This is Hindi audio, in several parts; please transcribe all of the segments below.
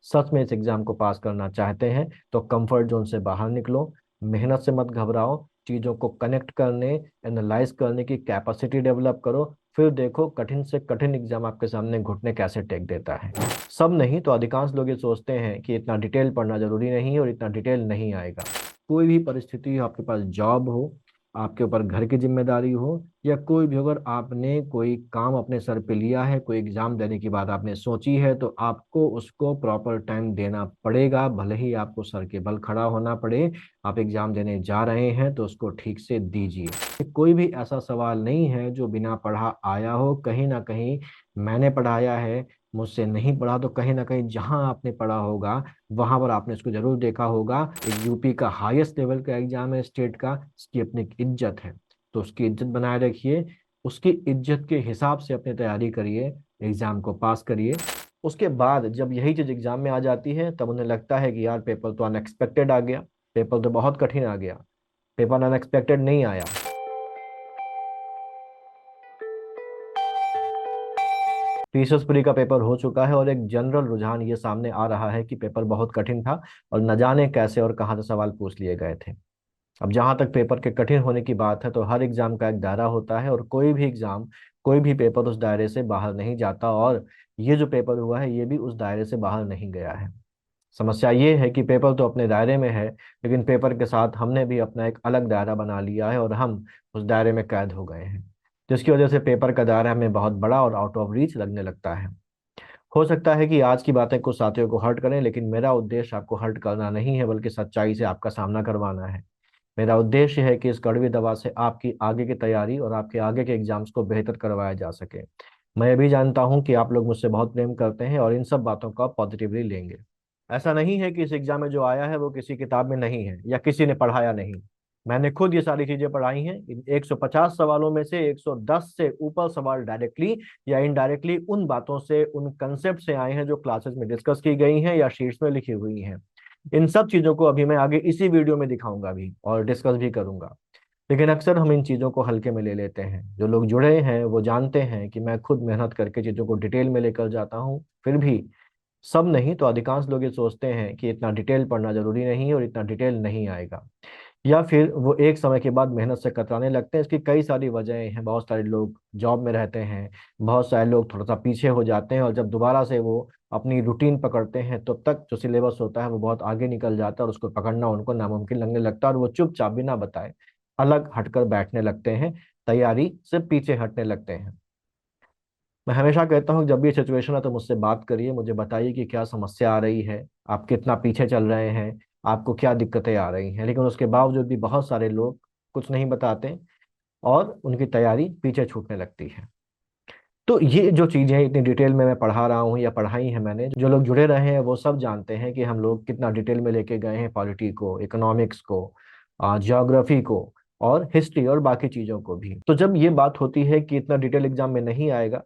सच में इस एग्जाम को पास करना चाहते हैं तो कंफर्ट जोन से बाहर निकलो। मेहनत से मत घबराओ। चीज़ों को कनेक्ट करने, एनालाइज करने की कैपेसिटी डेवलप करो। फिर देखो कठिन से कठिन एग्जाम आपके सामने घुटने कैसे टेक देता है। सब नहीं तो अधिकांश लोग ये सोचते हैं कि इतना डिटेल पढ़ना जरूरी नहीं है और इतना डिटेल नहीं आएगा। कोई भी परिस्थिति हो, आपके पास जॉब हो, आपके ऊपर घर की जिम्मेदारी हो, या कोई भी, अगर आपने कोई काम अपने सर पे लिया है, कोई एग्जाम देने की बात आपने सोची है, तो आपको उसको प्रॉपर टाइम देना पड़ेगा, भले ही आपको सर के बल खड़ा होना पड़े। आप एग्जाम देने जा रहे हैं तो उसको ठीक से दीजिए। कोई भी ऐसा सवाल नहीं है जो बिना पढ़ा आया हो। कहीं ना कहीं मैंने पढ़ाया है, मुझसे नहीं पढ़ा तो कहीं ना कहीं जहां आपने पढ़ा होगा वहां पर आपने इसको जरूर देखा होगा। एक यूपी का हाईएस्ट लेवल का एग्जाम है स्टेट का, इसकी अपनी एक इज्जत है, तो उसकी इज्जत बनाए रखिए। उसकी इज्जत के हिसाब से अपनी तैयारी करिए, एग्जाम को पास करिए। उसके बाद जब यही चीज एग्जाम में आ जाती है तब उन्हें लगता है कि यार पेपर तो अनएक्सपेक्टेड आ गया, पेपर तो बहुत कठिन आ गया। पेपर अनएक्सपेक्टेड नहीं आया। टीचर्स प्री का पेपर हो चुका है और एक जनरल रुझान ये सामने आ रहा है कि पेपर बहुत कठिन था और न जाने कैसे और कहाँ से सवाल पूछ लिए गए थे। अब जहां तक पेपर के कठिन होने की बात है तो हर एग्जाम का एक दायरा होता है और कोई भी एग्जाम, कोई भी पेपर उस दायरे से बाहर नहीं जाता, और ये जो पेपर हुआ है ये भी उस दायरे से बाहर नहीं गया है। समस्या ये है कि पेपर तो अपने दायरे में है, लेकिन पेपर के साथ हमने भी अपना एक अलग दायरा बना लिया है और हम उस दायरे में कैद हो गए हैं, जिसकी वजह से पेपर का दायरा हमें बहुत बड़ा और आउट ऑफ रीच लगने लगता है। हो सकता है कि आज की बातें कुछ साथियों को हर्ट करें, लेकिन मेरा उद्देश्य आपको हर्ट करना नहीं है, बल्कि सच्चाई से आपका सामना करवाना है। मेरा उद्देश्य है कि इस कड़वी दवा से आपकी आगे की तैयारी और आपके आगे के एग्जाम्स को बेहतर करवाया जा सके। मैं भी जानता हूं कि आप लोग मुझसे बहुत प्रेम करते हैं और इन सब बातों का पॉजिटिवली लेंगे। ऐसा नहीं है कि इस एग्जाम में जो आया है वो किसी किताब में नहीं है या किसी ने पढ़ाया नहीं। मैंने खुद ये सारी चीजें पढ़ाई हैं। इन 150 सवालों में से 110 से ऊपर सवाल डायरेक्टली या इनडायरेक्टली उन बातों से, उन कंसेप्ट से आए हैं जो क्लासेस में डिस्कस की गई हैं या शीट्स में लिखी हुई हैं। इन सब चीजों को अभी मैं आगे इसी वीडियो में दिखाऊंगा भी और डिस्कस भी करूंगा। लेकिन अक्सर हम इन चीज़ों को हल्के में ले लेते हैं। जो लोग जुड़े हैं वो जानते हैं कि मैं खुद मेहनत करके चीज़ों को डिटेल में लेकर जाता हूँ। फिर भी सब नहीं तो अधिकांश लोग ये सोचते हैं कि इतना डिटेल पढ़ना जरूरी नहीं है और इतना डिटेल नहीं आएगा, या फिर वो एक समय के बाद मेहनत से कतराने लगते हैं। इसकी कई सारी वजहें हैं। बहुत सारे लोग जॉब में रहते हैं, बहुत सारे लोग थोड़ा सा पीछे हो जाते हैं, और जब दोबारा से वो अपनी रूटीन पकड़ते हैं तब तक जो सिलेबस होता है वो बहुत आगे निकल जाता है और उसको पकड़ना उनको नामुमकिन लगने लगता है, और वो चुपचाप बिना बताए अलग हटकर बैठने लगते हैं, तैयारी से पीछे हटने लगते हैं। मैं हमेशा कहता हूँ जब भी सिचुएशन है तो मुझसे बात करिए, मुझे बताइए कि क्या समस्या आ रही है, आप कितना पीछे चल रहे हैं, आपको क्या दिक्कतें आ रही हैं। लेकिन उसके बावजूद भी बहुत सारे लोग कुछ नहीं बताते और उनकी तैयारी पीछे छूटने लगती है। तो ये जो चीज़ें इतनी डिटेल में मैं पढ़ा रहा हूँ या पढ़ाई है मैंने, जो लोग जुड़े रहे हैं वो सब जानते हैं कि हम लोग कितना डिटेल में लेके गए हैं पॉलिटी को, इकोनॉमिक्स को, जियोग्राफी को, और हिस्ट्री और बाकी चीज़ों को भी। तो जब ये बात होती है कि इतना डिटेल एग्जाम में नहीं आएगा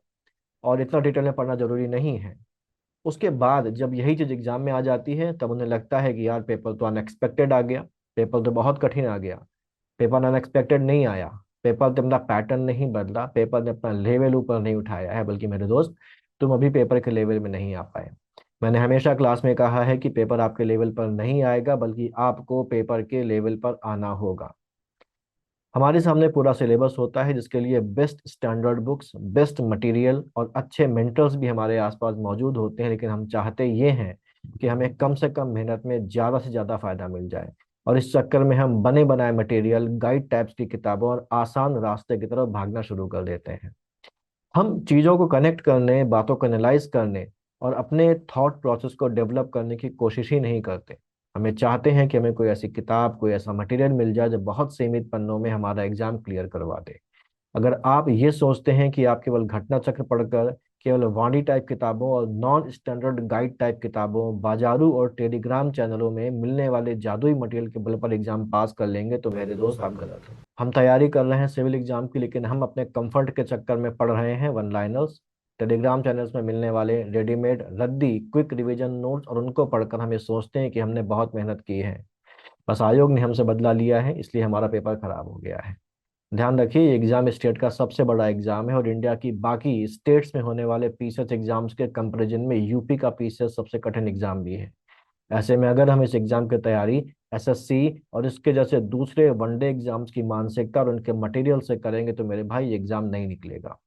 और इतना डिटेल में पढ़ना जरूरी नहीं है, उसके बाद जब यही चीज एग्जाम में आ जाती है तब उन्हें लगता है कि यार पेपर तो अनएक्सपेक्टेड आ गया, पेपर तो बहुत कठिन आ गया। पेपर अनएक्सपेक्टेड नहीं आया। पेपर ने अपना पैटर्न नहीं बदला, पेपर ने अपना लेवल ऊपर नहीं उठाया है, बल्कि मेरे दोस्त तुम अभी पेपर के लेवल में नहीं आ पाए। मैंने हमेशा क्लास में कहा है कि पेपर आपके लेवल पर नहीं आएगा, बल्कि आपको पेपर के लेवल पर आना होगा। हमारे सामने पूरा सिलेबस होता है जिसके लिए best standard books, best material और अच्छे मेंटर्स भी हमारे आसपास मौजूद होते हैं, लेकिन हम चाहते ये हैं कि हमें कम से कम मेहनत में ज़्यादा से ज़्यादा फायदा मिल जाए, और इस चक्कर में हम बने बनाए मटेरियल, गाइड टाइप्स की किताबों और आसान रास्ते की तरफ भागना शुरू कर देते हैं। हम चीज़ों को कनेक्ट करने, बातों को एनालाइज करने और अपने थॉट प्रोसेस को डेवलप करने की कोशिश ही नहीं करते। हमें चाहते हैं कि हमें कोई ऐसी किताब, कोई ऐसा मटेरियल मिल जाए जो बहुत सीमित पन्नों में हमारा एग्जाम क्लियर करवा दे। अगर आप ये सोचते हैं कि आप केवल घटना चक्र पढ़कर, केवल वाणी टाइप किताबों और नॉन स्टैंडर्ड गाइड टाइप किताबों, बाजारू और टेलीग्राम चैनलों में मिलने वाले जादुई मटेरियल के बल पर एग्जाम पास कर लेंगे तो मेरे दोस्त आप गलत हैं। हम तैयारी कर रहे हैं सिविल एग्जाम की, लेकिन हम अपने कंफर्ट के चक्कर में पढ़ रहे हैं वन लाइनर्स, टेलीग्राम चैनल्स में मिलने वाले रेडीमेड रद्दी क्विक रिवीजन नोट्स, और उनको पढ़कर हम ये सोचते हैं कि हमने बहुत मेहनत की है। बस आयोग ने हमसे बदला लिया है, इसलिए हमारा पेपर खराब हो गया है। ध्यान रखिए, ये एग्जाम स्टेट का सबसे बड़ा एग्जाम है और इंडिया की बाकी स्टेट्स में होने वाले पीसीएस एग्जाम्स के कंपैरिजन में यूपी का पीसीएस सबसे कठिन एग्जाम भी है। ऐसे में अगर हम इस एग्जाम की तैयारी एसएससी और इसके जैसे दूसरे वनडे एग्जाम्स की मानसिकता और उनके मटेरियल से करेंगे तो मेरे भाई एग्जाम नहीं निकलेगा।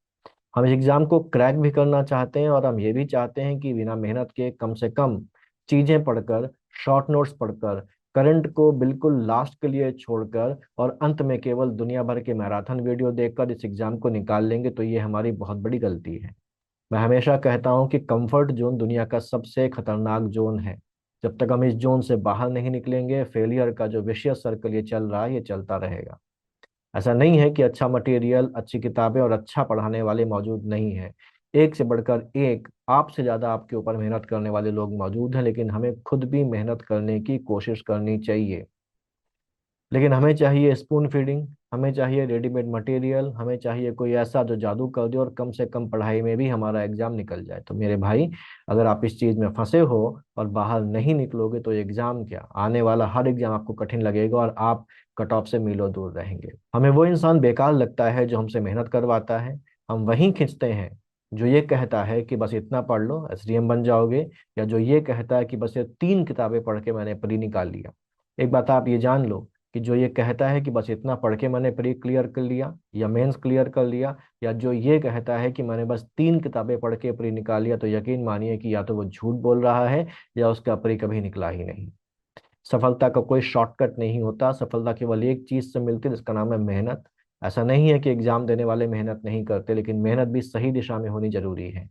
हम इस एग्जाम को क्रैक भी करना चाहते हैं और हम ये भी चाहते हैं कि बिना मेहनत के कम से कम चीजें पढ़कर, शॉर्ट नोट्स पढ़कर, करंट को बिल्कुल लास्ट के लिए छोड़कर और अंत में केवल दुनिया भर के मैराथन वीडियो देखकर इस एग्जाम को निकाल लेंगे तो ये हमारी बहुत बड़ी गलती है। मैं हमेशा कहता हूँ कि कंफर्ट जोन दुनिया का सबसे खतरनाक जोन है। जब तक हम इस जोन से बाहर नहीं निकलेंगे, फेलियर का जो विशियस सर्कल ये चल रहा है ये चलता रहेगा। ऐसा नहीं है कि अच्छा मटेरियल, अच्छी किताबें और अच्छा पढ़ाने वाले मौजूद नहीं है। एक से बढ़कर एक, आपसे ज्यादा आपके ऊपर मेहनत करने वाले लोग मौजूद हैं, लेकिन हमें खुद भी मेहनत करने की कोशिश करनी चाहिए। लेकिन हमें चाहिए स्पून फीडिंग, हमें चाहिए रेडीमेड मटेरियल, हमें चाहिए कोई ऐसा जो जादू कर दे और कम से कम पढ़ाई में भी हमारा एग्जाम निकल जाए। तो मेरे भाई, अगर आप इस चीज में फंसे हो और बाहर नहीं निकलोगे तो एग्जाम क्या, आने वाला हर एग्जाम आपको कठिन लगेगा और आप कट ऑफ से मीलों दूर रहेंगे। हमें वो इंसान बेकार लगता है जो हमसे मेहनत करवाता है। हम वहीं खींचते हैं जो ये कहता है कि बस इतना पढ़ लो एसडीएम बन जाओगे, या जो ये कहता है कि बस ये 3 किताबें पढ़ के मैंने प्री निकाल लिया। एक बात आप ये जान लो कि जो ये कहता है कि बस इतना पढ़ के मैंने प्री क्लियर कर लिया या मेंस क्लियर कर लिया, या जो ये कहता है कि मैंने बस 3 किताबें पढ़ के प्री निकाल लिया, तो यकीन मानिए कि या तो वो झूठ बोल रहा है या उसका प्री कभी निकला ही नहीं। सफलता का कोई शॉर्टकट नहीं होता, सफलता केवल एक चीज से मिलती है जिसका नाम है मेहनत। ऐसा नहीं है कि एग्जाम देने वाले मेहनत नहीं करते, लेकिन मेहनत भी सही दिशा में होनी जरूरी है।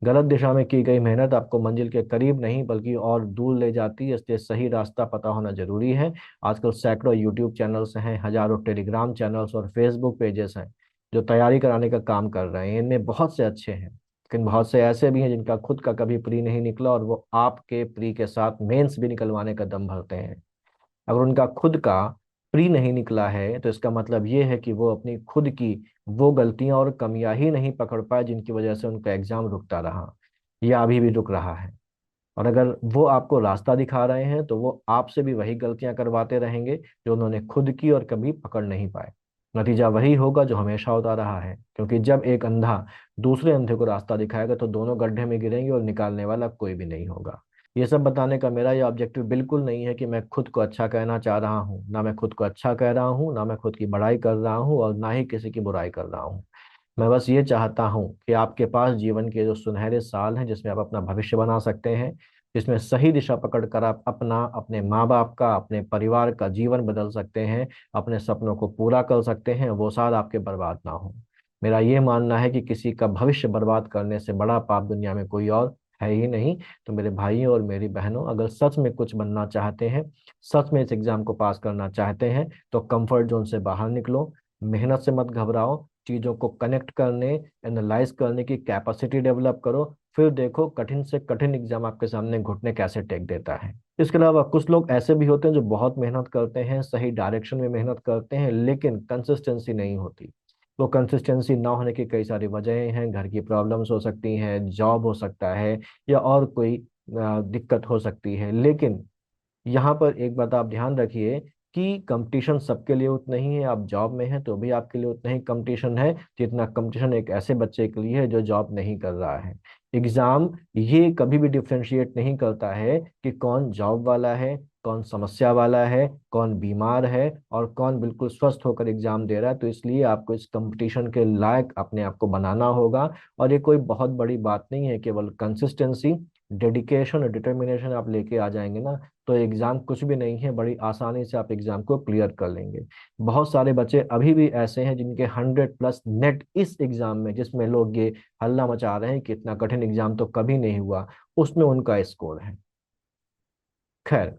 गलत दिशा में की गई मेहनत आपको मंजिल के करीब नहीं बल्कि और दूर ले जाती है, इसलिए सही रास्ता पता होना जरूरी है। आजकल सैकड़ों यूट्यूब चैनल्स हैं, हजारों टेलीग्राम चैनल्स और फेसबुक पेजेस हैं जो तैयारी कराने का काम कर रहे हैं। इनमें बहुत से अच्छे हैं, लेकिन बहुत से ऐसे भी हैं जिनका खुद का कभी प्री नहीं निकला और वो आपके प्री के साथ मेंस भी निकलवाने का दम भरते हैं। अगर उनका खुद का प्री नहीं निकला है तो इसका मतलब ये है कि वो अपनी खुद की वो गलतियां और कमियां ही नहीं पकड़ पाए जिनकी वजह से उनका एग्जाम रुकता रहा या अभी भी रुक रहा है। और अगर वो आपको रास्ता दिखा रहे हैं तो वो आपसे भी वही गलतियां करवाते रहेंगे जो उन्होंने खुद की और कभी पकड़ नहीं पाए। नतीजा वही होगा जो हमेशा होता रहा है, क्योंकि जब एक अंधा दूसरे अंधे को रास्ता दिखाएगा तो दोनों गड्ढे में गिरेंगे और निकालने वाला कोई भी नहीं होगा। ये सब बताने का मेरा ये ऑब्जेक्टिव बिल्कुल नहीं है कि मैं खुद को अच्छा कहना चाह रहा हूँ, ना मैं खुद को अच्छा कह रहा हूँ, ना मैं खुद की बड़ाई कर रहा हूँ और ना ही किसी की बुराई कर रहा हूँ। मैं बस ये चाहता हूँ कि आपके पास जीवन के जो सुनहरे साल हैं जिसमें आप अपना भविष्य बना सकते हैं, जिसमें सही दिशा पकड़कर आप अपना, अपने माँ बाप का, अपने परिवार का जीवन बदल सकते हैं, अपने सपनों को पूरा कर सकते हैं, वो साल आपके बर्बाद ना हो। मेरा ये मानना है कि किसी का भविष्य बर्बाद करने से बड़ा पाप दुनिया में कोई और है ही नहीं। तो मेरे भाइयों और मेरी बहनों, अगर सच में कुछ बनना चाहते हैं, सच में इस एग्जाम को पास करना चाहते हैं, तो कंफर्ट जोन से बाहर निकलो। मेहनत से मत घबराओ, चीजों को कनेक्ट करने, एनालाइज करने की कैपेसिटी डेवलप करो। फिर देखो कठिन से कठिन एग्जाम आपके सामने घुटने कैसे टेक देता है। इसके अलावा कुछ लोग ऐसे भी होते हैं जो बहुत मेहनत करते हैं, सही डायरेक्शन में मेहनत करते हैं, लेकिन कंसिस्टेंसी नहीं होती। वो कंसिस्टेंसी ना होने की कई सारी वजहें हैं, घर की प्रॉब्लम्स हो सकती हैं, जॉब हो सकता है, या और कोई दिक्कत हो सकती है। लेकिन यहाँ पर एक बात आप ध्यान रखिए कि कंपटीशन सबके लिए उतना ही है। आप जॉब में हैं तो भी आपके लिए उतना ही कंपटीशन है जितना कंपटीशन एक ऐसे बच्चे के लिए है जो जॉब नहीं कर रहा है। एग्जाम ये कभी भी डिफरेंशिएट नहीं करता है कि कौन जॉब वाला है, कौन समस्या वाला है, कौन बीमार है और कौन बिल्कुल स्वस्थ होकर एग्जाम दे रहा है। तो इसलिए आपको इस कंपटीशन के लायक अपने आप को बनाना होगा। और ये कोई बहुत बड़ी बात नहीं है, केवल कंसिस्टेंसी, डेडिकेशन और डिटर्मिनेशन आप लेके आ जाएंगे ना, तो एग्जाम कुछ भी नहीं है, बड़ी आसानी से आप एग्जाम को क्लियर कर लेंगे। बहुत सारे बच्चे अभी भी ऐसे हैं जिनके 100+ नेट इस एग्जाम में, जिसमें लोग ये हल्ला मचा रहे हैं कि इतना कठिन एग्जाम तो कभी नहीं हुआ, उसमें उनका स्कोर है। खैर,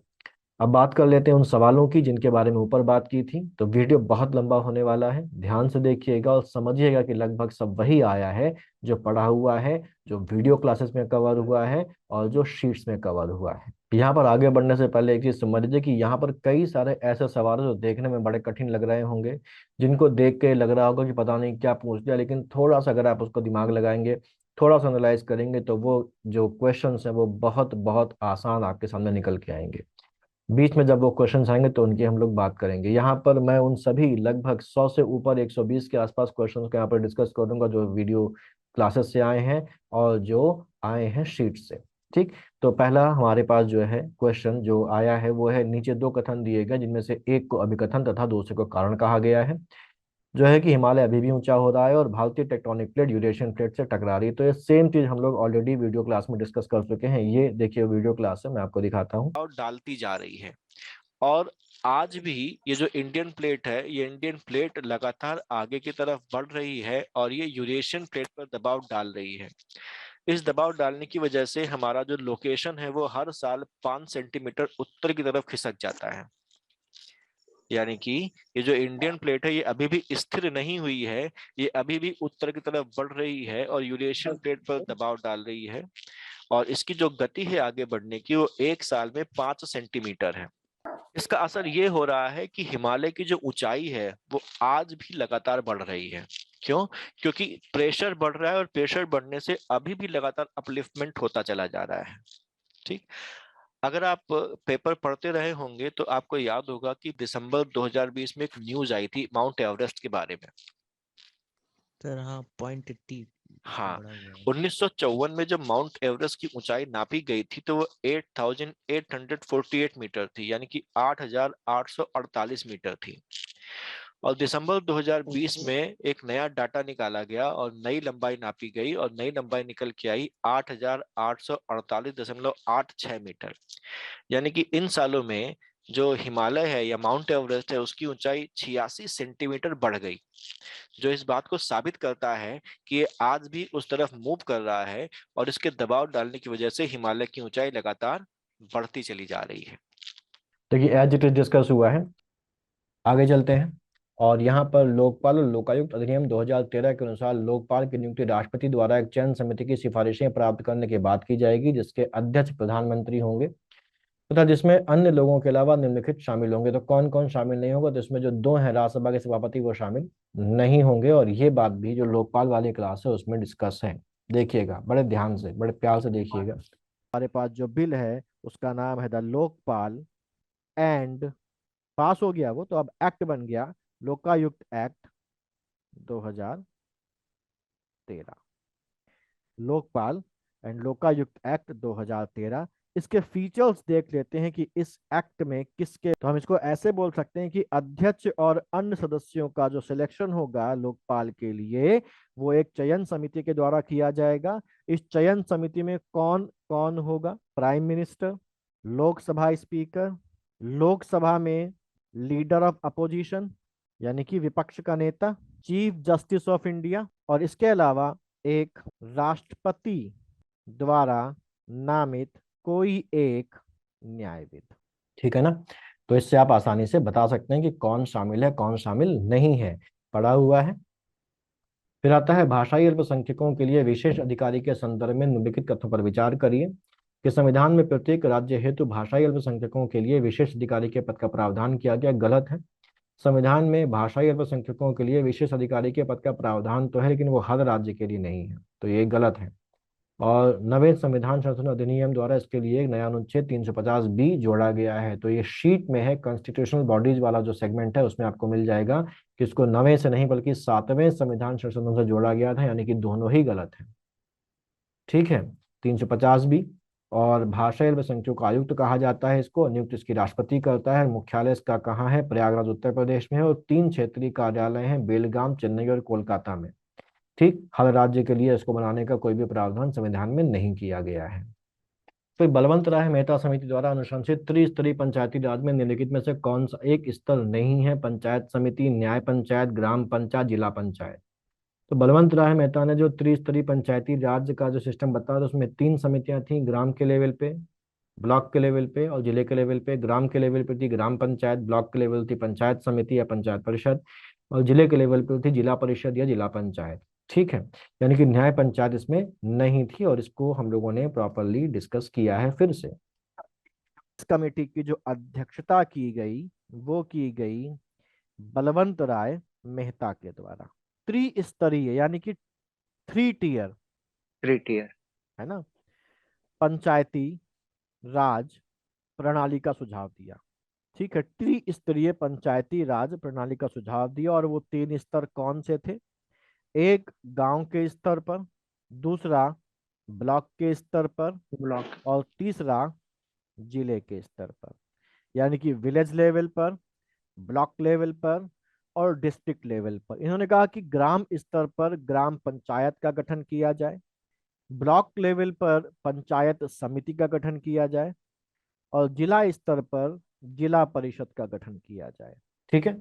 अब बात कर लेते हैं उन सवालों की जिनके बारे में ऊपर बात की थी। तो वीडियो बहुत लंबा होने वाला है, ध्यान से देखिएगा और समझिएगा कि लगभग सब वही आया है जो पढ़ा हुआ है, जो वीडियो क्लासेस में कवर हुआ है और जो शीट्स में कवर हुआ है। यहाँ पर आगे बढ़ने से पहले एक चीज समझ लीजिए कि यहाँ पर कई सारे ऐसे सवाल हैं जो देखने में बड़े कठिन लग रहे होंगे, जिनको देख के लग रहा होगा कि पता नहीं क्या पूछ दिया, लेकिन थोड़ा सा अगर आप उसको दिमाग लगाएंगे, थोड़ा सा एनालाइज करेंगे, तो वो जो क्वेश्चंस हैं वो बहुत बहुत आसान आपके सामने निकल के आएंगे। बीच में जब वो क्वेश्चंस आएंगे तो उनकी हम लोग बात करेंगे। यहाँ पर मैं उन सभी लगभग 100 से ऊपर 120 के आसपास क्वेश्चंस को यहाँ पर डिस्कस करूंगा, जो वीडियो क्लासेस से आए हैं और जो आए हैं शीट से। ठीक। तो पहला हमारे पास जो है क्वेश्चन जो आया है वो है, नीचे दो कथन दिए गए जिनमें से एक को अभिकथन तथा दूसरे को कारण कहा गया है, जो है कि हिमालय अभी भी ऊंचा हो रहा है और भारतीय टेक्टोनिक प्लेट यूरेशियन प्लेट से टकरा रही है। तो ये सेम चीज हम लोग ऑलरेडी वीडियो क्लास में डिस्कस कर चुके हैं। ये देखिए वीडियो क्लास है, मैं आपको दिखाता हूँ। और डालती जा रही है। और आज भी ये जो इंडियन प्लेट है, ये इंडियन प्लेट लगातार आगे की तरफ बढ़ रही है और ये यूरेशियन प्लेट पर दबाव डाल रही है। इस दबाव डालने की वजह से हमारा जो लोकेशन है वो हर साल 5 सेंटीमीटर उत्तर की तरफ खिसक जाता है। यानी कि ये जो इंडियन प्लेट है ये अभी भी स्थिर नहीं हुई है, ये अभी भी उत्तर की तरफ बढ़ रही है और यूरेशियन प्लेट पर दबाव डाल रही है। और इसकी जो गति है आगे बढ़ने की वो 1 साल में 5 सेंटीमीटर है। इसका असर ये हो रहा है कि हिमालय की जो ऊंचाई है वो आज भी लगातार बढ़ रही है। क्यों? क्योंकि प्रेशर बढ़ रहा है और प्रेशर बढ़ने से अभी भी लगातार अपलिफ्टमेंट होता चला जा रहा है। ठीक। अगर आप पेपर पढ़ते रहे होंगे तो आपको याद होगा कि दिसंबर 2020 में एक न्यूज आई थी माउंट एवरेस्ट के बारे में। सर हाँ, 0.80 हाँ, बढ़ा हुआ है। 1954 में जब माउंट एवरेस्ट की ऊंचाई नापी गई थी तो वो 8,848 मीटर थी, यानी कि 8,848 मीटर थी। और दिसंबर 2020 में एक नया डाटा निकाला गया और नई लंबाई नापी गई और नई लंबाई निकल के आई 8,848.86 मीटर। यानी कि इन सालों में जो हिमालय है या माउंट एवरेस्ट है उसकी ऊंचाई 86 सेंटीमीटर बढ़ गई, जो इस बात को साबित करता है कि ये आज भी उस तरफ मूव कर रहा है और इसके दबाव डालने की वजह से हिमालय की ऊंचाई लगातार बढ़ती चली जा रही है। देखिए एज इट इज डिस्कस हुआ है, आगे चलते हैं। और यहाँ पर लोकपाल और लोकायुक्त अधिनियम 2013 के अनुसार लोकपाल की नियुक्ति राष्ट्रपति द्वारा एक चयन समिति की सिफारिशें प्राप्त करने के बाद की जाएगी, जिसके अध्यक्ष प्रधानमंत्री होंगे तथा जिसमें अन्य लोगों के अलावा निम्नलिखित शामिल होंगे। तो कौन कौन शामिल नहीं होगा? तो इसमें जो दो हैं राज्यसभा के सभापति वो शामिल नहीं होंगे, और ये बात भी जो लोकपाल वाली क्लास है उसमें डिस्कस है। देखिएगा बड़े ध्यान से, बड़े प्यार से देखिएगा। हमारे पास जो बिल है उसका नाम है द लोकपाल एंड, पास हो गया वो तो अब एक्ट बन गया, Lokayukta act 2013। Lokpal and Lokayukta act 2013। इसके फीचर्स देख लेते हैं कि इस एक्ट में किसके, तो हम इसको ऐसे बोल सकते हैं कि अध्यक्ष और अन्य सदस्यों का जो सिलेक्शन होगा लोकपाल के लिए वो एक चयन समिति के द्वारा किया जाएगा। इस चयन समिति में कौन कौन होगा? Prime minister, Lok Sabha speaker, Lok Sabha में लीडर ऑफ अपोजिशन यानी कि विपक्ष का नेता, चीफ जस्टिस ऑफ इंडिया, और इसके अलावा एक राष्ट्रपति द्वारा नामित कोई एक न्यायविद। ठीक है ना? तो इससे आप आसानी से बता सकते हैं कि कौन शामिल है कौन शामिल नहीं है, पढ़ा हुआ है। फिर आता है भाषाई अल्पसंख्यकों के लिए विशेष अधिकारी के संदर्भ में निम्नलिखित कथनों पर विचार करिए कि संविधान में प्रत्येक राज्य हेतु भाषाई अल्पसंख्यकों के लिए विशेष अधिकारी के पद का प्रावधान किया गया। गलत है। संविधान में भाषाई अल्पसंख्यकों के लिए विशेष अधिकारी के पद का प्रावधान तो है, लेकिन वो हर राज्य के लिए नहीं है, तो ये गलत है। और नवे संविधान संशोधन अधिनियम द्वारा इसके लिए एक नया अनुच्छेद 350 बी जोड़ा गया है। तो ये शीट में है, कॉन्स्टिट्यूशनल बॉडीज वाला जो सेगमेंट है उसमें आपको मिल जाएगा कि इसको नवे से नहीं बल्कि सातवें संविधान संशोधन से जोड़ा गया था, यानी कि दोनों ही गलत है। ठीक है। 350 बी। और भाषा अल्पसंख्यक आयुक्त कहा जाता है इसको, नियुक्त इसकी राष्ट्रपति करता है। मुख्यालय इसका कहाँ है? प्रयागराज उत्तर प्रदेश में है, और 3 क्षेत्रीय कार्यालय हैं बेलगाम, चेन्नई और कोलकाता में। ठीक। हर राज्य के लिए इसको बनाने का कोई भी प्रावधान संविधान में नहीं किया गया है। फिर बलवंत राय मेहता समिति द्वारा अनुशंसित त्रिस्तरीय पंचायती राज में निम्नलिखित में से कौन सा एक स्तर नहीं है? पंचायत समिति, न्याय पंचायत, ग्राम पंचायत, जिला पंचायत। तो बलवंत राय मेहता ने जो त्रिस्तरीय पंचायती राज का जो सिस्टम बताया तो उसमें 3 समितियां थी, ग्राम के लेवल पे, ब्लॉक के लेवल पे और जिले के लेवल पे। ग्राम के लेवल पे थी ग्राम पंचायत, ब्लॉक के लेवल थी पंचायत समिति या पंचायत परिषद, और जिले के लेवल पे थी जिला परिषद या जिला पंचायत। ठीक है। यानी कि न्याय पंचायत इसमें नहीं थी, और इसको हम लोगों ने प्रॉपरली डिस्कस किया है फिर से। इस कमेटी की जो अध्यक्षता की गई वो की गई बलवंत राय मेहता के द्वारा। त्रिस्तरीय यानी कि 3 टियर 3 टियर। है ना, पंचायती राज प्रणाली का सुझाव दिया। ठीक है, त्रिस्तरीय पंचायती राज प्रणाली का सुझाव दिया, और वो 3 स्तर कौन से थे? एक गांव के स्तर पर, दूसरा ब्लॉक के स्तर पर, ब्लॉक। और तीसरा जिले के स्तर पर। यानी कि विलेज लेवल पर, ब्लॉक लेवल पर, और डिस्ट्रिक्ट लेवल पर। इन्होंने कहा कि ग्राम स्तर पर ग्राम पंचायत का गठन किया जाए, ब्लॉक लेवल पर पंचायत समिति का गठन किया जाए, और जिला स्तर पर जिला परिषद का गठन किया जाए। ठीक है,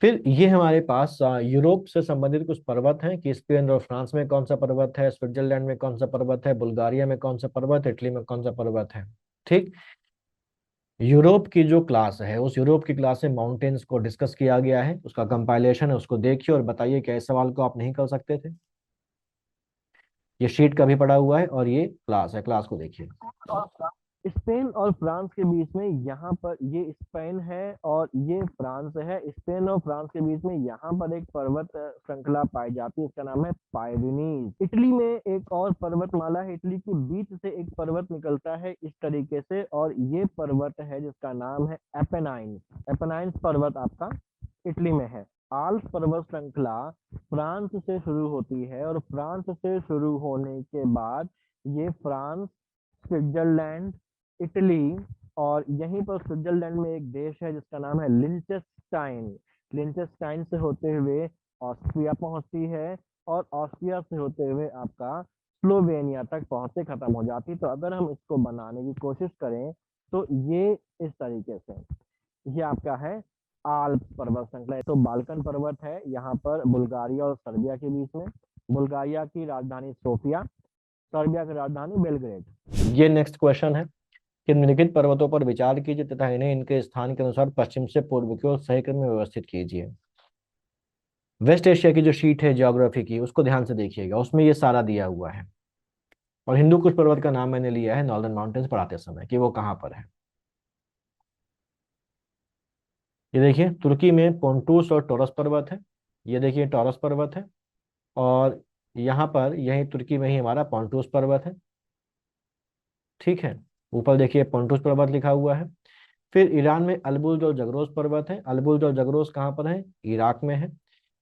फिर ये हमारे पास यूरोप से संबंधित कुछ पर्वत हैं कि स्पेन और फ्रांस में कौन सा पर्वत है, स्विट्जरलैंड में कौन सा पर्वत है, बुल्गारिया में कौन सा पर्वत है, इटली में कौन सा पर्वत है। ठीक, यूरोप की जो क्लास है, उस यूरोप की क्लास में माउंटेन्स को डिस्कस किया गया है, उसका कंपाइलेशन है, उसको देखिए और बताइए क्या इस सवाल को आप नहीं कर सकते थे। ये शीट का भी पड़ा हुआ है और ये क्लास है, क्लास को देखिए। स्पेन और फ्रांस के बीच में यहाँ पर, ये स्पेन है और ये फ्रांस है, स्पेन और फ्रांस के बीच में यहाँ पर एक पर्वत श्रृंखला पाई जाती है, इसका नाम है पायरेनीज। इटली में एक और पर्वतमाला है, इटली के बीच से एक पर्वत निकलता है इस तरीके से, और ये पर्वत है जिसका नाम है एपेनाइन्स। एपेनाइन्स पर्वत आपका इटली में है। आल्प्स पर्वत श्रृंखला फ्रांस से शुरू होती है, और फ्रांस से शुरू होने के बाद ये फ्रांस, स्विट्जरलैंड, इटली, और यहीं पर स्विट्जरलैंड में एक देश है जिसका नाम है लिंचेस्टाइन। लिंचेस्टाइन से होते हुए ऑस्ट्रिया पहुंचती है, और ऑस्ट्रिया से होते हुए आपका स्लोवेनिया तक पहुंचते खत्म हो जाती। तो अगर हम इसको बनाने की कोशिश करें तो ये इस तरीके से, ये आपका है आल्प्स पर्वत श्रृंखला। तो बाल्कन पर्वत है यहाँ पर बुल्गारिया और सर्बिया के बीच में। बुल्गारिया की राजधानी सोफिया, सर्बिया की राजधानी बेलग्रेड। ये नेक्स्ट क्वेश्चन है कि निम्नलिखित पर्वतों पर विचार कीजिए तथा इन्हें इनके स्थान के अनुसार पश्चिम से पूर्व की ओर सही क्रम में व्यवस्थित कीजिए। वेस्ट एशिया की जो शीट है ज्योग्राफी की, उसको ध्यान से देखिएगा, उसमें ये सारा दिया हुआ है। और हिंदू कुश पर्वत का नाम मैंने लिया है नॉर्दर्न माउंटेन्स पढ़ाते समय कि वो कहाँ पर है। ये देखिए, तुर्की में पोंटूस और टॉरस पर्वत है। ये देखिए टॉरस पर्वत है, और यहाँ पर यही तुर्की में ही हमारा पोंटूस पर्वत है। ठीक है, ऊपर देखिए पोंटूस पर्वत लिखा हुआ है। फिर ईरान में अल्बुर्ज और जगरोस पर्वत है। अल्बुर्ज और जगरोस कहाँ पर है? इराक में है।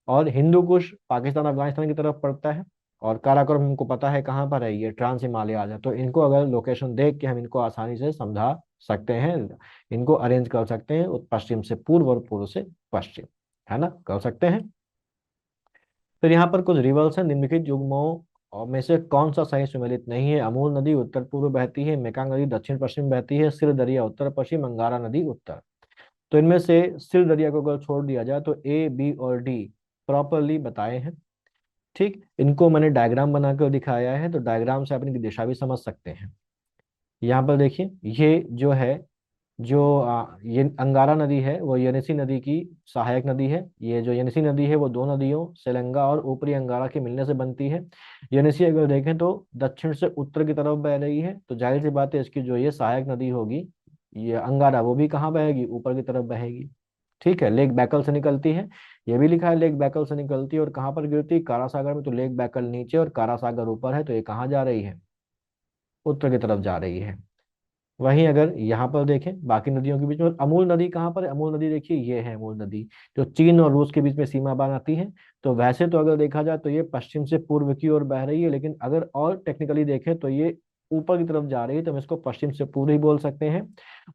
और हिंदू कुश पाकिस्तान अफगानिस्तान की तरफ पड़ता है। और काराकोरम हमको पता है कहाँ पर है, ये ट्रांस हिमालयाज है। तो इनको अगर लोकेशन देख के हम इनको आसानी से समझा सकते हैं, इनको अरेंज कर सकते हैं पश्चिम से पूर्व और पूर्व से पश्चिम, है ना, कर सकते हैं। फिर यहाँ पर कुछ रिवर्स हैं, निम्नलिखित युग्मों और में से कौन सा सही सुमेलित नहीं है? अमूल नदी उत्तर पूर्व बहती है, मेकांग नदी दक्षिण पश्चिम बहती है, सिर दरिया उत्तर पश्चिम, अंगारा नदी उत्तर। तो इनमें से सिर दरिया को अगर छोड़ दिया जाए तो ए, बी और डी प्रॉपरली बताए हैं। ठीक, इनको मैंने डायग्राम बनाकर दिखाया है, तो डायग्राम से आप इनकी दिशा भी समझ सकते हैं। यहाँ पर देखिए, ये जो है, ये अंगारा नदी है वो येनिसी नदी की सहायक नदी है। ये जो येनिसी नदी है वो दो नदियों सेलंगा और ऊपरी अंगारा के मिलने से बनती है। येनिसी अगर देखें तो दक्षिण से उत्तर की तरफ बह रही है, तो जाहिर सी बात है इसकी जो ये सहायक नदी होगी, ये अंगारा, वो भी कहाँ बहेगी? ऊपर की तरफ बहेगी। ठीक है, लेक बैकल से निकलती है, ये भी लिखा है लेक बैकल से निकलती है। और कहाँ पर गिरती है? कारासागर में। तो लेक बैकल नीचे और कारासागर ऊपर है, तो ये कहाँ जा रही है? उत्तर की तरफ जा रही है। वहीं अगर यहाँ पर देखें बाकी नदियों के बीच में, अमूल नदी कहाँ पर है? अमूल नदी देखिए, ये है अमूल नदी, जो चीन और रूस के बीच में सीमा बनाती है। तो वैसे तो अगर देखा जाए तो ये पश्चिम से पूर्व की ओर बह रही है, लेकिन अगर और टेक्निकली देखें तो ये ऊपर की तरफ जा रही है, तो हम इसको पश्चिम से पूर्व ही बोल सकते हैं।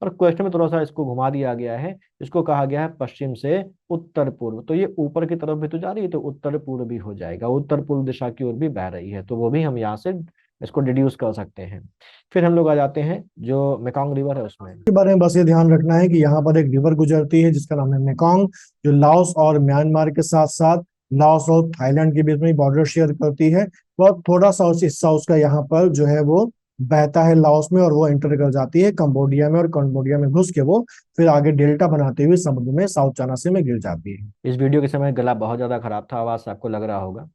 और क्वेश्चन में थोड़ा सा इसको घुमा दिया गया है, इसको कहा गया है पश्चिम से उत्तर पूर्व। तो ये ऊपर की तरफ भी तो जा रही है, तो उत्तर पूर्व भी हो जाएगा, उत्तर पूर्व दिशा की ओर भी बह रही है, तो वो भी हम यहाँ से इसको डिड्यूस कर सकते हैं। फिर हम लोग आ जाते हैं जो मेकॉन्ग रिवर है उसमें। के बारे में बस ये ध्यान रखना है कि यहाँ पर एक रिवर गुजरती है जिसका नाम है मेकॉन्ग, जो लाओस और म्यांमार के साथ साथ लाओस और थाईलैंड के बीच में बॉर्डर शेयर करती है। और थोड़ा सा उस हिस्सा उसका यहाँ पर जो है वो बहता है लाओस में, और वो एंटर कर जाती है कंबोडिया में, और कंबोडिया में घुस के वो फिर आगे डेल्टा बनाते हुए समुद्र में साउथ चाइना सी में गिर जाती है। इस वीडियो के समय गला बहुत ज़्यादा खराब था, आवाज़ से आपको लग रहा होगा।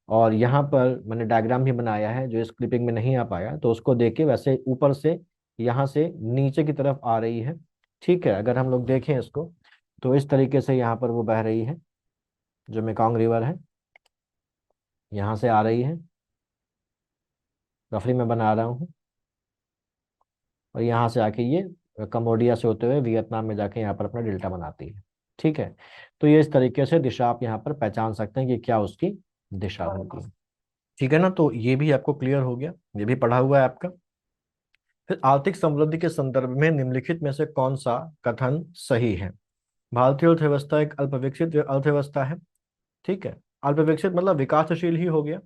और यहाँ पर मैंने डायग्राम भी बनाया है जो इस क्लिपिंग में नहीं आ पाया, तो उसको देख के वैसे ऊपर से यहाँ से नीचे की तरफ आ रही है। ठीक है, अगर हम लोग देखें इसको तो इस तरीके से यहाँ पर वो बह रही है, जो मेकॉन्ग रिवर है, यहाँ से आ रही है, रफली मैं बना रहा हूँ, और यहाँ से आके ये कम्बोडिया से होते हुए वियतनाम में जाके यहाँ पर अपना डेल्टा बनाती है। ठीक है, तो ये इस तरीके से दिशा आप यहाँ पर पहचान सकते हैं कि क्या उसकी दिशा होगी। ठीक है ना, तो ये भी आपको क्लियर हो गया, ये भी पढ़ा हुआ है आपका। फिर आर्थिक समृद्धि के संदर्भ में निम्नलिखित में से कौन सा कथन सही है? भारतीय अर्थव्यवस्था एक अल्पविकसित अर्थव्यवस्था है। ठीक है, अल्पविकसित मतलब विकासशील ही हो गया।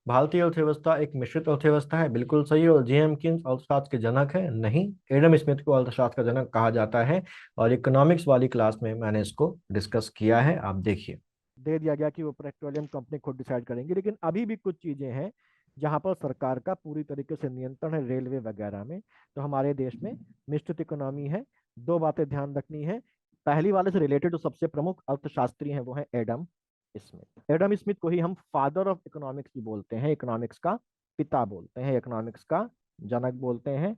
भारतीय अर्थव्यवस्था एक मिश्रित अर्थव्यवस्था है, बिल्कुल सही। और जेएम किन्स अर्थशास्त्र के जनक है? नहीं, एडम स्मिथ को अर्थशास्त्र का जनक कहा जाता है, और इकोनॉमिक्स वाली क्लास में मैंने इसको डिस्कस किया है, आप देखिए। दे दिया गया कि वो पेट्रोलियम कंपनी खुद डिसाइड करेंगे, लेकिन अभी भी कुछ चीजें हैं जहां पर सरकार का पूरी तरीके से नियंत्रण है, रेलवे वगैरह में। तो हमारे देश में मिश्रित इकोनॉमी है। दो बातें ध्यान रखनी है। पहली वाले से रिलेटेड जो सबसे प्रमुख अर्थशास्त्री हैं वो है एडम स्मिथ। एडम स्मिथ को ही हम फादर ऑफ इकोनॉमिक्स भी बोलते हैं, इकोनॉमिक्स का पिता बोलते हैं, इकोनॉमिक्स का जनक बोलते हैं।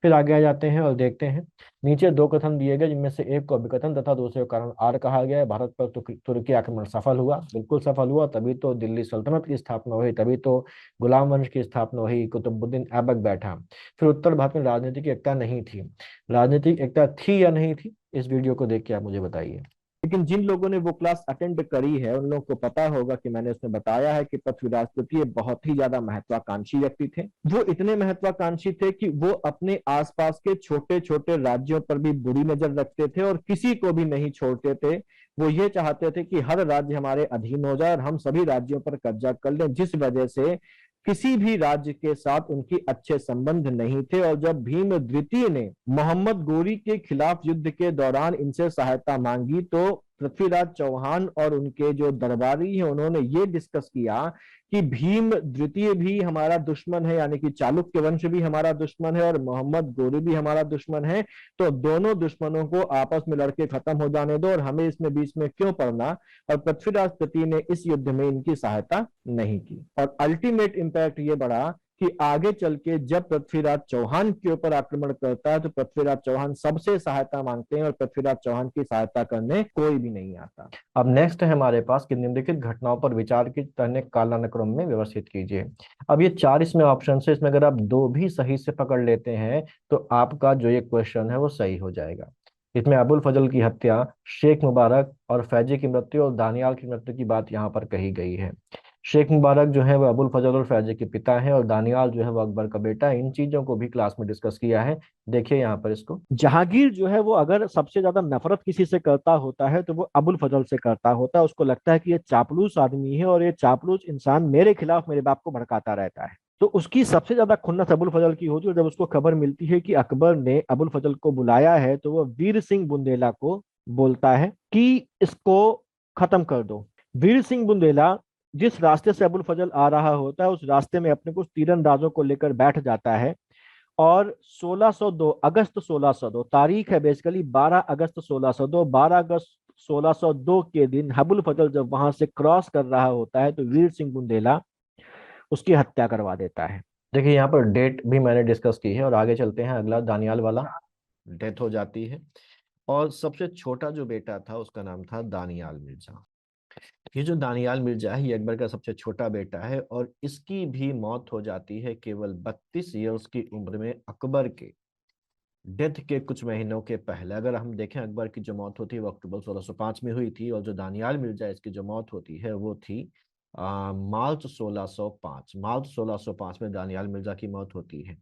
फिर आगे आ जाते हैं और देखते हैं, नीचे दो कथन दिए गए जिनमें से एक को अभिकथन तथा दूसरे को कारण आर कहा गया है। भारत पर तुर्की आक्रमण सफल हुआ, बिल्कुल सफल हुआ, तभी तो दिल्ली सल्तनत की स्थापना हुई, तभी तो गुलाम वंश की स्थापना हुई, कुतुबुद्दीन ऐबक बैठा। फिर उत्तर भारत में राजनीतिक एकता नहीं थी। राजनीतिक एकता थी या नहीं थी, इस वीडियो को देख के आप मुझे बताइए। लेकिन जिन लोगों ने वो क्लास अटेंड करी है उन लोगों को पता होगा कि मैंने उसमें बताया है कि पृथ्वीराज तृतीय बहुत ही ज्यादा महत्वाकांक्षी व्यक्ति थे। वो इतने महत्वाकांक्षी थे कि वो अपने आसपास के छोटे छोटे राज्यों पर भी बुरी नजर रखते थे और किसी को भी नहीं छोड़ते थे। वो ये चाहते थे कि हर राज्य हमारे अधीन हो जाए और हम सभी राज्यों पर कब्जा कर लें, जिस वजह से किसी भी राज्य के साथ उनकी अच्छे संबंध नहीं थे। और जब भीम द्वितीय ने मोहम्मद गोरी के खिलाफ युद्ध के दौरान इनसे सहायता मांगी तो पृथ्वीराज चौहान और उनके जो दरबारी हैं उन्होंने ये डिस्कस किया कि भीम द्वितीय भी हमारा दुश्मन है, यानी कि चालुक्य वंश भी हमारा दुश्मन है और मोहम्मद गोरी भी हमारा दुश्मन है। तो दोनों दुश्मनों को आपस में लड़के खत्म हो जाने दो और हमें इसमें बीच में क्यों पड़ना। और पृथ्वीराज तृतीय ने इस युद्ध में इनकी सहायता नहीं की। और अल्टीमेट इंपैक्ट ये बढ़ा कि आगे चल के जब पृथ्वीराज चौहान के ऊपर आक्रमण करता है तो पृथ्वीराज चौहान सबसे सहायता मांगते हैं और पृथ्वीराज चौहान की सहायता करने कोई भी नहीं आता। अब नेक्स्ट है हमारे पास कि निम्नलिखित घटनाओं पर विचार की तरह कालानुक्रम में व्यवस्थित कीजिए। अब ये 4 इसमें ऑप्शन है, इसमें अगर आप 2 भी सही से पकड़ लेते हैं तो आपका जो ये क्वेश्चन है वो सही हो जाएगा। इसमें अबुल फजल की हत्या, शेख मुबारक और फैजी की मृत्यु और दानियाल की मृत्यु की बात यहाँ पर कही गई है। शेख मुबारक जो है वो अबुल फजल और फैजी के पिता हैं और दानियाल जो है वो अकबर का बेटा है। इन चीजों को भी क्लास में डिस्कस किया है, देखिए यहाँ पर इसको। जहांगीर जो है वो अगर सबसे ज्यादा नफरत किसी से करता होता है तो वो अबुल फजल से करता होता है। उसको लगता है कि ये चापलूस आदमी है और ये चापलूस इंसान मेरे खिलाफ मेरे बाप को भड़काता रहता है। तो उसकी सबसे ज्यादा खुन्नस अबुल फजल की होती है। और जब उसको खबर मिलती है कि अकबर ने अबुल फजल को बुलाया है तो वो वीर सिंह बुंदेला को बोलता है कि इसको खत्म कर दो। वीर सिंह बुंदेला जिस रास्ते से अबुल फजल आ रहा होता है उस रास्ते में अपने कुछ तीरंदाजों को लेकर बैठ जाता है। और 1602 अगस्त 1602 तारीख है बेसिकली 12 अगस्त 1602। 12 अगस्त 1602 के दिन अबुल फजल जब वहां से क्रॉस कर रहा होता है तो वीर सिंह बुंदेला उसकी हत्या करवा देता है। देखिए यहाँ पर डेट भी मैंने डिस्कस की है, और आगे चलते हैं। अगला, दानियाल वाला डेथ हो जाती है और सबसे छोटा जो बेटा था उसका नाम था दानियाल मिर्जा। ये जो दानियाल मिर्जा है ये अकबर का सबसे छोटा बेटा है और इसकी भी मौत हो जाती है केवल 32 ईयर्स की उम्र में, अकबर के डेथ के कुछ महीनों के पहले। अगर हम देखें अकबर की जो मौत होती है वो अक्टूबर 1605 में हुई थी, और जो दानियाल मिर्जा इसकी जो मौत होती है वो थी मार्च 1605। मार्च 1605 में दानियाल मिर्जा की मौत होती है।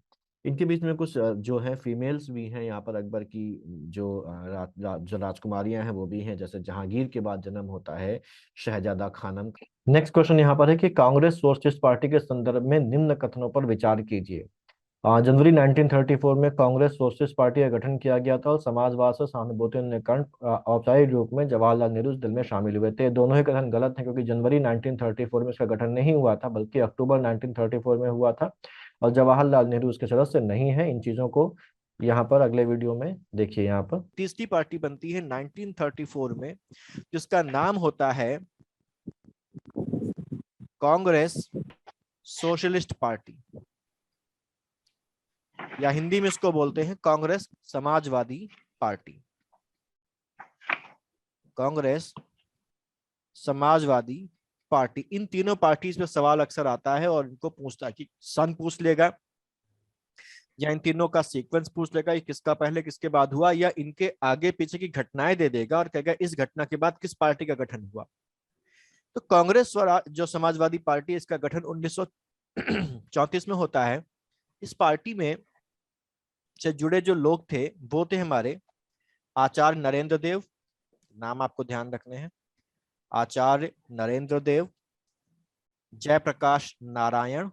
इनके बीच में कुछ जो है फीमेल्स भी हैं यहाँ पर। अकबर की जो जो राजकुमारियां हैं वो भी हैं, जैसे जहांगीर के बाद जन्म होता है शहजादा खानम। नेक्स्ट क्वेश्चन यहाँ पर है कि कांग्रेस सोशलिस्ट पार्टी के संदर्भ में निम्न कथनों पर विचार कीजिए। जनवरी 1934 में कांग्रेस सोशलिस्ट पार्टी का गठन किया गया था और समाजवाद से सहानुभूति के कारण औपचारिक रूप में जवाहरलाल नेहरू इस दल में शामिल हुए थे। दोनों ही कथन गलत हैं, क्योंकि जनवरी 1934 में इसका गठन नहीं हुआ था बल्कि अक्टूबर 1934 में हुआ था, और जवाहरलाल नेहरू उसके सदस्य नहीं है। इन चीजों को यहाँ पर अगले वीडियो में देखिए। यहाँ पर तीसरी पार्टी बनती है 1934 में जिसका नाम होता है कांग्रेस सोशलिस्ट पार्टी, या हिंदी में इसको बोलते हैं कांग्रेस समाजवादी पार्टी। कांग्रेस समाजवादी पार्टी, इन तीनों पार्टीज पे सवाल अक्सर आता है और इनको पूछता है कि सन पूछ लेगा या इन तीनों का सीक्वेंस पूछ लेगा कि किसका पहले किसके बाद हुआ, या इनके आगे पीछे की घटनाएं दे देगा और कहेगा इस घटना के बाद किस पार्टी का गठन हुआ। तो कांग्रेस स्वराज जो समाजवादी पार्टी है, इसका गठन 1934 में होता है। इस पार्टी में से जुड़े जो लोग थे वो थे हमारे आचार्य नरेंद्र देव, नाम आपको ध्यान रखने हैं, आचार्य नरेंद्र देव, जयप्रकाश नारायण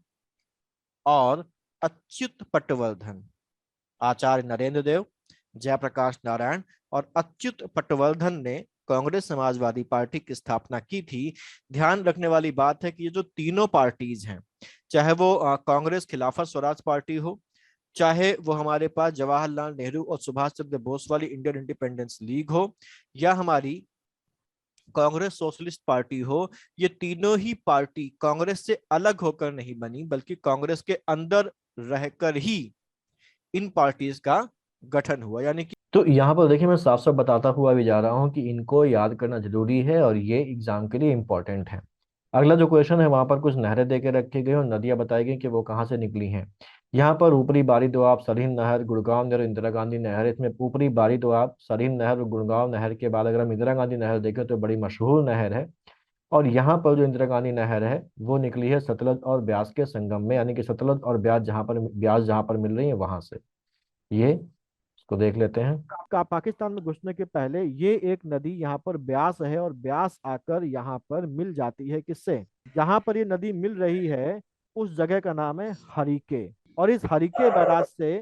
और अच्युत पटवर्धन। आचार्य नरेंद्र देव, जयप्रकाश नारायण और अच्युत पटवर्धन ने कांग्रेस समाजवादी पार्टी की स्थापना की थी। ध्यान रखने वाली बात है कि ये जो तीनों पार्टीज हैं, चाहे वो कांग्रेस खिलाफत स्वराज पार्टी हो, चाहे वो हमारे पास जवाहरलाल नेहरू और सुभाष चंद्र बोस वाली इंडियन इंडिपेंडेंस लीग हो, या हमारी कांग्रेस सोशलिस्ट पार्टी हो, ये तीनों ही पार्टी कांग्रेस से अलग होकर नहीं बनी, बल्कि कांग्रेस के अंदर रहकर ही इन पार्टीज का गठन हुआ। यानी कि तो यहाँ पर देखिए मैं साफ साफ बताता हुआ भी जा रहा हूँ कि इनको याद करना जरूरी है और ये एग्जाम के लिए इंपॉर्टेंट है। अगला जो क्वेश्चन है वहां पर कुछ नहरें देके रखी गई और नदियां बताई गई कि वो कहाँ से निकली हैं। यहाँ पर ऊपरी बारी दोआब, सरहिंद नहर, गुड़गांव नहर, इंदिरा गांधी नहर। इसमें ऊपरी बारी दोआब, सरहिंद नहर और गुड़गांव नहर के बाद अगर हम इंदिरा गांधी नहर देखें तो बड़ी मशहूर नहर है। और यहाँ पर जो इंदिरा गांधी नहर है वो निकली है सतलज और ब्यास के संगम में, यानी कि सतलज और ब्यास जहाँ पर मिल रही है वहां से। ये इसको देख लेते हैं। पाकिस्तान में घुसने के पहले ये एक नदी यहाँ पर ब्यास है और ब्यास आकर यहाँ पर मिल जाती है किससे, जहाँ पर ये नदी मिल रही है उस जगह का नाम है हरिके। और इस हरिके बैराज से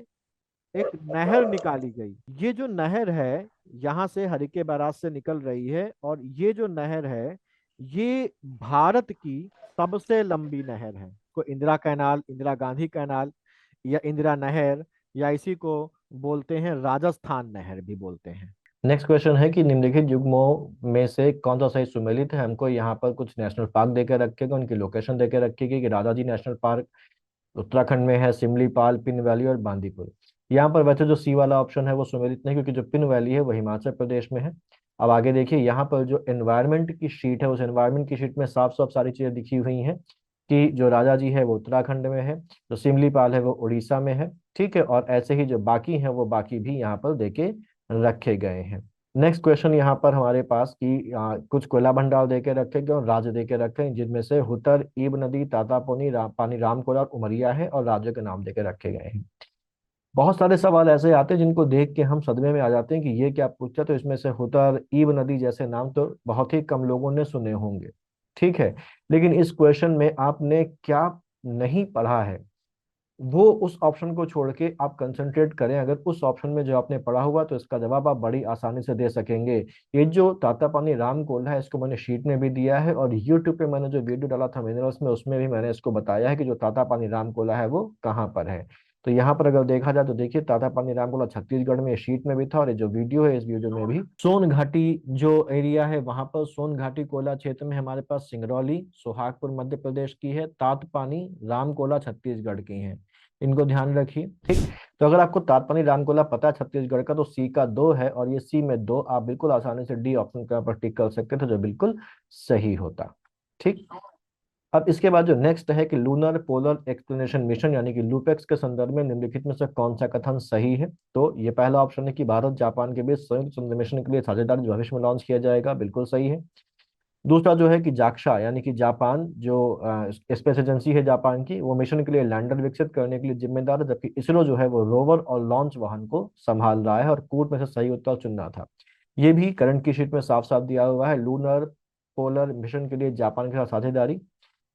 एक नहर निकाली गई। ये जो नहर है यहाँ से हरिके बैराज से निकल रही है, और ये जो नहर है ये भारत की सबसे लंबी नहर है। को इंदिरा कैनाल, इंदिरा गांधी कैनाल या इंदिरा नहर, या इसी को बोलते हैं राजस्थान नहर भी बोलते हैं। नेक्स्ट क्वेश्चन है कि निम्नलिखित युग्मों में से कौन सा सही सुमेलित है। हमको यहाँ पर कुछ नेशनल पार्क देकर रखे गए, उनकी लोकेशन देकर रखी गई कि राजाजी नेशनल पार्क उत्तराखंड में है, सिमलीपाल, पिन वैली और बांदीपुर। यहाँ पर वैसे जो सी वाला ऑप्शन है वो सुमेलित नहीं, क्योंकि जो पिन वैली है वो हिमाचल प्रदेश में है। अब आगे देखिए, यहाँ पर जो एनवायरमेंट की शीट है उस एनवायरमेंट की शीट में साफ साफ सारी चीजें दिखी हुई हैं कि जो राजा जी है वो उत्तराखंड में है, जो सिमलीपाल है वो उड़ीसा में है। ठीक है, और ऐसे ही जो बाकी हैं वो बाकी भी यहाँ पर देके रखे गए हैं। नेक्स्ट क्वेश्चन यहाँ पर हमारे पास कि कुछ कोयला भंडार देके रखे गए और राज्य देके रखे हैं, जिनमें से हुतर, ईब नदी, तातापानी, पानी, रामकोला और उमरिया है, और राज्य के नाम देके रखे गए हैं। बहुत सारे सवाल ऐसे आते हैं जिनको देख के हम सदमे में आ जाते हैं कि ये क्या पूछा। तो इसमें से हुतर, ईब नदी जैसे नाम तो बहुत ही कम लोगों ने सुने होंगे। ठीक है, लेकिन इस क्वेश्चन में आपने क्या नहीं पढ़ा है वो उस ऑप्शन को छोड़ के आप कंसंट्रेट करें। अगर उस ऑप्शन में जो आपने पढ़ा हुआ तो इसका जवाब आप बड़ी आसानी से दे सकेंगे। ये जो तातापानी रामकोला है इसको मैंने शीट में भी दिया है, और यूट्यूब पे मैंने जो वीडियो डाला था मिनरल्स में उसमें भी मैंने इसको बताया है कि जो तातापानी रामकोला है वो कहाँ पर है। तो यहाँ पर अगर देखा जाए तो देखिए तातापानी रामकोला छत्तीसगढ़ में शीट में भी था, और ये जो वीडियो है इस वीडियो में भी। सोन घाटी जो एरिया है वहां पर सोन घाटी कोयला क्षेत्र में हमारे पास सिंगरौली सोहागपुर मध्य प्रदेश की है, तातपानी रामकोला छत्तीसगढ़ की है। इनको ध्यान रखिए। ठीक, तो अगर आपको तातपानी रामकोला पता है छत्तीसगढ़ का तो सी का 2 है, और ये सी में 2 आप बिल्कुल आसानी से डी ऑप्शन के ऊपर टिक कर सकते थे जो बिल्कुल सही होता। ठीक, अब इसके बाद जो नेक्स्ट है कि लूनर पोलर एक्सप्लोरेशन मिशन यानी कि लूपेक्स के संदर्भ में निम्नलिखित में से कौन सा कथन सही है। तो ये पहला ऑप्शन है कि भारत जापान के बीच संयुक्त चंद्र मिशन के लिए साझेदारी जो भविष्य में लॉन्च किया जाएगा, बिल्कुल सही है। दूसरा जो है कि जाक्सा यानी कि जापान जो स्पेस एजेंसी है जापान की, वो मिशन के लिए लैंडर विकसित करने के लिए जिम्मेदार है, जबकि इसरो जो है वो रोवर और लॉन्च वाहन को संभाल रहा है, और कूट में से सही उत्तर चुनना था। ये भी करंट की शीट में साफ साफ दिया हुआ है। लूनर पोलर मिशन के लिए जापान के साथ साझेदारी,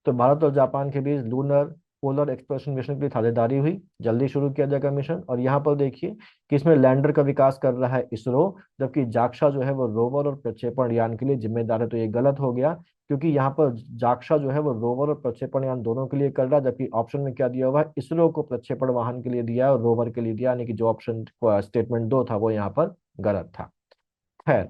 तो भारत और जापान के बीच लूनर पोलर एक्सप्लोरेशन मिशन के लिए साझेदारी हुई, जल्दी शुरू किया जाएगा मिशन। और यहाँ पर देखिए कि इसमें लैंडर का विकास कर रहा है इसरो, जबकि जाक्सा जो है वो रोवर और प्रक्षेपण यान के लिए जिम्मेदार है। तो ये गलत हो गया, क्योंकि यहाँ पर जाक्सा जो है वो रोवर और प्रक्षेपण यान दोनों के लिए कर रहा है, जबकि ऑप्शन में क्या दिया हुआ है, इसरो को प्रक्षेपण वाहन के लिए दिया है और रोवर के लिए दिया, यानी कि जो ऑप्शन स्टेटमेंट 2 था वो यहाँ पर गलत था। खैर,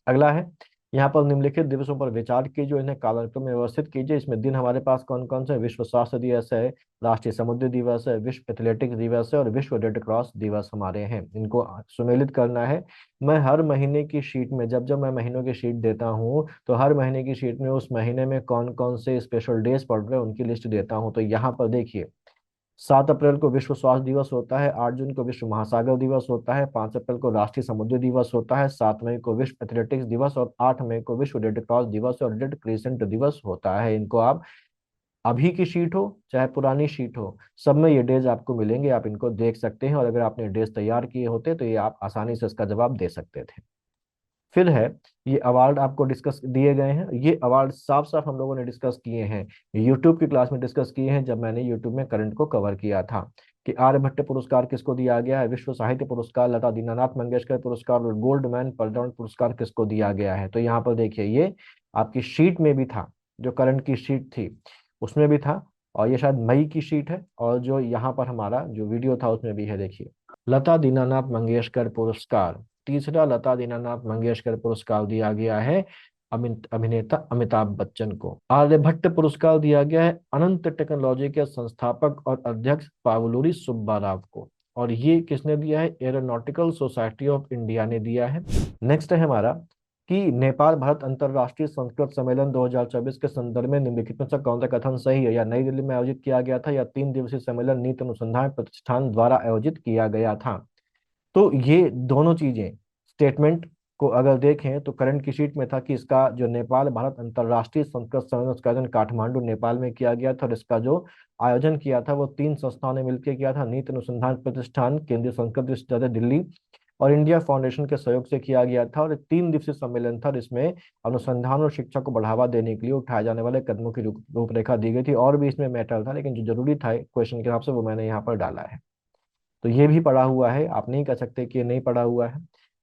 अगला है यहाँ पर निम्नलिखित दिवसों पर विचार कीजिए, इन्हें कालानुक्रम में व्यवस्थित कीजिए। इसमें दिन हमारे पास कौन कौन से, विश्व स्वास्थ्य दिवस है, राष्ट्रीय समुद्री दिवस है, विश्व एथलेटिक्स दिवस है और विश्व रेड क्रॉस दिवस हमारे हैं। इनको सुमेलित करना है। मैं हर महीने की शीट में जब जब मैं महीनों की शीट देता हूँ तो हर महीने की शीट में उस महीने में कौन कौन से स्पेशल डेज पड़ रहे हैं उनकी लिस्ट देता हूँ। तो यहाँ पर देखिए 7 अप्रैल को विश्व स्वास्थ्य दिवस होता है, 8 जून को विश्व महासागर दिवस होता है, 5 अप्रैल को राष्ट्रीय समुद्री दिवस होता है, 7 मई को विश्व एथलेटिक्स दिवस और 8 मई को विश्व रेड क्रॉस दिवस और रेड क्रिसेंट दिवस होता है। इनको आप अभी की शीट हो चाहे पुरानी शीट हो, सब में ये डेज आपको मिलेंगे, आप इनको देख सकते हैं और अगर आपने डेज तैयार किए होते तो ये आप आसानी से इसका जवाब दे सकते थे। फिर है, ये अवार्ड आपको डिस्कस दिए गए हैं, ये अवार्ड साफ साफ हम लोगों ने डिस्कस किए हैं, यूट्यूब की क्लास में डिस्कस किए हैं जब मैंने यूट्यूब में करंट को कवर किया था कि आर्यभट्ट पुरस्कार किसको दिया गया है, विश्व साहित्य पुरस्कार, लता दीनानाथ मंगेशकर पुरस्कार और गोल्डमैन पर्यावरण पुरस्कार किसको दिया गया है। तो यहाँ पर देखिए ये आपकी शीट में भी था, जो करंट की शीट थी उसमें भी था, और ये शायद मई की शीट है, और जो यहाँ पर हमारा जो वीडियो था उसमें भी है। देखिए, लता दीनानाथ मंगेशकर पुरस्कार, तीसरा लता दीनानाथ मंगेशकर पुरस्कार दिया गया है अभिनेता अमिताभ बच्चन को। आर्यभट्ट पुरस्कार दिया गया है अनंत टेक्नोलॉजी के संस्थापक और अध्यक्ष पावलुरी सुब्बा राव को, और ये किसने दिया है, एरोनॉटिकल सोसाइटी ऑफ इंडिया ने दिया है। नेक्स्ट है हमारा कि नेपाल भारत अंतर्राष्ट्रीय संस्कृत सम्मेलन 2024 के संदर्भ में निम्नलिखित में से कौन सा कथन सही है। या नई दिल्ली में आयोजित किया गया था, या 3 दिवसीय सम्मेलन नीति अनुसंधान प्रतिष्ठान द्वारा आयोजित किया गया था। तो ये दोनों चीजें स्टेटमेंट को अगर देखें तो करंट की शीट में था कि इसका जो नेपाल भारत अंतर्राष्ट्रीय संस्कृत सम्मेलन उसका आयोजन काठमांडू नेपाल में किया गया था, और इसका जो आयोजन किया था वो 3 संस्थाओं ने मिलकर किया था, नीति अनुसंधान प्रतिष्ठान, केंद्रीय संस्कृत विश्वविद्यालय दिल्ली और इंडिया फाउंडेशन के सहयोग से किया गया था। और 3 दिवसीय सम्मेलन था जिसमें अनुसंधान और शिक्षा को बढ़ावा देने के लिए उठाए जाने वाले कदमों की रूपरेखा दी गई थी, और भी इसमें मैटर था लेकिन जो जरूरी था क्वेश्चन के हिसाब से वो मैंने यहाँ पर डाला है। तो ये भी पढ़ा हुआ है, आप नहीं कह सकते कि ये नहीं पढ़ा हुआ है।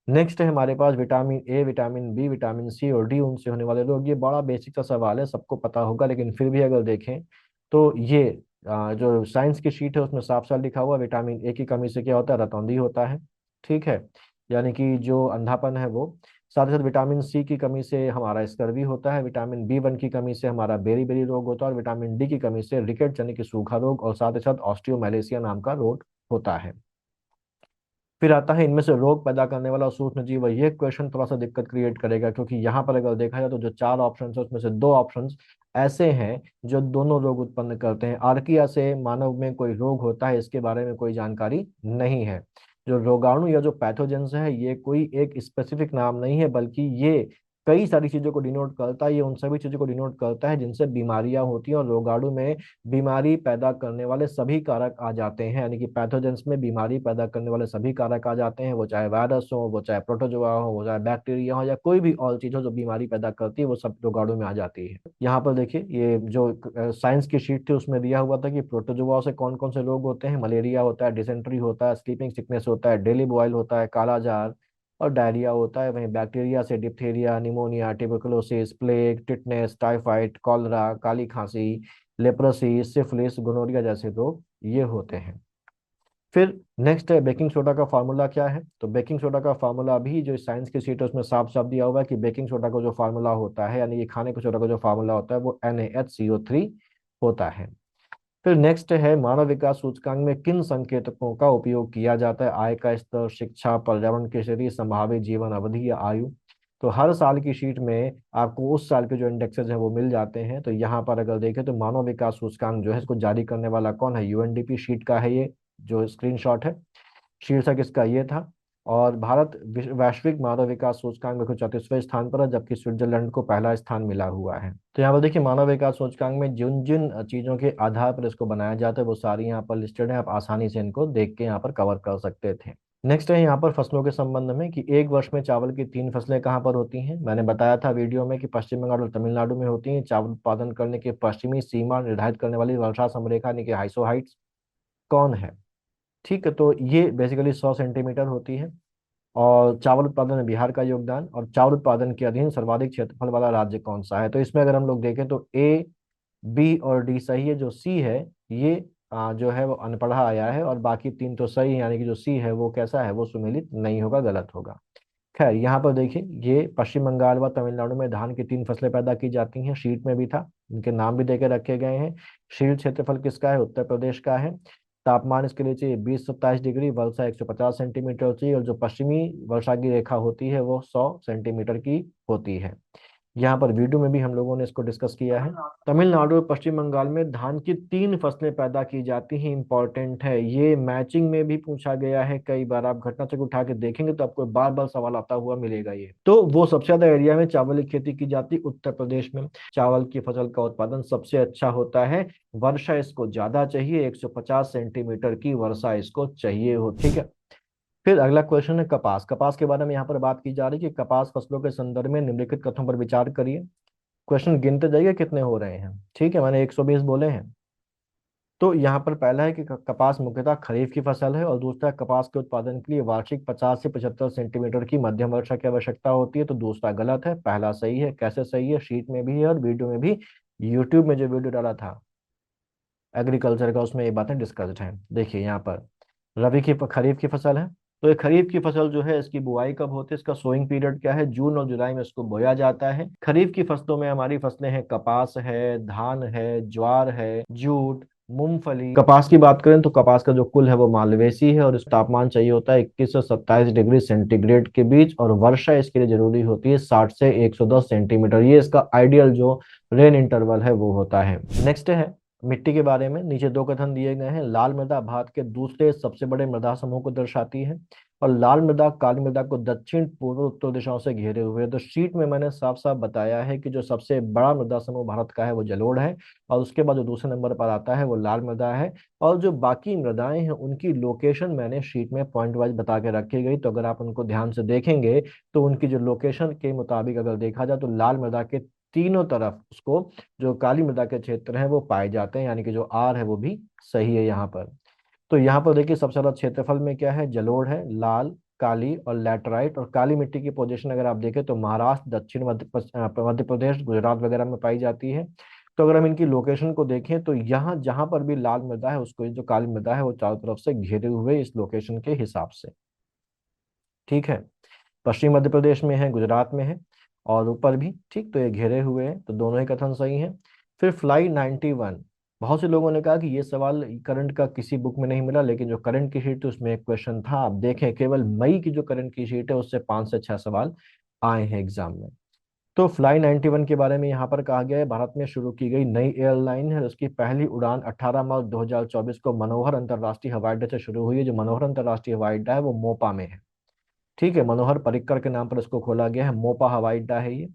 नेक्स्ट है हमारे पास vitamin A, vitamin B, vitamin C और डी उनसे होने वाले रोग। ये बड़ा बेसिक सा सवाल है, सबको पता होगा, लेकिन फिर भी अगर देखें तो ये जो साइंस की शीट है उसमें साफ साफ लिखा हुआ, विटामिन ए की कमी से क्या होता है, रतौंधी होता है, ठीक है, यानी कि जो अंधापन है वो। साथ ही साथ विटामिन सी की कमी से हमारा स्कर्वी होता है, विटामिन बी 1 की कमी से हमारा बेरी बेरी रोग होता है, और विटामिन डी की कमी से रिकेट यानी कि सूखा रोग, और साथ ही साथ ऑस्टियोमैलेशिया नाम का रोग होता है। फिर आता है इनमें से रोग पैदा करने वाला सूक्ष्म जीव। ये क्वेश्चन थोड़ा सा दिक्कत क्रिएट करेगा, क्योंकि यहाँ पर अगर देखा जाए तो जो 4 ऑप्शन है उसमें से 2 ऑप्शन ऐसे हैं जो दोनों रोग उत्पन्न करते हैं। आर्किया से मानव में कोई रोग होता है इसके बारे में कोई जानकारी नहीं है। जो रोगाणु या जो पैथोजेंस है ये कोई एक स्पेसिफिक नाम नहीं है, बल्कि ये कई सारी चीजों को डिनोट करता है, ये उन सभी चीजों को डिनोट करता है जिनसे बीमारियां होती हैं, और रोगाणु में बीमारी पैदा करने वाले सभी कारक आ जाते हैं, यानी कि पैथोजेंस में बीमारी पैदा करने वाले सभी कारक आ जाते हैं, वो चाहे वायरस हो, वो चाहे प्रोटोजोआ हो, वो चाहे बैक्टीरिया हो, या कोई भी और चीज हो जो बीमारी पैदा करती है, वो सब रोगाणु में आ जाती है। यहाँ पर देखिए ये जो साइंस की शीट थी उसमें दिया हुआ था कि प्रोटोजोआ से कौन कौन से रोग होते हैं। मलेरिया होता है, डिसेंट्री होता है, स्लीपिंग सिकनेस होता है, डेली बॉयल होता है, कालाजार और डायरिया होता है। वहीं बैक्टीरिया से diphtheria, pneumonia, tuberculosis, plague, tetanus, typhoid, cholera, काली खांसी, लेप्रोसी, सिफिलिस, गोनोरिया जैसे रोग ये होते हैं। फिर नेक्स्ट है बेकिंग सोडा का फार्मूला क्या है। तो बेकिंग सोडा का फार्मूला भी जो साइंस की शीट है उसमें साफ साफ दिया हुआ है कि बेकिंग सोडा का जो फार्मूला होता है, यानी ये खाने के सोडा का जो फार्मूला होता है वो NaHCO3 होता है। फिर नेक्स्ट है मानव विकास सूचकांक में किन संकेतकों का उपयोग किया जाता है। आय का स्तर, शिक्षा, पर्यावरण की स्थिति, संभावित जीवन अवधि या आयु। तो हर साल की शीट में आपको उस साल के जो इंडेक्सेस हैं वो मिल जाते हैं। तो यहाँ पर अगर देखें तो मानव विकास सूचकांक जो है इसको जारी करने वाला कौन है, UNDP शीट का है ये जो स्क्रीनशॉट है, शीर्षक इसका ये था। और भारत वैश्विक मानव विकास सूचकांक में 34वें स्थान पर है, जबकि स्विट्जरलैंड को पहला स्थान मिला हुआ है। तो यहाँ पर देखिए मानव विकास सूचकांक में जिन जिन चीजों के आधार पर इसको बनाया जाता है वो सारी यहाँ पर लिस्टेड है, आप आसानी से इनको देख के यहाँ पर कवर कर सकते थे। नेक्स्ट है यहाँ पर फसलों के संबंध में कि एक वर्ष में चावल की 3 फसलें कहाँ पर होती हैं। मैंने बताया था वीडियो में कि पश्चिम बंगाल और तमिलनाडु में होती हैं। चावल उत्पादन करने की पश्चिमी सीमा निर्धारित करने वाली वर्षा समरेखा यानी कि हाइसो हाइट्स कौन है, ठीक है। तो ये बेसिकली 100 सेंटीमीटर होती है। और चावल उत्पादन में बिहार का योगदान, और चावल उत्पादन के अधीन सर्वाधिक क्षेत्रफल वाला राज्य कौन सा है। तो इसमें अगर हम लोग देखें तो A, B और D सही है, जो C है ये जो है वो अनपढ़ा आया है, और बाकी 3 तो सही है, यानी कि जो C है वो कैसा है, वो सुमेलित नहीं होगा, गलत होगा। खैर यहाँ पर देखिए ये पश्चिम बंगाल व तमिलनाडु में धान की 3 फसलें पैदा की जाती हैं, शीट में भी था, इनके नाम भी देके रखे गए हैं। शीट क्षेत्रफल किसका है, उत्तर प्रदेश का है। तापमान इसके लिए चाहिए 20-27 डिग्री, वर्षा 150 सेंटीमीटर चाहिए, और जो पश्चिमी वर्षा की रेखा होती है वो 100 सेंटीमीटर की होती है। यहाँ पर वीडियो में भी हम लोगों ने इसको डिस्कस किया है। तमिलनाडु और पश्चिम बंगाल में धान की 3 फसलें पैदा की जाती हैं, इंपॉर्टेंट है ये, मैचिंग में भी पूछा गया है कई बार, आप घटना चक्र उठा के देखेंगे तो आपको बार बार सवाल आता हुआ मिलेगा ये। तो वो सबसे ज्यादा एरिया में चावल की खेती की जाती है उत्तर प्रदेश में, चावल की फसल का उत्पादन सबसे अच्छा होता है, वर्षा इसको ज्यादा चाहिए, 150 सेंटीमीटर की वर्षा इसको चाहिए हो, ठीक है। फिर अगला क्वेश्चन है कपास। कपास के बारे में यहाँ पर बात की जा रही है कि कपास फसलों के संदर्भ में निम्नलिखित कथनों पर विचार करिए। क्वेश्चन गिनते जाइए कितने हो रहे हैं, ठीक है, मैंने 120 बोले हैं। तो यहाँ पर पहला है कि कपास मुख्यतः खरीफ की फसल है, और दूसरा कपास के उत्पादन के लिए वार्षिक 50 से 75 सेंटीमीटर की मध्यम वर्षा की आवश्यकता होती है। तो दूसरा गलत है, पहला सही है। कैसे सही है, शीट में भी है और वीडियो में भी, यूट्यूब में जो वीडियो डाला था एग्रीकल्चर का उसमें ये बातें डिस्कस्ड हैं। देखिए यहाँ पर खरीफ की फसल है, तो ये खरीफ की फसल जो है इसकी बुआई कब होती है, इसका सोइंग पीरियड क्या है, जून और जुलाई में इसको बोया जाता है। खरीफ की फसलों में हमारी फसलें हैं कपास है, धान है, ज्वार है, जूट, मूंगफली। कपास की बात करें तो कपास का जो कुल है वो मालवेसी है, और इस तापमान चाहिए होता है 21 से 27 डिग्री सेंटीग्रेड के बीच, और वर्षा इसके लिए जरूरी होती है 60 से 110 सेंटीमीटर। ये इसका आइडियल जो रेन इंटरवल है वो होता है। नेक्स्ट है मिट्टी के बारे में। नीचे 2 कथन दिए गए हैं। लाल मृदा भारत के दूसरे सबसे बड़े मृदा समूह को दर्शाती है, और लाल मृदा काली मृदा को दक्षिण पूर्व उत्तर दिशाओं से घेरे हुए है। तो शीट में मैंने साफ साफ बताया है कि जो सबसे बड़ा मृदा समूह भारत का है वो जलोढ़ है, और उसके बाद जो दूसरे नंबर पर आता है वो लाल मृदा है, और जो बाकी मृदाएं हैं उनकी लोकेशन मैंने शीट में पॉइंट वाइज बता के रखी गई। तो अगर आप उनको ध्यान से देखेंगे तो उनकी जो लोकेशन के मुताबिक अगर देखा जाए तो लाल मृदा के तीनों तरफ उसको जो काली मृदा के क्षेत्र हैं वो पाए जाते हैं, यानी कि जो आर है वो भी सही है यहाँ पर। तो यहाँ पर देखिए सबसे ज्यादा क्षेत्रफल में क्या है, जलोढ़ है, लाल, काली और लैटराइट। और काली मिट्टी की पोजीशन अगर आप देखें तो महाराष्ट्र, दक्षिण मध्य प्रदेश, गुजरात वगैरह में पाई जाती है। तो अगर हम इनकी लोकेशन को देखें तो यहाँ जहां पर भी लाल मृदा है उसको जो काली मृदा है वो चारों तरफ से घेरे हुए इस लोकेशन के हिसाब से, ठीक है। पश्चिम मध्य प्रदेश में है, गुजरात में है, और ऊपर भी, ठीक। तो ये घेरे हुए हैं, तो दोनों ही कथन सही हैं। फिर फ्लाई 91, बहुत से लोगों ने कहा कि ये सवाल करंट का किसी बुक में नहीं मिला, लेकिन जो करंट की शीट थी उसमें एक क्वेश्चन था। आप देखें केवल मई की जो करंट की शीट है उससे 5 से 6 सवाल आए हैं एग्जाम में। तो फ्लाई 91 के बारे में यहाँ पर कहा गया है भारत में शुरू की गई नई एयरलाइन है, उसकी पहली उड़ान 18 मार्च 2024 को मनोहर अंतर्राष्ट्रीय हवाई अड्डे से शुरू हुई है। जो मनोहर अंतर्राष्ट्रीय हवाई अड्डा है वो मोपा में है, ठीक है। मनोहर पर्रिकर के नाम पर इसको खोला गया है, मोपा हवाई अड्डा है ये।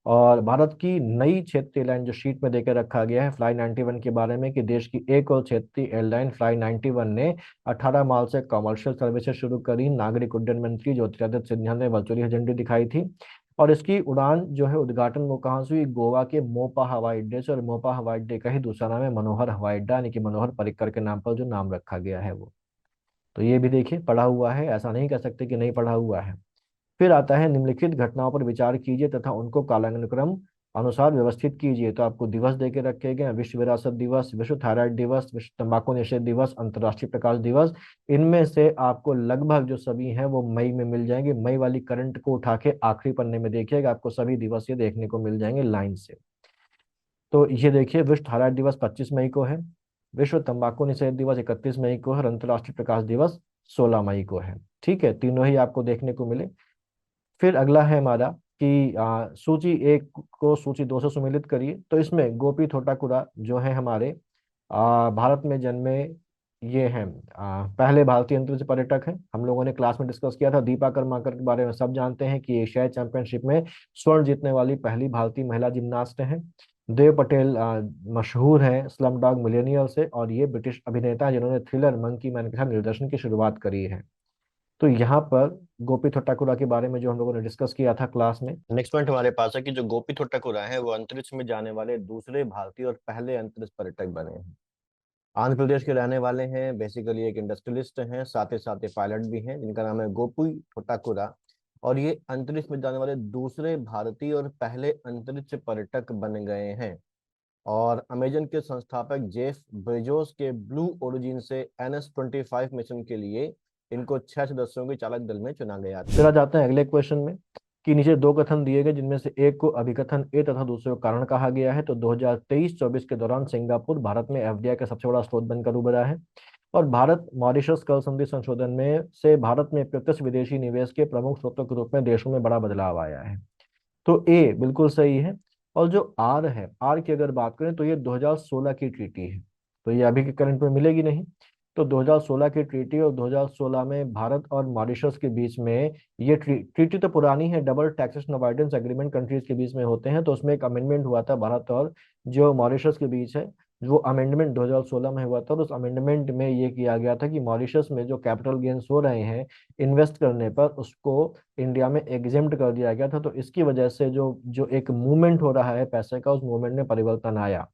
और भारत की नई क्षेत्रीय एयरलाइन जो शीट में देकर रखा गया है फ्लाई 91 के बारे में, कि देश की एक और क्षेत्रीय एयरलाइन फ्लाई 91 ने 18 मार्च से कमर्शियल सर्विसेज शुरू करी। नागरिक उड्डयन मंत्री ज्योतिरादित्य सिंधिया ने वर्चुअली हरी झंडी दिखाई थी, और इसकी उड़ान जो है उद्घाटन वो कहाँ से हुई, गोवा के मोपा हवाई अड्डे से। और मोपा हवाई अड्डे का ही दूसरा नाम है मनोहर हवाई अड्डा, यानी कि मनोहर पर्रिकर के नाम पर जो नाम रखा गया है वो। तो ये भी देखिए पढ़ा हुआ है, ऐसा नहीं कह सकते कि नहीं पढ़ा हुआ है। फिर आता है निम्नलिखित घटनाओं पर विचार कीजिए तथा उनको कालानुक्रम अनुसार व्यवस्थित कीजिए। तो आपको दिवस देके रखे गए हैं, विश्व विरासत दिवस, विश्व थायराइड दिवस, विश्व तंबाकू निषेध दिवस, अंतर्राष्ट्रीय प्रकाश दिवस। इनमें से आपको लगभग जो सभी हैं वो मई में मिल जाएंगे। मई वाली करंट को उठा के आखिरी पन्ने में देखिएगा, आपको सभी दिवस ये देखने को मिल जाएंगे लाइन से। तो ये देखिए विश्व थायराइड दिवस 25 मई को है, विश्व तंबाकू निषेध दिवस 31 मई को है, और अंतर्राष्ट्रीय प्रकाश दिवस 16 मई को है, ठीक है। तीनों ही आपको देखने को मिले। फिर अगला है हमारा कि सूची 1 को सूची 2 से सुमेलित करिए। तो इसमें गोपी थोटाकुरा जो है हमारे भारत में जन्मे, ये हैं पहले भारतीय अंतरिक्ष पर्यटक हैं। हम लोगों ने क्लास में डिस्कस किया था। दीपा कर्माकर के बारे में सब जानते हैं कि एशियाई चैंपियनशिप में स्वर्ण जीतने वाली पहली भारतीय महिला जिम्नास्ट हैं। देव पटेल मशहूर हैं स्लम डॉग मिलेनियल से, और ये ब्रिटिश अभिनेता हैं जिन्होंने थ्रिलर मंकी मैन के साथ निर्देशन की शुरुआत करी है। तो यहाँ पर गोपी थोटाकुरा के बारे में जो हम लोगों ने डिस्कस किया था क्लास में। नेक्स्ट पॉइंट हमारे पास है कि जो गोपी थोटाकुरा है वो अंतरिक्ष में जाने वाले दूसरे भारतीय और पहले अंतरिक्ष पर्यटक बने हैं। आंध्र प्रदेश के रहने वाले हैं, बेसिकली एक इंडस्ट्रियलिस्ट हैं, साथ ही साथ पायलट भी हैं, जिनका नाम है गोपी थोटाकुरा, और ये अंतरिक्ष में जाने वाले दूसरे भारतीय और पहले अंतरिक्ष पर्यटक बन गए हैं। और अमेजन के संस्थापक जेफ बेजोस के ब्लू ओरिजिन से NS-25 मिशन के लिए इनको 6 सदस्यों के चालक दल में चुना गया। फिर आ जाते हैं अगले क्वेश्चन में कि नीचे 2 कथन दिए गए जिनमें से एक को अभिकथन ए तथा दूसरे को कारण कहा गया है। तो 2023-24 के दौरान सिंगापुर भारत में FDI का सबसे बड़ा स्रोत बनकर उभरा है, और भारत मॉरिशस कर संधि संशोधन में से भारत में प्रत्यक्ष विदेशी निवेश के प्रमुख स्रोतों के रूप में देशों में बड़ा बदलाव आया है। तो ए बिल्कुल सही है। और जो आर है, आर की अगर बात करें तो ये 2016 की ट्रीटी है, तो ये अभी के करंट में मिलेगी नहीं। तो 2016 की ट्रीटी, और 2016 में भारत और मॉरिशस के बीच में ये ट्रीटी तो पुरानी है, double taxation avoidance agreement countries के बीच में होते हैं, तो उसमें एक अमेंडमेंट हुआ था भारत और जो मॉरिशस के बीच है, वो अमेंडमेंट 2016 में हुआ था। और उस अमेंडमेंट में ये किया गया था कि मॉरिशस में जो कैपिटल गेन्स हो रहे हैं इन्वेस्ट करने पर, उसको इंडिया में एग्जेम्प्ट कर दिया गया था। तो इसकी वजह से जो जो एक मूवमेंट हो रहा है पैसे का, उस मूवमेंट में परिवर्तन आया।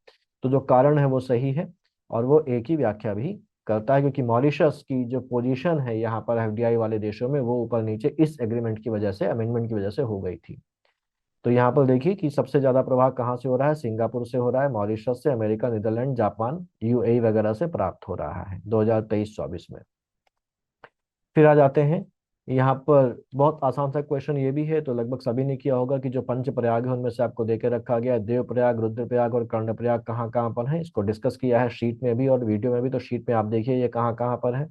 तो जो कारण है वो सही है, और वो एक ही व्याख्या भी करता है, क्योंकि मॉरिशस की जो पोजीशन है यहाँ पर एफडीआई वाले देशों में, वो ऊपर नीचे इस एग्रीमेंट की वजह से, अमेंडमेंट की वजह से हो गई थी। तो यहाँ पर देखिए कि सबसे ज्यादा प्रभाव कहाँ से हो रहा है, सिंगापुर से हो रहा है, मॉरिशस से, अमेरिका, नीदरलैंड, जापान, यूएई वगैरह से प्राप्त हो रहा है 2023-24 में। फिर आ जाते हैं यहाँ पर, बहुत आसान सा क्वेश्चन ये भी है, तो लगभग सभी ने किया होगा कि जो पंच प्रयाग है उनमें से आपको देके रखा गया है, देवप्रयाग, रुद्रप्रयाग और कर्णप्रयाग कहाँ कहाँ पर है, इसको डिस्कस किया है शीट में भी और वीडियो में भी। तो शीट में आप देखिए ये कहाँ कहाँ पर है।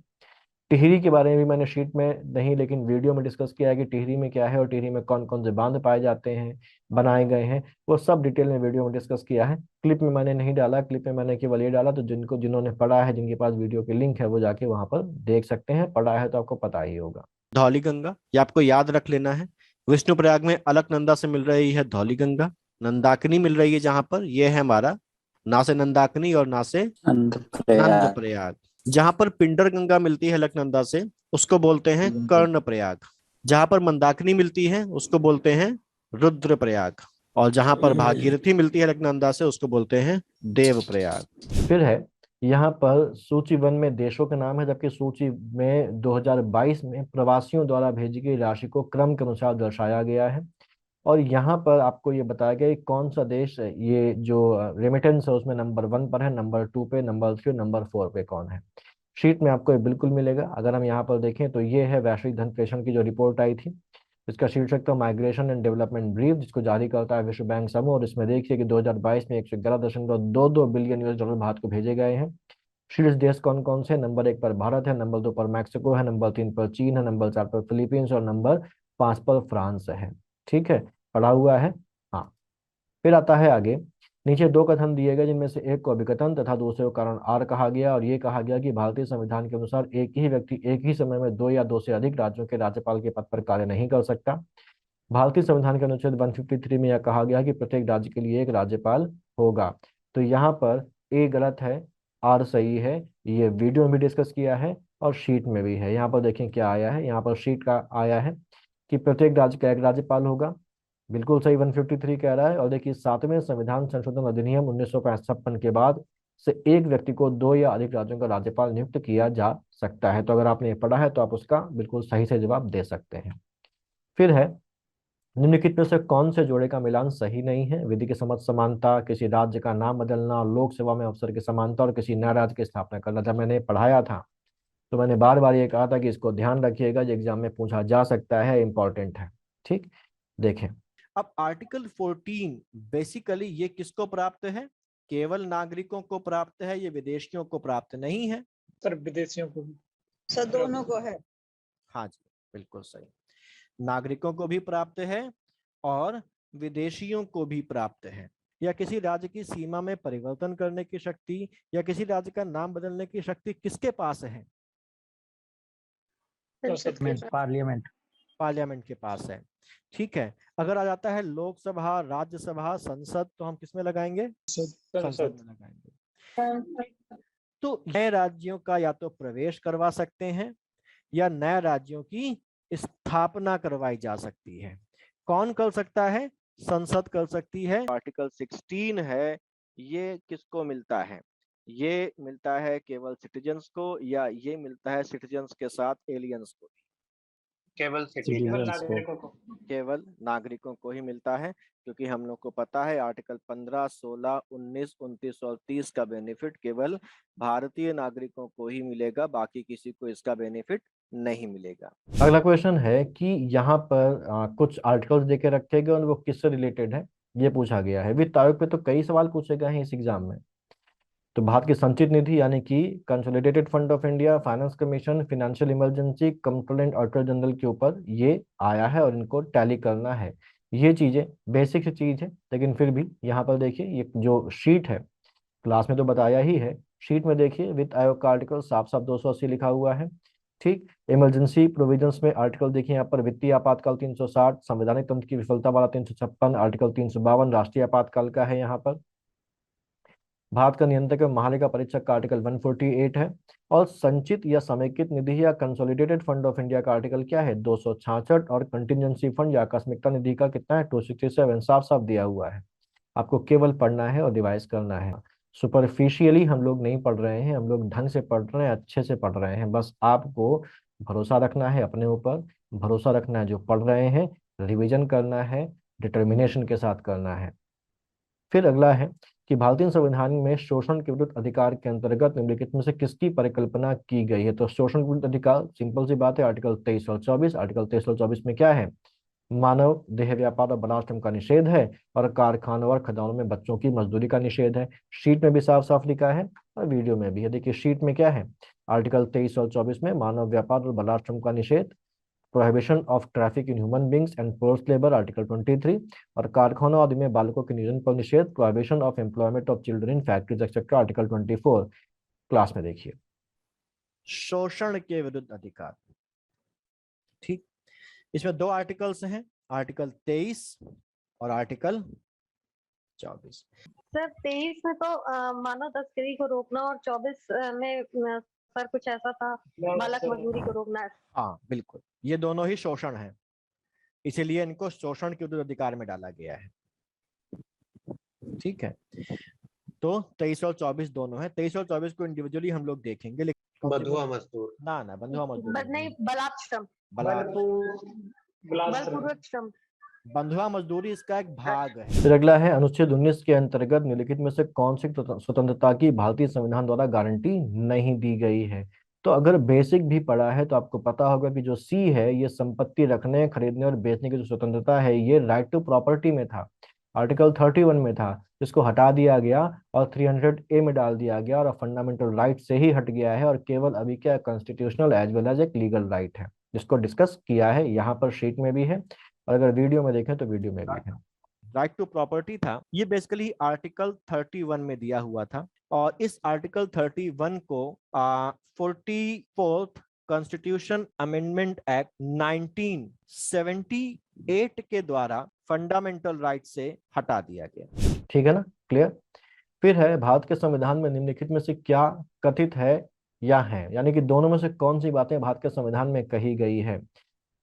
टिहरी के बारे में भी मैंने शीट में नहीं लेकिन वीडियो में डिस्कस किया है कि टिहरी में क्या है और टिहरी में कौन कौन से बांध पाए जाते हैं, बनाए गए हैं, वो सब डिटेल में वीडियो में डिस्कस किया है। क्लिप में मैंने नहीं डाला, क्लिप में मैंने केवल ये डाला, तो जिन्होंने पढ़ा है, जिनके पास वीडियो की लिंक है, वो जाके वहां पर देख सकते हैं, पढ़ा है तो आपको पता ही होगा। धौली गंगा, ये आपको याद रख लेना है। विष्णुप्रयाग में अलकनंदा से मिल रही है धौली गंगा। नंदाकिनी मिल रही है जहां पर, ये है हमारा ना से नंदाकिनी और ना से नंद प्रयाग। जहां पर पिंडर गंगा मिलती है अलकनंदा से, उसको बोलते हैं कर्ण प्रयाग। जहां पर मंदाकिनी मिलती है उसको बोलते हैं रुद्र प्रयाग। और जहां पर भागीरथी मिलती है अलकनंदा से, उसको बोलते हैं देव प्रयाग। फिर है यहाँ पर सूची 1 में देशों के नाम है, जबकि सूची में 2022 में प्रवासियों द्वारा भेजी गई राशि को क्रम के अनुसार दर्शाया गया है। और यहाँ पर आपको ये बताया गया कि कौन सा देश है, ये जो रेमिटेंस है उसमें नंबर 1 पर है, नंबर 2 पे, नंबर 3, नंबर 4 पे कौन है। शीट में आपको ये बिल्कुल मिलेगा। अगर हम यहाँ पर देखें तो ये है वैश्विक धन प्रेषण की जो रिपोर्ट आई थी, इसका शीर्षक था माइग्रेशन एंड डेवलपमेंट ब्रीफ, जिसको जारी करता है विश्व बैंक समूह। और इसमें देखिए कि 2022 में 111.22 बिलियन यूएस डॉलर भारत को भेजे गए हैं। शीर्ष देश कौन कौन से, नंबर 1 पर भारत है, नंबर 2 पर मैक्सिको है, नंबर 3 पर चीन है, नंबर 4 पर फिलीपींस और नंबर 5 पर फ्रांस है। ठीक है, पढ़ा हुआ है। हाँ, फिर आता है आगे, नीचे 2 कथन दिए गए जिनमें से एक को अभिकथन तथा दूसरे को कारण आर कहा गया। और ये कहा गया कि भारतीय संविधान के अनुसार एक ही व्यक्ति एक ही समय में 2 या 2 से अधिक राज्यों के राज्यपाल के पद पर कार्य नहीं कर सकता। भारतीय संविधान के अनुच्छेद 153 में यह कहा गया कि प्रत्येक राज्य के लिए एक राज्यपाल होगा। तो यहाँ पर ए गलत है, आर सही है। ये वीडियो में भी डिस्कस किया है और शीट में भी है। यहाँ पर देखें क्या आया है, यहाँ पर शीट का आया है कि प्रत्येक राज्य का एक राज्यपाल होगा, बिल्कुल सही 153 कह रहा है। और देखिए 7वें संविधान संशोधन अधिनियम 1956 के बाद से एक व्यक्ति को 2 या अधिक राज्यों का राज्यपाल नियुक्त किया जा सकता है। तो अगर आपने ये पढ़ा है तो आप उसका बिल्कुल सही से जवाब दे सकते हैं। फिर है, निम्नलिखित में से कौन से जोड़े का मिलान सही नहीं है। विधि की समझ समानता, किसी राज्य का नाम बदलना, लोक सेवा में अवसर की समानता और किसी नए राज्य की स्थापना करना। जब मैंने पढ़ाया था तो मैंने बार बार ये कहा था कि इसको ध्यान रखिएगा, ये एग्जाम में पूछा जा सकता है, इंपॉर्टेंट है। ठीक, देखें अब आर्टिकल 14 बेसिकली ये किसको प्राप्त है? केवल नागरिकों को प्राप्त है, ये विदेशियों को प्राप्त नहीं है। सर विदेशियों को भी, सर दोनों को है। हाँ जी, बिल्कुल सही। नागरिकों को भी प्राप्त है और विदेशियों को भी प्राप्त है। या किसी राज्य की सीमा में परिवर्तन करने की शक्ति या किसी राज्य का नाम बदलने की शक्ति किसके पास है? पार्लियामेंट पार्लियामेंट के पास है। ठीक है, अगर आ जाता है लोकसभा, राज्यसभा, संसद, तो हम किसमें लगाएंगे? संसद में लगाएंगे। तो नए राज्यों का या तो प्रवेश करवा सकते हैं या नए राज्यों की स्थापना करवाई जा सकती है। कौन कर सकता है? संसद कर सकती है। आर्टिकल 16 है, ये किसको मिलता है? ये मिलता है केवल सिटीजन्स को, या ये मिलता है सिटीजन्स के साथ एलियंस को? केवल नागरिकों को, केवल नागरिकों को ही मिलता है, क्योंकि हम लोग को पता है आर्टिकल 15, 16, 19, 29 और 30 का बेनिफिट केवल भारतीय नागरिकों को ही मिलेगा, बाकी किसी को इसका बेनिफिट नहीं मिलेगा। अगला क्वेश्चन है कि यहाँ पर कुछ आर्टिकल्स देके रखे गए और वो किससे रिलेटेड है, ये पूछा गया है। वित्त आयोग पे तो कई सवाल पूछे गए हैं इस एग्जाम में। तो भारत की संचित निधि यानी कि consolidated fund of India, finance commission, financial emergency, controller and auditor general के ऊपर ये आया है और इनको टैली करना है। ये चीजें बेसिक सी चीज है, लेकिन फिर भी यहाँ पर देखिए ये जो शीट है, क्लास में तो बताया ही है, शीट में देखिए वित्त आयोग का आर्टिकल साफ साफ 280 लिखा हुआ है। ठीक, इमरजेंसी प्रोविजंस में आर्टिकल देखिए यहाँ पर वित्तीय आपातकाल 360, संवैधानिक तंत्र की विफलता वाला 356, आर्टिकल 352 राष्ट्रीय आपातकाल का है यहाँ पर। भारत का नियंत्रक एवं महालेखा परीक्षक का आर्टिकल 148 है, और संचित या समेकित निधि या कंसोलिडेटेड फंड ऑफ इंडिया का आर्टिकल क्या है 266, और कंटिजेंसी फंड या आकस्मिकता निधि का कितना है 267, साफ साफ दिया हुआ है। आपको केवल पढ़ना है और रिवाइज करना है। सुपरफिशियली हम लोग नहीं पढ़ रहे हैं, हम लोग ढंग से पढ़ रहे हैं, अच्छे से पढ़ रहे हैं। बस आपको भरोसा रखना है अपने ऊपर, भरोसा रखना है जो पढ़ रहे हैं, रिवीजन करना है, डिटर्मिनेशन के साथ करना है। फिर अगला है कि भारतीय संविधान में शोषण के विरुद्ध अधिकार के अंतर्गत निम्नलिखित में से किसकी परिकल्पना की गई है। तो शोषण के विरुद्ध अधिकार सिंपल सी बात है, आर्टिकल 23 और 24। आर्टिकल 23 और 24 में क्या है, मानव देह व्यापार और बलात्कार का निषेध है, और कारखानों और खदानों में बच्चों की मजदूरी का निषेध है। शीट में भी साफ साफ लिखा है और वीडियो में भी है। देखिए शीट में क्या है, आर्टिकल 23 और 24 में मानव व्यापार और बलात्कार का निषेध, prohibition of traffic in human beings and forced labour article 23, और कारखानों आदि में बालकों के निधन पर निषेध, prohibition of employment of children in factories etcetera article 24। Class में देखिए शोषण के विरुद्ध अधिकार। ठीक, इसमें दो आर्टिकल्स हैं, आर्टिकल 23 और आर्टिकल 24। सर 23 में तो मानव तस्करी को रोकना, और 24 में सर कुछ ऐसा था बालक मजदूरी को रोकना। हाँ बिल्कुल, ये दोनों ही शोषण है, इसीलिए इनको शोषण के विरुद्ध अधिकार में डाला गया है। ठीक है, तो 23 और 24 दोनों है। 23 और 24 को इंडिविजुअली हम लोग देखेंगे, लेकिन बंधुआ मजदूर, ना बंधुआ मजदूर नहीं, बलात्श्रम, बलात्कार, बलपूर्वक श्रम, बंधुआ मजदूरी इसका एक भाग है। फिर अगला है अनुच्छेद 19 के अंतर्गत निम्नलिखित में से कौन सी स्वतंत्रता की भारतीय संविधान द्वारा गारंटी नहीं दी गई है। तो अगर बेसिक भी पढ़ा है तो आपको पता होगा कि जो सी है ये संपत्ति रखने, खरीदने और बेचने की जो स्वतंत्रता है ये राइट टू प्रॉपर्टी में था, आर्टिकल 31 में था, जिसको हटा दिया गया और 300A में डाल दिया गया, और फंडामेंटल राइट से ही हट गया है, और केवल अभी क्या कॉन्स्टिट्यूशनल एज वेल एज एक लीगल राइट है, जिसको डिस्कस किया है यहाँ पर शीट में भी है, और अगर वीडियो में देखें तो वीडियो में भी है। राइट टू प्रॉपर्टी था, ये बेसिकली आर्टिकल 31 में दिया हुआ था, और इस आर्टिकल 31 को 44th कॉन्स्टिट्यूशन अमेंडमेंट एक्ट 1978 के द्वारा फंडामेंटल राइट से हटा दिया गया। ठीक है ना, क्लियर। फिर है भारत के संविधान में निम्नलिखित में से क्या कथित है या है, यानी कि दोनों में से कौन सी बातें भारत के संविधान में कही गई है।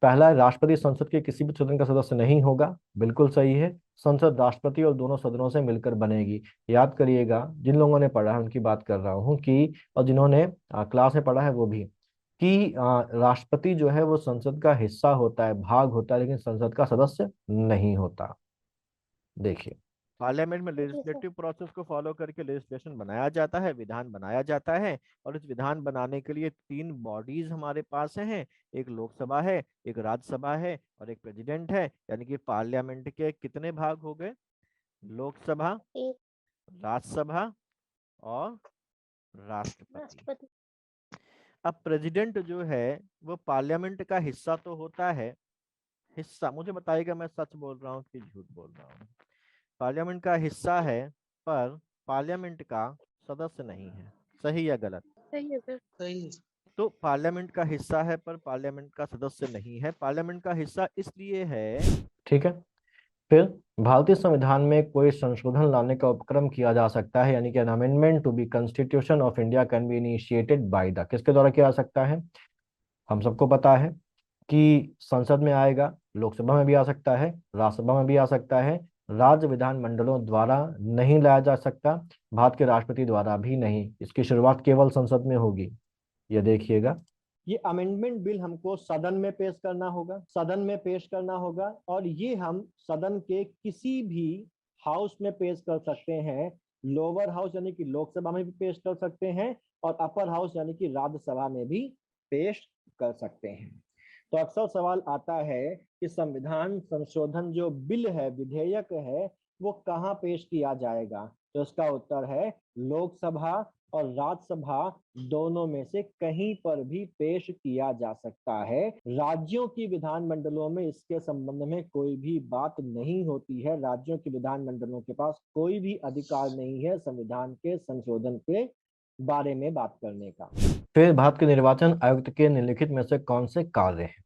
पहला है राष्ट्रपति संसद के किसी भी सदन का सदस्य नहीं होगा, बिल्कुल सही है। संसद राष्ट्रपति और दोनों सदनों से मिलकर बनेगी। याद करिएगा, जिन लोगों ने पढ़ा है उनकी बात कर रहा हूँ कि, और जिन्होंने क्लास में पढ़ा है वो भी, कि राष्ट्रपति जो है वो संसद का हिस्सा होता है, भाग होता है, लेकिन संसद का सदस्य नहीं होता। देखिए पार्लियामेंट में लेजिस्लेटिव प्रोसेस को फॉलो करके लेजिस्लेशन बनाया जाता है, विधान बनाया जाता है, और इस विधान बनाने के लिए 3 बॉडीज हमारे पास हैं, एक लोकसभा है, एक राज्यसभा है, और एक प्रेसिडेंट है। यानी कि पार्लियामेंट के कितने भाग हो गए, लोकसभा, राज्यसभा और राष्ट्रपति। अब प्रेसिडेंट जो है वो पार्लियामेंट का हिस्सा तो होता है, हिस्सा, मुझे बताइएगा मैं सच बोल रहा हूँ कि झूठ बोल रहा हूँ। पार्लियामेंट का हिस्सा है पर पार्लियामेंट का सदस्य नहीं है, सही या गलत? सही है सर। सही। तो पार्लियामेंट का हिस्सा है पर पार्लियामेंट का सदस्य नहीं है। पार्लियामेंट का हिस्सा इसलिए है, ठीक है। फिर भारतीय संविधान में कोई संशोधन लाने का उपक्रम किया जा सकता है, यानी कि an amendment to be constitution of India can be initiated by the, किसके द्वारा किया जा सकता है। हम सबको पता है कि संसद में आएगा, लोकसभा में भी आ सकता है, राज्यसभा में भी आ सकता है, राज्य विधानमंडलों द्वारा नहीं लाया जा सकता, भारत के राष्ट्रपति द्वारा भी नहीं। इसकी शुरुआत केवल संसद में होगी, ये देखिएगा। ये अमेंडमेंट बिल हमको सदन में पेश करना होगा, सदन में पेश करना होगा, और ये हम सदन के किसी भी हाउस में पेश कर सकते हैं। लोअर हाउस यानी कि लोकसभा में भी पेश कर सकते हैं, और अपर हाउस यानी कि राज्यसभा में भी पेश कर सकते हैं। तो अक्सर सवाल आता है कि संविधान संशोधन जो बिल है, विधेयक है, वो कहाँ पेश किया जाएगा। तो इसका उत्तर है लोकसभा और राज्यसभा दोनों में से कहीं पर भी पेश किया जा सकता है। राज्यों की विधानमंडलों में इसके संबंध में कोई भी बात नहीं होती है। राज्यों की विधानमंडलों के पास कोई भी अधिकार नहीं है संविधान के संशोधन के बारे में बात करने का। फिर भारत के निर्वाचन आयुक्त के निम्नलिखित में से कौन से कार्य हैं?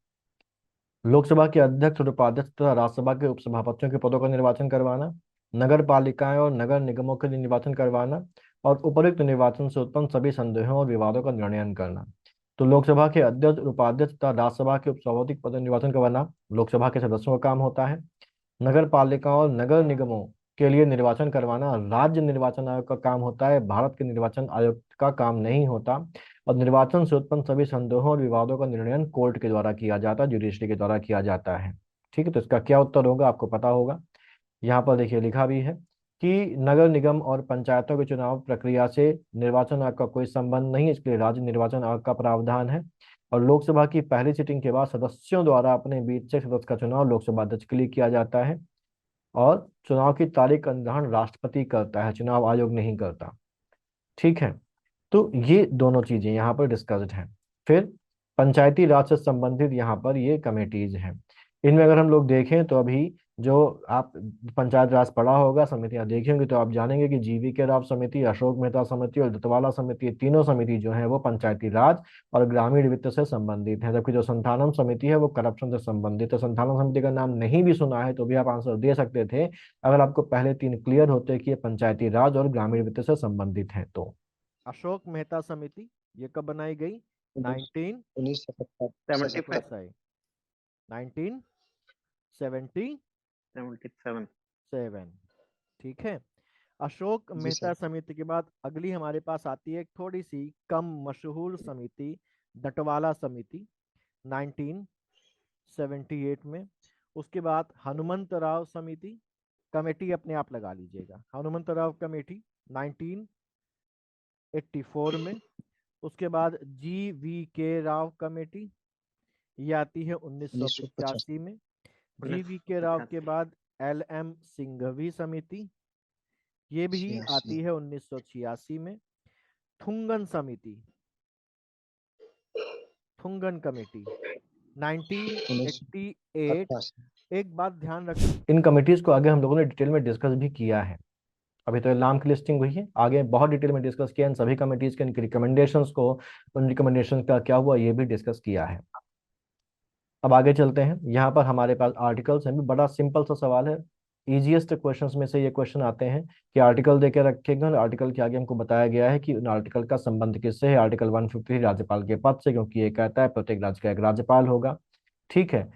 लोकसभा के अध्यक्ष और उपाध्यक्ष तथा राज्यसभा के उपसभापतियों के पदों का निर्वाचन करवाना, नगर पालिकाएं और नगर निगमों के लिए निर्वाचन करवाना और उपयुक्त निर्वाचन से उत्पन्न सभी संदेहों और विवादों का निर्णयन करना। तो लोकसभा के अध्यक्ष और उपाध्यक्ष तथा राज्यसभा के उपसभापति के पद का निर्वाचन करवाना लोकसभा के सदस्यों का काम होता है। नगर पालिकाओं और नगर निगमों के लिए निर्वाचन करवाना राज्य निर्वाचन आयोग का काम होता है, भारत के निर्वाचन आयोग का काम नहीं होता। और निर्वाचन से उत्पन्न सभी संदेहों और विवादों का निर्णयन कोर्ट के द्वारा किया जाता है, जुडिशरी के द्वारा किया जाता है। ठीक है, तो इसका क्या उत्तर होगा आपको पता होगा। यहाँ पर देखिए लिखा भी है कि नगर निगम और पंचायतों के चुनाव प्रक्रिया से निर्वाचन आयोग का कोई संबंध नहीं है, इसके लिए राज्य निर्वाचन आयोग का प्रावधान है। और लोकसभा की पहली सीटिंग के बाद सदस्यों द्वारा अपने बीच से सदस्य का चुनाव लोकसभा अध्यक्ष के लिए किया जाता है और चुनाव की तारीख का निर्धारण राष्ट्रपति करता है, चुनाव आयोग नहीं करता। ठीक है, तो ये दोनों चीजें यहाँ पर डिस्कस्ड हैं। फिर पंचायती राज से संबंधित यहाँ पर ये कमेटीज हैं। इनमें अगर हम लोग देखें तो अभी जो आप पंचायत राज पढ़ा होगा, समितियां देखी होंगी, तो आप जानेंगे कि जीवी के राव समिति, अशोक मेहता समिति और दत्तवाला समिति, ये तीनों समिति जो है वो पंचायती राज और ग्रामीण वित्त से संबंधित है। जबकि जो संथानम समिति है वो करप्शन से संबंधित है। संथानम समिति का नाम नहीं भी सुना है तो भी आप आंसर दे सकते थे अगर आपको पहले तीन क्लियर होते कि ये पंचायती राज और ग्रामीण वित्त से संबंधित है। तो अशोक मेहता समिति ये कब बनाई गई? 1977। ठीक है, अशोक मेहता समिति के बाद अगली हमारे पास आती है एक थोड़ी सी कम मशहूर समिति, दटवाला समिति 1978 में। उसके बाद हनुमंतराव समिति कमेटी अपने आप लगा लीजिएगा, हनुमंतराव कमेटी 1984 में। उसके बाद GV.K. राव कमेटी, ये आती है 1985 में। GV.K. राव के बाद LM सिंघवी समिति, ये भी आती है 1986 में। थुंगन समिति, थुंगन कमेटी 1988। एक बात ध्यान रखें, इन कमिटीज को आगे हम लोगों ने डिटेल में डिस्कस भी किया है। अभी तो नाम की लिस्टिंग हुई है, आगे बहुत डिटेल में डिस्कस किया इन सभी कमिटीज के, इनकी रिकमेंडेशंस को, उन रिकमेंडेशंस का क्या हुआ ये भी डिस्कस किया है। अब आगे चलते हैं। यहाँ पर हमारे पास आर्टिकल्स हैं, भी बड़ा सिंपल सा सवाल है, इजीएस्ट क्वेश्चंस में से ये क्वेश्चन आते हैं कि आर्टिकल देके रखे गए और आर्टिकल के आगे हमको बताया गया है कि उन आर्टिकल का संबंध किससे है। आर्टिकल 153 राज्यपाल के पद से, क्योंकि ये कहता है प्रत्येक राज्य का एक राज्यपाल होगा। ठीक है,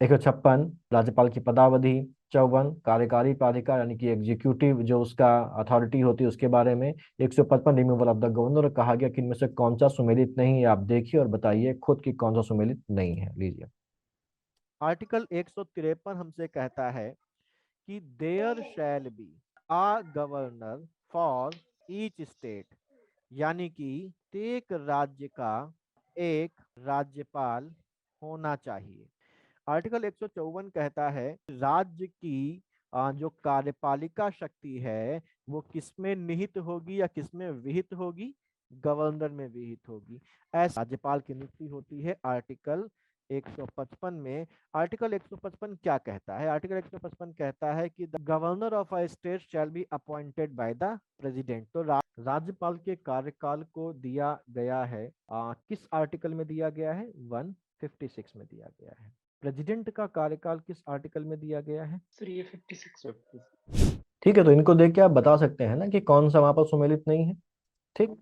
156 राज्यपाल की पदावधि, 54 कार्यकारी प्राधिकार यानी कि एग्जीक्यूटिव जो उसका अथॉरिटी होती है उसके बारे में, 155 रिमूवल ऑफ द गवर्नर। कहा गया कि इनमें से कौन सा सुमेलित नहीं है, आप देखिए और बताइए खुद की कौन सा सुमेलित नहीं है। लीजिए, आर्टिकल 153 हमसे कहता है कि there shall be a governor for each state, यानी कि प्रत्येक राज्य का एक राज्यपाल होना चाहिए। आर्टिकल 154 कहता है राज्य की जो कार्यपालिका शक्ति है वो किसमें निहित होगी या किसमें विहित होगी? गवर्नर में विहित होगी। ऐसे राज्यपाल की नियुक्ति होती है आर्टिकल 155 में। आर्टिकल 155 क्या कहता है? आर्टिकल 155 कहता है कि the governor of a state shall be appointed by the president. तो राज्यपाल के कार्यकाल को दिया गया है किस आर्टिकल में दिया गया है? 156 में दिया गया है। प्रेसिडेंट का कार्यकाल किस आर्टिकल में दिया गया है? 356। ठीक है, तो इनको देख के आप बता सकते हैं ना कि कौन सा वहां पर सुमेलित नहीं है। ठीक,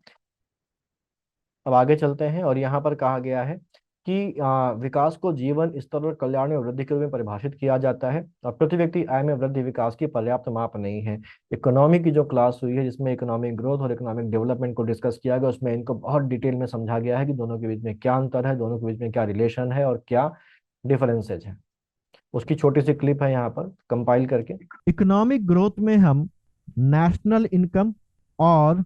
अब आगे चलते हैं और यहाँ पर कहा गया है कि विकास को जीवन स्तर और कल्याण में वृद्धि के रूप में परिभाषित किया जाता है और प्रति व्यक्ति आय में वृद्धि विकास की पर्याप्त माप नहीं है। इकोनॉमी की जो क्लास हुई है जिसमें इकोनॉमिक ग्रोथ और इकोनॉमिक डेवलपमेंट को डिस्कस किया गया, उसमें इनको बहुत डिटेल में समझा गया है कि दोनों के बीच में क्या अंतर है, दोनों के बीच में क्या रिलेशन है और क्या डिफरेंसेज है। उसकी छोटी सी क्लिप है यहाँ पर कंपाइल करके। इकोनॉमिक ग्रोथ में हम नेशनल इनकम और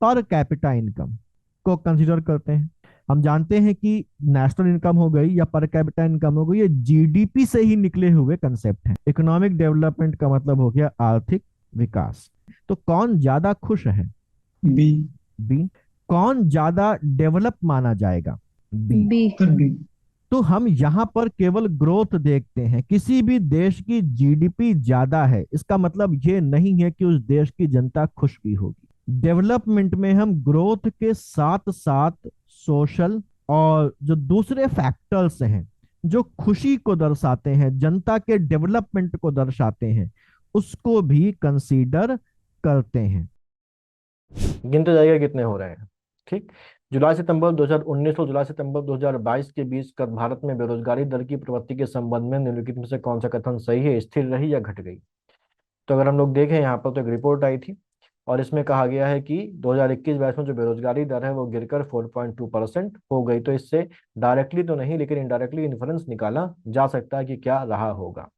पर कैपिटा इनकम को कंसीडर करते हैं। हम जानते हैं कि नेशनल इनकम हो गई या पर कैपिटा इनकम हो गई, ये जीडीपी से ही निकले हुए कंसेप्ट हैं। इकोनॉमिक डेवलपमेंट का मतलब हो गया आर्थिक विकास। तो कौन ज्यादा खुश है? बी। बी। कौन ज्यादा डेवलप माना जाएगा? बी। तो हम यहाँ पर केवल ग्रोथ देखते हैं। किसी भी देश की जीडीपी ज्यादा है इसका मतलब ये नहीं है कि उस देश की जनता खुश भी होगी। डेवलपमेंट में हम ग्रोथ के साथ साथ सोशल और जो दूसरे फैक्टर्स हैं जो खुशी को दर्शाते हैं, जनता के डेवलपमेंट को दर्शाते हैं, उसको भी कंसीडर करते हैं। गिनते जाइए कितने हो रहे हैं। ठीक, जुलाई सितंबर 2019 और जुलाई सितंबर 2022 के बीच कर भारत में बेरोजगारी दर की प्रवृत्ति के संबंध में निम्नलिखित में से कौन सा कथन सही है? स्थिर रही या घट गई? तो अगर हम लोग देखें यहाँ पर तो एक रिपोर्ट आई थी और इसमें कहा गया है कि 2021-22 में जो बेरोजगारी दर है वो गिरकर 4.2% हो गई। तो इससे डायरेक्टली तो नहीं लेकिन इनडायरेक्टली इन्फ्लुएंस निकाला जा सकता है कि क्या रहा होगा।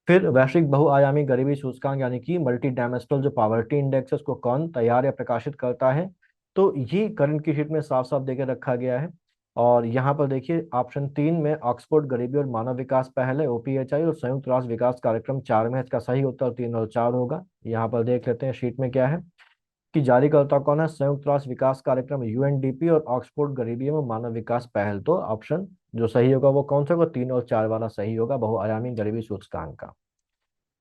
फिर वैश्विक बहुआयामी गरीबी सूचकांक यानी कि मल्टी डायमेंशनल जो पॉवर्टी इंडेक्स है उसको कौन तैयार या प्रकाशित करता है? तो ये करंट की शीट में साफ साफ देकर रखा गया है। और यहाँ पर देखिए ऑप्शन 3 में ऑक्सफोर्ड गरीबी और मानव विकास पहल है OPHI, और संयुक्त राष्ट्र विकास कार्यक्रम 4 में इसका सही उत्तर 3 और 4 होगा। यहाँ पर देख लेते हैं शीट में क्या है कि जारीकर्ता कौन है? संयुक्त राष्ट्र विकास कार्यक्रम UNDP और ऑक्सफोर्ड गरीबी एवं मानव विकास पहल। तो ऑप्शन जो सही होगा वो कौन सा होगा? 3 और 4 वाला सही होगा, बहुआयामी गरीबी सूचकांक का।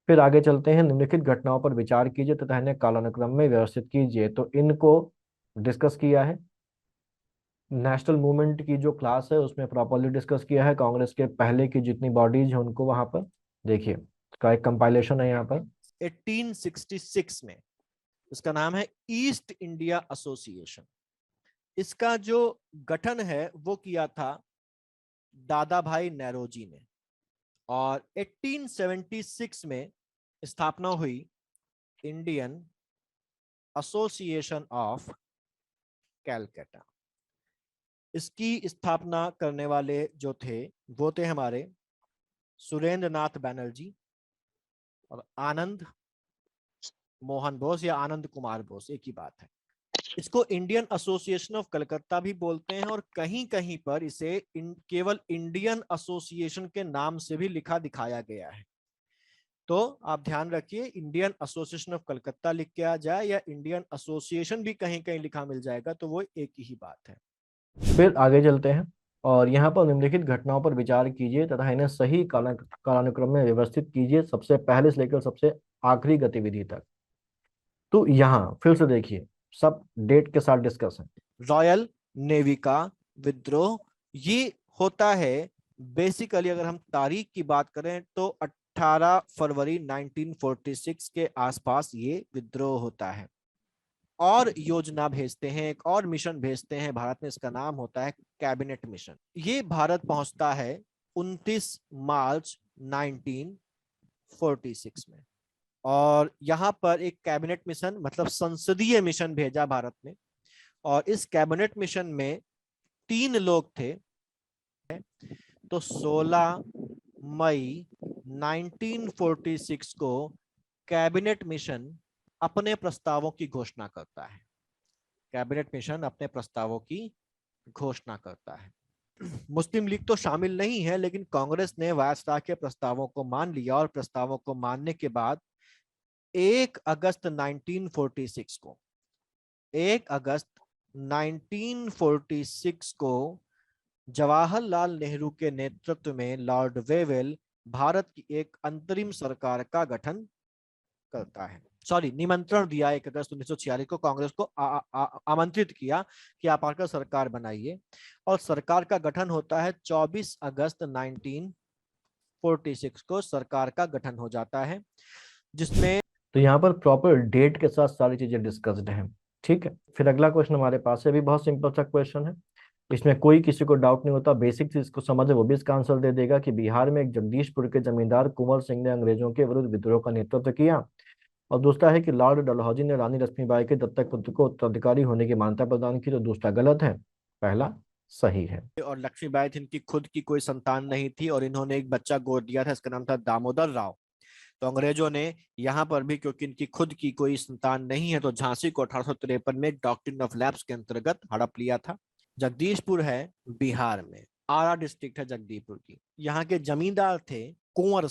फिर आगे चलते हैं, निम्नलिखित घटनाओं पर विचार कीजिए तथा इन्हें कालानुक्रम में व्यवस्थित कीजिए। तो इनको डिस्कस किया है। नेशनल मूवमेंट की जो क्लास है उसमें प्रॉपरली डिस्कस किया है। कांग्रेस के पहले की जितनी बॉडीज हैं उनको वहां पर देखिए, इसका एक कंपाइलेशन है यहाँ पर। 1866 में इसका नाम है ईस्ट इंडिया एसोसिएशन। इसका जो गठन है वो किया था दादा भाई नेरोजी ने, और 1876 में स्थापना हुई इंडियन एसोसिएशन ऑफ कैलकाटा। इसकी स्थापना करने वाले जो थे वो थे हमारे सुरेंद्र नाथ बैनर्जी और आनंद मोहन बोस या आनंद कुमार बोस, एक ही बात है। इसको इंडियन एसोसिएशन ऑफ कलकत्ता भी बोलते हैं और कहीं कहीं पर इसे केवल इंडियन एसोसिएशन के नाम से भी लिखा दिखाया गया है। तो आप ध्यान रखिए, इंडियन एसोसिएशन ऑफ कलकत्ता लिख के आ जाए या इंडियन एसोसिएशन भी कहीं कहीं लिखा मिल जाएगा तो वो एक ही बात है। फिर आगे चलते हैं और यहाँ पर निम्नलिखित घटनाओं पर विचार कीजिए तथा इन्हें सही कालानुक्रम में व्यवस्थित कीजिए, सबसे पहले से लेकर सबसे आखिरी गतिविधि तक। तो यहाँ फिर से देखिए, सब डेट के साथ डिस्कस है। रॉयल नेवी का विद्रोह ये होता है बेसिकली, अगर हम तारीख की बात करें तो 18 फरवरी 1946 के आसपास ये विद्रोह होता है। और योजना भेजते हैं, एक और मिशन भेजते हैं भारत में, इसका नाम होता है कैबिनेट मिशन। ये भारत पहुंचता है 29 मार्च 1946 में। और यहाँ पर एक कैबिनेट मिशन मतलब संसदीय मिशन भेजा भारत ने, और इस कैबिनेट मिशन में 3 लोग थे। तो 16 मई 1946 को कैबिनेट मिशन अपने प्रस्तावों की घोषणा करता है। कैबिनेट मिशन अपने प्रस्तावों की घोषणा करता है। मुस्लिम लीग तो शामिल नहीं है, लेकिन कांग्रेस ने वायसराय के प्रस्तावों को मान लिया और प्रस्तावों को मानने के बाद 1 अगस्त 1946 को 1 अगस्त 1946 को जवाहरलाल नेहरू के नेतृत्व में लॉर्ड वेवेल भारत की एक अंतरिम सरकार का गठन करता है। निमंत्रण दिया 1 अगस्त 1946 को, कांग्रेस को आमंत्रित किया कि आप आकर सरकार बनाइए, और सरकार का गठन होता है 24 अगस्त 1946 को सरकार का गठन हो जाता है, जिसमें तो यहाँ पर प्रॉपर डेट के साथ सारी चीजें डिस्कस्ड हैं। ठीक है, फिर अगला क्वेश्चन हमारे पास है, भी बहुत सिंपल सा क्वेश्चन है, इसमें कोई किसी को डाउट नहीं होता, बेसिक चीज को समझे वो भी इसका आंसर दे देगा कि बिहार में एक जगदीशपुर के जमींदार कुंवर सिंह ने अंग्रेजों के विरुद्ध विद्रोह का नेतृत्व किया, और दूसरा है कि लॉर्ड डलहौजी ने रानी लक्ष्मीबाई के दत्तक पुत्र को उत्तराधिकारी होने की मान्यता प्रदान की। तो दूसरा गलत है, पहला सही है। और लक्ष्मीबाई थी, इनकी खुद की कोई संतान नहीं थी और इन्होंने एक बच्चा गोद दिया था, इसका नाम था दामोदर राव। तो अंग्रेजों ने यहाँ पर भी, क्योंकि इनकी खुद की कोई संतान नहीं है, तो झांसी को 1853 में डॉक्ट्रिन ऑफ लैप्स के अंतर्गत हड़प लिया था। जगदीशपुर है बिहार में, आरा डिस्ट्रिक्ट है जगदीशपुर की। यहाँ के जमींदार थे कुंवर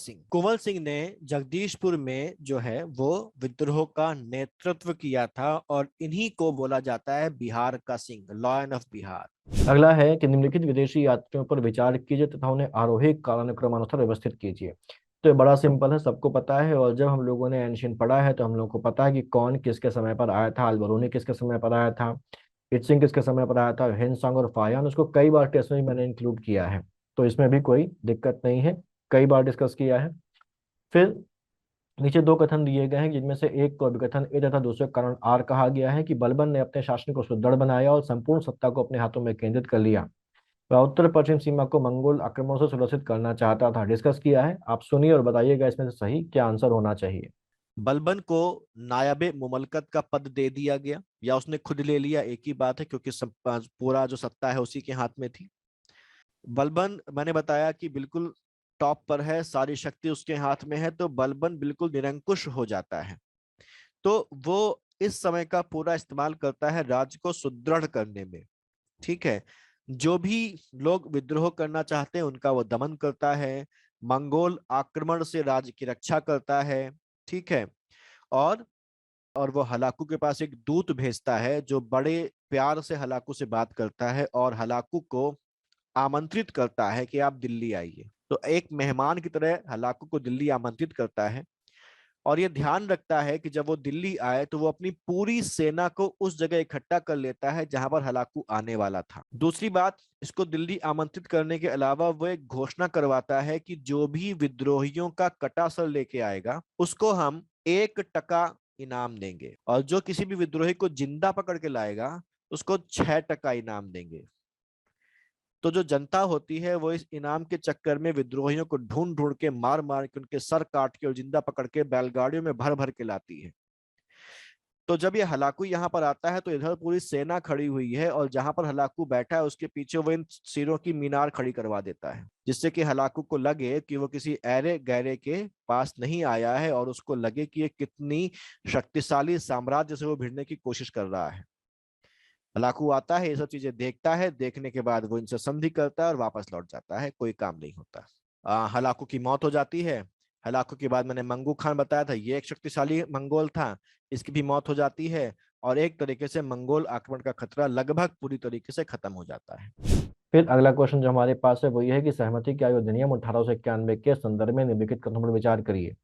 सिंह ने जगदीशपुर में जो है वो विद्रोह का नेतृत्व किया था और इन्हीं को बोला जाता है बिहार का सिंह, लॉयन ऑफ बिहार। अगला है कि निम्नलिखित विदेशी यात्रियों पर विचार कीजिए तथा उन्हें आरोही कालानुक्रमानुसार व्यवस्थित कीजिए। तो ये बड़ा सिंपल है, सबको पता है। और जब हम लोगों ने एंशियंट पढ़ा है तो हम लोगों को पता है कि कौन किसके समय पर आया था, अलबरूनी किसके समय पर आया था, इत्सिंग किसके समय पर आया था, हिंसंग और फायान। उसको कई बार टेस्ट में मैंने इंक्लूड किया है, तो इसमें भी कोई दिक्कत नहीं है, कई बार डिस्कस किया है। फिर नीचे दो कथन दिए गए हैं जिनमें से एक को अभिकथन ए तथा दूसरे को कारण आर कहा गया है कि बलबन ने अपने शासन को सुदृढ़ बनाया और संपूर्ण सत्ता को अपने हाथों में केंद्रित कर लिया। वह उत्तर पश्चिम सीमा को मंगोल आक्रमण से सुरक्षित करना चाहता था। डिस्कस किया है, आप सुनिए और बताइएगा इसमें से सही क्या आंसर होना चाहिए। बलबन को नायबे मुमलकत का पद दे दिया गया या उसने खुद ले लिया, एक ही बात है, क्योंकि सब पूरा जो सत्ता है उसी के हाथ में थी। बलबन मैंने बताया कि बिल्कुल टॉप पर है, सारी शक्ति उसके हाथ में है, तो बलबन बिल्कुल निरंकुश हो जाता है। तो वो इस समय का पूरा इस्तेमाल करता है राज्य को सुदृढ़ करने में। ठीक है, जो भी लोग विद्रोह करना चाहते हैं उनका वो दमन करता है, मंगोल आक्रमण से राज्य की रक्षा करता है। ठीक है, और वो हलाकू के पास एक दूत भेजता है जो बड़े प्यार से हलाकू से बात करता है और हलाकू को आमंत्रित करता है कि आप दिल्ली आइए। तो एक मेहमान की तरह हलाकू को दिल्ली आमंत्रित करता है और ये ध्यान रखता है कि जब वो दिल्ली आए तो वो अपनी पूरी सेना को उस जगह इकट्ठा कर लेता है जहां पर हलाकू आने वाला था। दूसरी बात, इसको दिल्ली आमंत्रित करने के अलावा वो एक घोषणा करवाता है कि जो भी विद्रोहियों का कटा सर लेके आएगा उसको हम 1% इनाम देंगे, और जो किसी भी विद्रोही को जिंदा पकड़ के लाएगा उसको 6% इनाम देंगे। तो जो जनता होती है वो इस इनाम के चक्कर में विद्रोहियों को ढूंढ ढूंढ के, मार मार के, उनके सर काट के और जिंदा पकड़ के बैलगाड़ियों में भर भर के लाती है। तो जब ये हलाकू यहाँ पर आता है तो इधर पूरी सेना खड़ी हुई है और जहां पर हलाकू बैठा है उसके पीछे वो इन सिरों की मीनार खड़ी करवा देता है, जिससे कि हलाकू को लगे कि वो किसी ऐरे गैरे के पास नहीं आया है और उसको लगे कि ये कितनी शक्तिशाली साम्राज्य से वो भिड़ने की कोशिश कर रहा है। हलाकू आता है, ये सब चीजें देखता है, देखने के बाद वो इनसे संधि करता है और वापस लौट जाता है, कोई काम नहीं होता। हलाकू की मौत हो जाती है। हलाकू के बाद मैंने मंगू खान बताया था, ये एक शक्तिशाली मंगोल था, इसकी भी मौत हो जाती है और एक तरीके से मंगोल आक्रमण का खतरा लगभग पूरी तरीके से खत्म हो जाता है। फिर अगला क्वेश्चन जो हमारे पास है वो ये है कि सहमति के आयोग अधिनियम 1891 के संदर्भ में निम्नलिखित कथनों पर विचार करिए।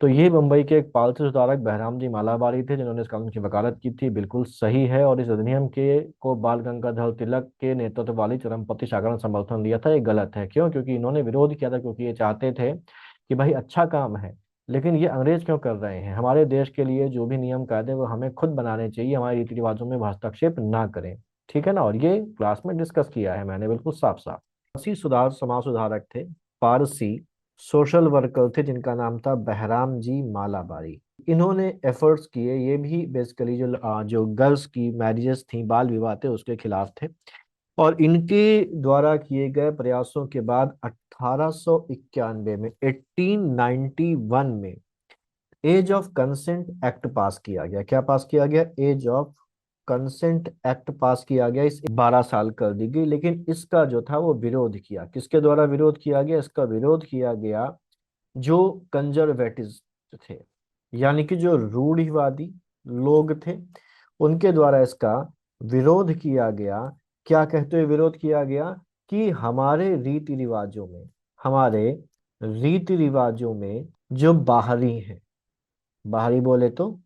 तो ये मुंबई के एक पालतू सुधारक बहराम जी मालाबारी थे जिन्होंने इस कानून की वकालत की थी, बिल्कुल सही है। और इस अधिनियम के को बाल गंगाधर तिलक के नेतृत्व वाली चरमपंथी शाखा ने समर्थन दिया था। ये गलत है। क्यों? क्योंकि इन्होंने विरोध किया था, क्योंकि ये चाहते थे कि भाई अच्छा काम है, लेकिन ये अंग्रेज क्यों कर रहे हैं? हमारे देश के लिए जो भी नियम कायदे वो हमें खुद बनाने चाहिए, हमारे रीति रिवाजों में हस्तक्षेप ना करें। ठीक है ना? और ये क्लास में डिस्कस किया है मैंने बिल्कुल साफ साफ। पारसी समाज सुधारक थे, पारसी सोशल वर्कर थे जिनका नाम था बहराम जी मालाबारी। इन्होंने एफर्ट्स किए, ये भी बेसिकली जो गर्ल्स की मैरिजेस थी, बाल विवाह थे, उसके खिलाफ थे। और इनके द्वारा किए गए प्रयासों के बाद 1891 में 1891 में age of consent act pass किया गया। क्या पास किया गया? Age of consent act pass किया गया। इस 12 साल कर दी गई, लेकिन इसका जो था वो विरोध किया। किसके द्वारा विरोध किया गया? इसका विरोध किया गया जो कंजर्वेटिव थे, यानी कि जो रूढ़िवादी लोग थे, उनके द्वारा इसका विरोध किया गया। क्या कहते हुए विरोध किया गया? कि हमारे रीति रिवाजों में जो बाहरी हैं, बाहरी बोले तो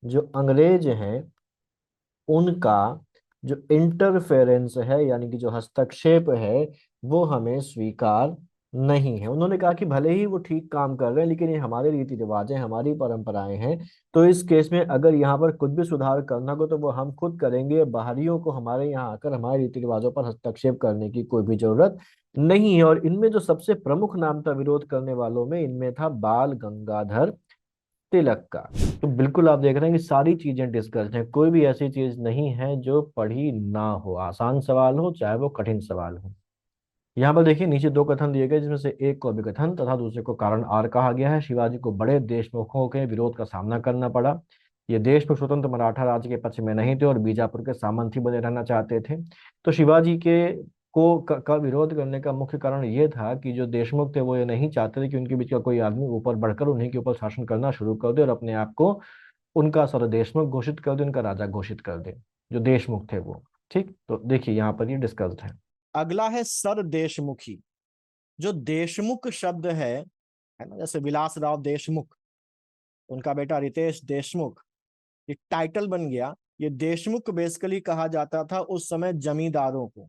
जो अंग्रेज हैं, उनका जो इंटरफेरेंस है, यानी कि जो हस्तक्षेप है, वो हमें स्वीकार नहीं है। उन्होंने कहा कि भले ही वो ठीक काम कर रहे हैं, लेकिन ये हमारे रीति रिवाज हैं, हमारी परंपराएं हैं, तो इस केस में अगर यहाँ पर कुछ भी सुधार करना हो तो वो हम खुद करेंगे। बाहरियों को हमारे यहाँ आकर हमारे रीति रिवाजों पर हस्तक्षेप करने की कोई भी जरूरत नहीं है। और इनमें जो सबसे प्रमुख नाम था विरोध करने वालों में, इनमें था बाल गंगाधर तिलक का। तो बिल्कुल आप देख रहे हैं कि सारी चीजें डिस्कस हैं, कोई भी ऐसी चीज नहीं है जो पढ़ी ना हो, आसान सवाल हो चाहे वो कठिन सवाल हो। यहाँ पर देखिए नीचे दो कथन दिए गए जिसमें से एक को अभिकथन तथा दूसरे को कारण आर कहा गया है। शिवाजी को बड़े देशमुखों के विरोध का सामना करना पड़ा। ये देशमुख स्वतंत्र मराठा राज्य के पक्ष में नहीं थे और बीजापुर के सामंत ही बने रहना चाहते थे। तो शिवाजी के का विरोध करने का मुख्य कारण ये था कि जो देशमुख थे वो ये नहीं चाहते थे कि उनके बीच का कोई आदमी ऊपर बढ़कर उन्हीं के ऊपर शासन करना शुरू कर दे और अपने आप को उनका सर देशमुख घोषित कर दे, उनका राजा घोषित कर दे, जो देशमुख थे वो। ठीक, तो देखिए यहाँ पर ये डिस्कस्ड है। अगला है सर देशमुखी। जो देशमुख शब्द है ना, जैसे विलास राव देशमुख, उनका बेटा रितेश देशमुख, ये टाइटल बन गया। ये देशमुख बेसिकली कहा जाता था उस समय जमींदारों को।